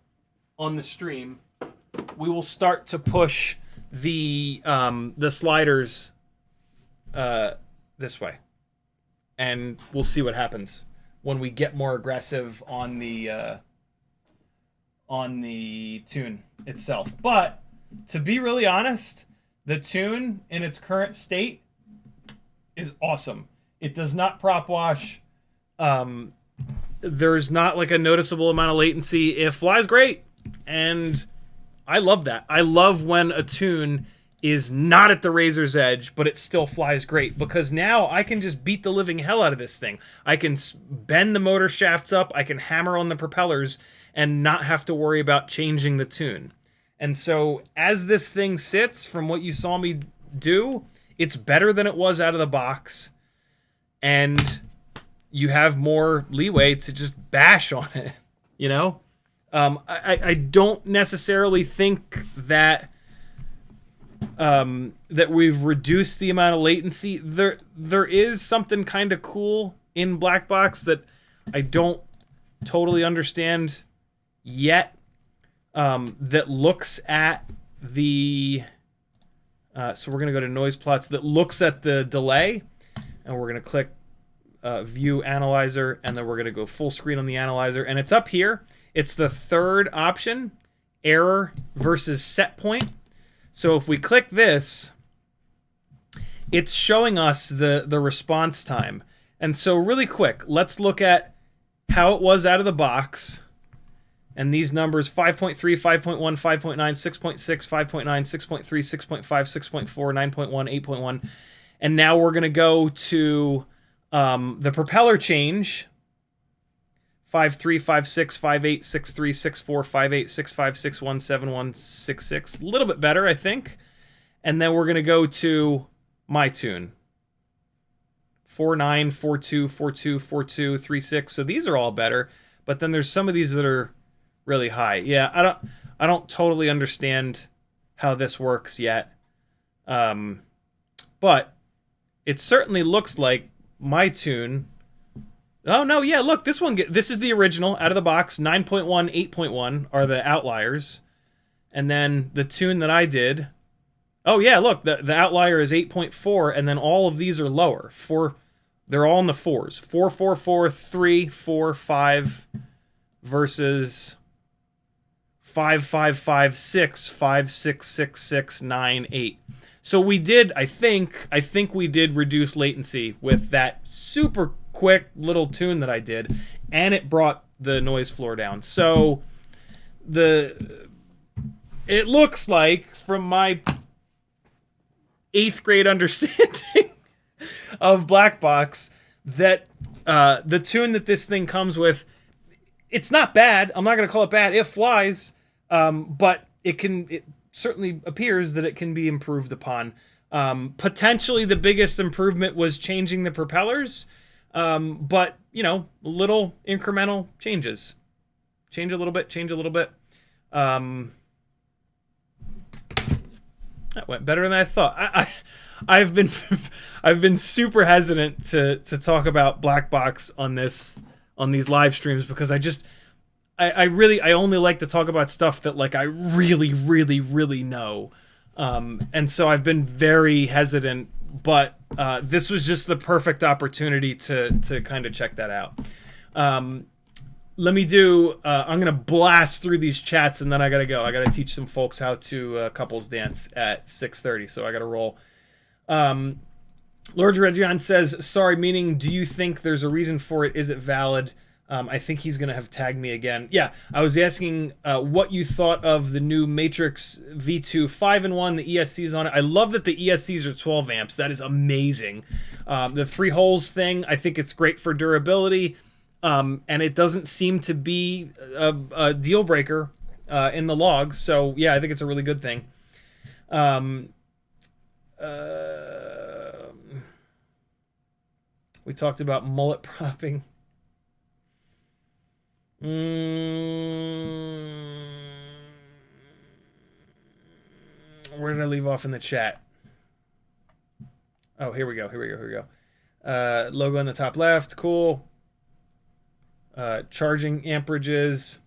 on the stream, we will start to push the sliders this way, and we'll see what happens when we get more aggressive on the tune itself. But to be really honest, the tune in its current state is awesome. It does not prop wash. There's not like a noticeable amount of latency. It flies great. And I love that. I love when a tune is not at the razor's edge, but it still flies great, because now I can just beat the living hell out of this thing. I can bend the motor shafts up, I can hammer on the propellers, and not have to worry about changing the tune. And so as this thing sits, from what you saw me do, it's better than it was out of the box, and you have more leeway to just bash on it, you know? I don't necessarily think that that we've reduced the amount of latency. There is something kind of cool in black box that I don't totally understand yet, that looks at the so we're gonna go to noise plots, that looks at the delay, and we're gonna click view analyzer, and then we're gonna go full screen on the analyzer, and it's up here. It's the third option, error versus set point. So if we click this, it's showing us the response time. And so really quick, let's look at how it was out of the box. And these numbers, 5.3, 5.1, 5.9, 6.6, 5.9, 6.3, 6.5, 6.4, 9.1, 8.1. And now we're going to go to the propeller change. 5.3, 5.6, 5.8, 6.3, 6.4, 5.8, 6.5, 6.1, 7.1, 6.6. A little bit better, I think. And then we're going to go to my tune. 4.9, 4.2, 4.2, 4.2, 3.6. So these are all better. But then there's some of these that are really high. Yeah, I don't totally understand how this works yet. But it certainly looks like my tune. Oh no, yeah, look, this is the original out of the box. 9.1, 8.1 are the outliers. And then the tune that I did, oh yeah, look, the outlier is 8.4, and then all of these are lower. They're all in the 4s. 4, 4, 4, 3, 4, 5 versus 5, 5, 5, 6, 5, 6, 6, 6, 9, 8. So we did, I think we did reduce latency with that super quick little tune that I did, and it brought the noise floor down. So it looks like, from my 8th grade understanding of black box, that the tune that this thing comes with, it's not bad. I'm not going to call it bad. It flies, but it certainly appears that it can be improved upon. Potentially the biggest improvement was changing the propellers, but, you know, little incremental changes. Change a little bit, change a little bit. That went better than I thought. I've been super hesitant to talk about black box on these live streams, because I only like to talk about stuff that, like, I really know. And so I've been very hesitant, but this was just the perfect opportunity to kind of check that out. Let me do, I'm going to blast through these chats, and then I got to go. I got to teach some folks how to couples dance at 6:30, so I got to roll. Lord Region says, sorry, meaning, do you think there's a reason for it? Is it valid? I think he's going to have tagged me again. Yeah, I was asking what you thought of the new Matrix V2 5-in-1, the ESCs on it. I love that the ESCs are 12 amps. That is amazing. The 3 holes thing, I think it's great for durability. And it doesn't seem to be a deal breaker in the logs. So, yeah, I think it's a really good thing. We talked about mullet propping. Where did I leave off in the chat? Oh, here we go. Logo on the top left. Cool. Charging amperages.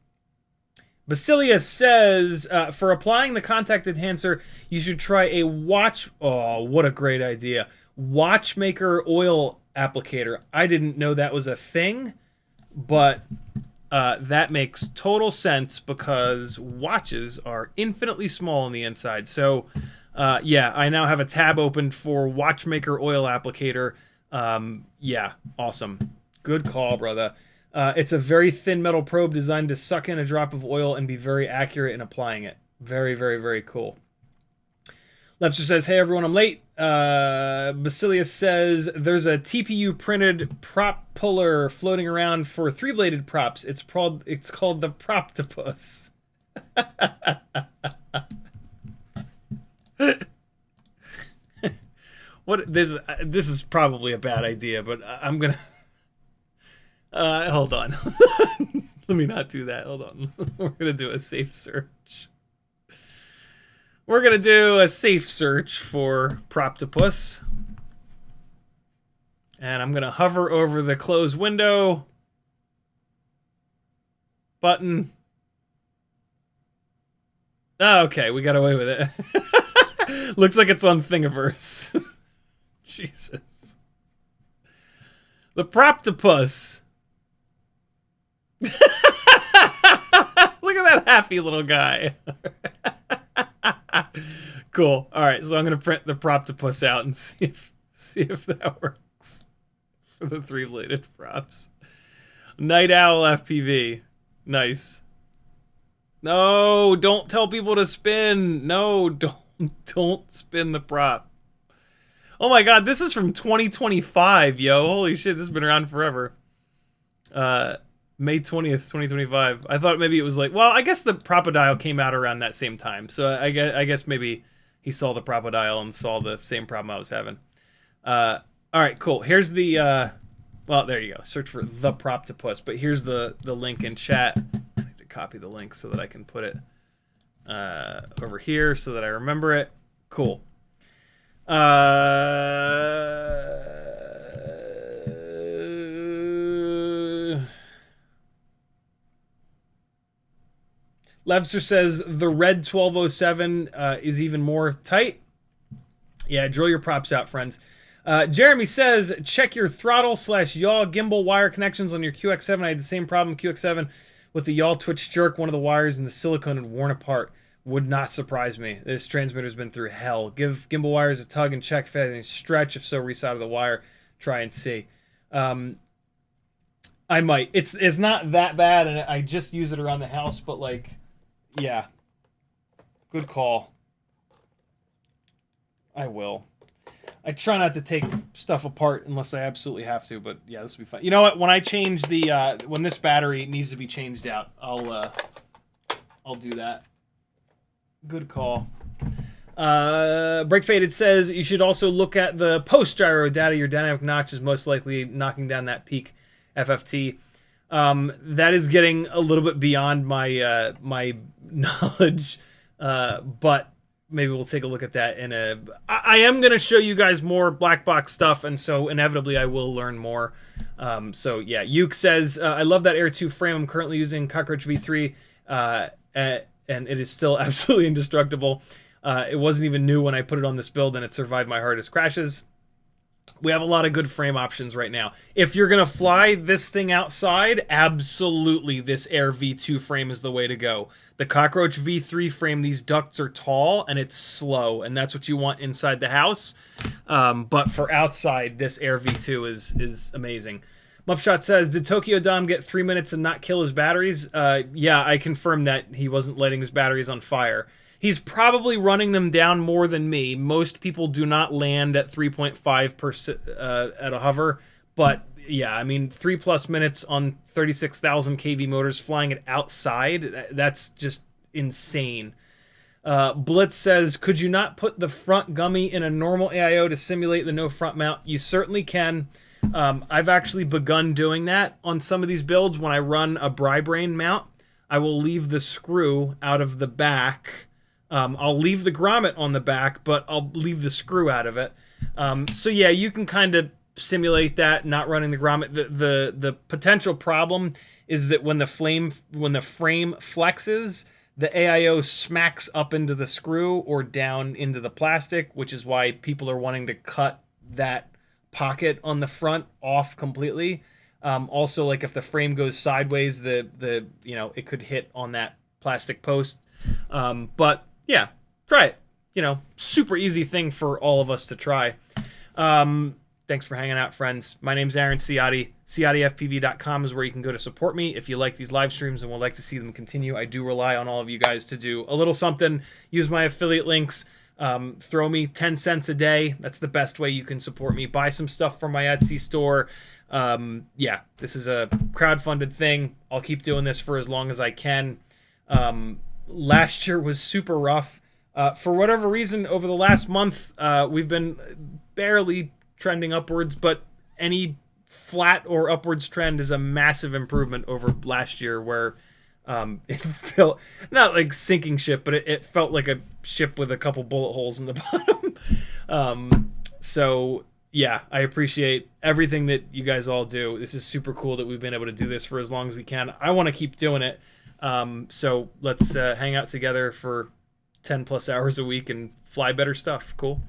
Basilius says, for applying the contact enhancer, you should try a oh, what a great idea. Watchmaker oil applicator. I didn't know that was a thing, but that makes total sense, because watches are infinitely small on the inside. So, yeah, I now have a tab opened for Watchmaker oil applicator. Yeah, awesome. Good call, brother. It's a very thin metal probe designed to suck in a drop of oil and be very accurate in applying it. Very, very, very cool. Lefster says, hey everyone, I'm late. Basilius says, there's a TPU printed prop puller floating around for 3-bladed props. It's called the Proptopus. This is probably a bad idea, but I'm gonna hold on. Let me not do that. Hold on. We're gonna do a safe search. We're going to do a safe search for Proptopus. And I'm going to hover over the close window button. Oh, okay, we got away with it. Looks like it's on Thingiverse. Jesus. The Proptopus. Look at that happy little guy. Cool. All right, so I'm gonna print the Proptopus out and see if that works for the 3-bladed props. Night Owl FPV, nice. No, don't tell people to spin. No, don't spin the prop. Oh my God, this is from 2025, yo. Holy shit, this has been around forever. May 20th, 2025. I thought maybe it was like, well, I guess the Propodial came out around that same time. So I guess maybe he saw the Propodial and saw the same problem I was having. All right, cool. Here's the, well, there you go. Search for the Proptopus, but here's the link in chat. I need to copy the link so that I can put it over here so that I remember it. Cool. Levster says the red 1207 is even more tight. Yeah, drill your props out, friends. Jeremy says, check your throttle/yaw gimbal wire connections on your QX7. I had the same problem QX7 with the yaw twitch jerk. One of the wires in the silicone had worn apart. Would not surprise me. This transmitter's been through hell. Give gimbal wires a tug and check if anything stretch. If so, resolder the wire. Try and see. I might. It's not that bad, and I just use it around the house, but like, yeah. Good call. I will. I try not to take stuff apart unless I absolutely have to, but yeah, this will be fun. You know what? When I change the when this battery needs to be changed out, I'll do that. Good call. Break Faded says you should also look at the post gyro data. Your dynamic notch is most likely knocking down that peak FFT. That is getting a little bit beyond my my knowledge, but maybe we'll take a look at that in a... I am going to show you guys more black box stuff, and so inevitably I will learn more. So yeah, Yuke says, I love that Air 2 frame. I'm currently using Cockroach V3, and it is still absolutely indestructible. It wasn't even new when I put it on this build, and it survived my hardest crashes. We have a lot of good frame options right now. If you're going to fly this thing outside, absolutely this Air V2 frame is the way to go. The Cockroach V3 frame, these ducts are tall and it's slow, and that's what you want inside the house. But for outside, this Air V2 is amazing. Mupshot says, did Tokyo Dom get 3 minutes and not kill his batteries? Yeah, I confirmed that he wasn't lighting his batteries on fire. He's probably running them down more than me. Most people do not land at 3.5 at a hover, but yeah, I mean, 3+ minutes on 36,000 kV motors flying it outside, that's just insane. Blitz says, could you not put the front gummy in a normal AIO to simulate the no front mount? You certainly can. I've actually begun doing that on some of these builds. When I run a Bri-Brain mount, I will leave the screw out of the back. I'll leave the grommet on the back, but I'll leave the screw out of it. So yeah, you can kind of simulate that, not running the grommet. The potential problem is that when the frame flexes, the AIO smacks up into the screw or down into the plastic, which is why people are wanting to cut that pocket on the front off completely. Also, like if the frame goes sideways, the it could hit on that plastic post. But yeah, try it. Super easy thing for all of us to try. Thanks for hanging out, friends. My name's Aaron Ciotti. CiottiFPV.com is where you can go to support me if you like these live streams and would like to see them continue. I do rely on all of you guys to do a little something. Use my affiliate links. Throw me 10 cents a day. That's the best way you can support me. Buy some stuff from my Etsy store. Yeah, this is a crowdfunded thing. I'll keep doing this for as long as I can. Last year was super rough. For whatever reason, over the last month, we've been barely trending upwards, but any flat or upwards trend is a massive improvement over last year, where it felt not like sinking ship, but it felt like a ship with a couple bullet holes in the bottom. So yeah, I appreciate everything that you guys all do. This is super cool that we've been able to do this for as long as we can. I want to keep doing it. So let's hang out together for 10+ hours a week and fly better stuff. Cool.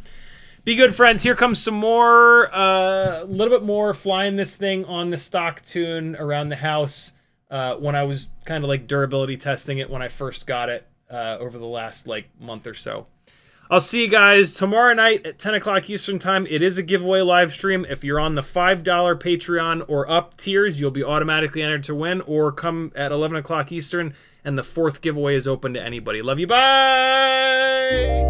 Be good, friends. Here comes some more, a little bit more flying this thing on the stock tune around the house when I was kind of like durability testing it when I first got it over the last month or so. I'll see you guys tomorrow night at 10 o'clock Eastern time. It is a giveaway live stream. If you're on the $5 Patreon or up tiers, you'll be automatically entered to win, or come at 11 o'clock Eastern, and the fourth giveaway is open to anybody. Love you. Bye!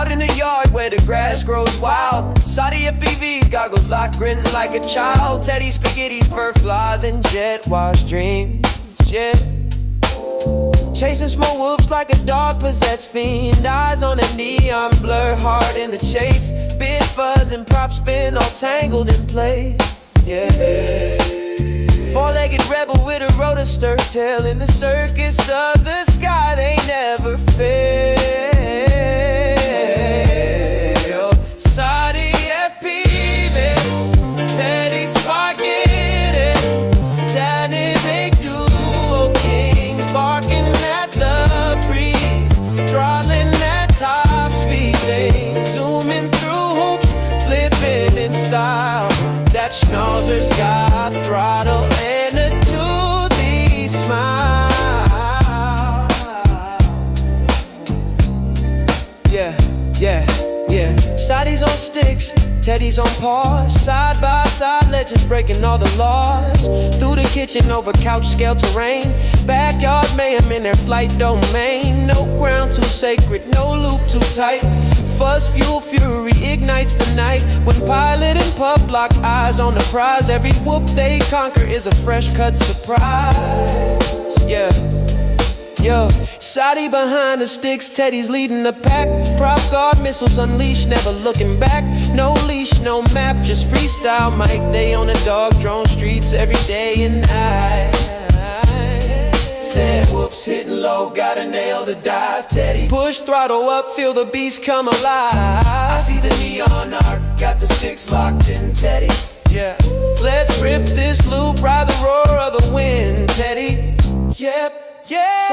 Out in the yard where the grass grows wild, CiottiFPV's goggles locked, grinning like a child. Teddy Spaghetti's fur flies and jet wash dreams, yeah. Chasing small whoops like a dog possessed fiend. Eyes on a neon blur, hard in the chase. Big fuzz and prop spin all tangled in place, yeah. Four-legged rebel with a rotor stir tail. In the circus of the sky, they never fail. CiottiFPV, Teddy Spaghetti, dynamic duo kings, barking at the breeze, throttling at top speed, they zooming through hoops, flipping in style. That schnauzer's got throttle and a toothy smile. Yeah, yeah, yeah. Sadi's on sticks, Teddy's on paws. Side by side, legends breaking all the laws. Through the kitchen, over couch scale terrain. Backyard mayhem in their flight domain. No ground too sacred, no loop too tight. Fuzz, fuel, fury ignites the night. When pilot and pup lock eyes on the prize, every whoop they conquer is a fresh cut surprise. Yeah, yo, Sadi behind the sticks, Teddy's leading the pack. Prop guard missiles unleashed, never looking back. No leash, no map, just freestyle mic. They on the dog drone streets every day and night. Said whoops, hitting low, gotta nail the dive, Teddy. Push throttle up, feel the beast come alive. I see the neon arc, got the sticks locked in, Teddy. Yeah, let's rip this loop, ride the roar of the wind, Teddy. Yep, yeah.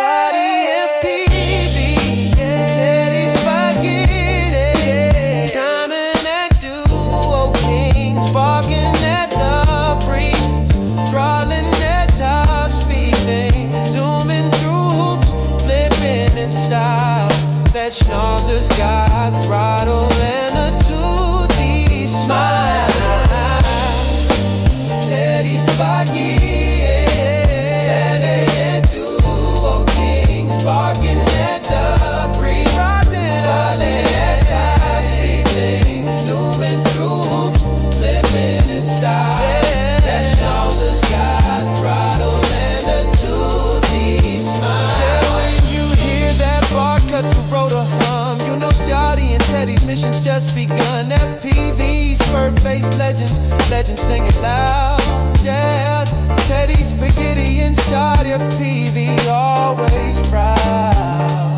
CiottiFPV, Teddy Spaghetti, diamond and duo kings, barking at the breeze, throttling at top speed, zooming through hoops, flipping in style. That schnauzer's got throttle and a toothy smile. Teddy Spaghetti, barking at the breeze, throttling at top speed, zooming through hoops, flipping in style. That schnauzer's got throttle and a toothy smile. Yeah, when you hear that bar cut the rotor hum, you know Ciotti and Teddy's mission's just begun. FPV's fur-faced legends, legends singing loud. Yeah, Teddy Spaghetti and CiottiFPV always proud.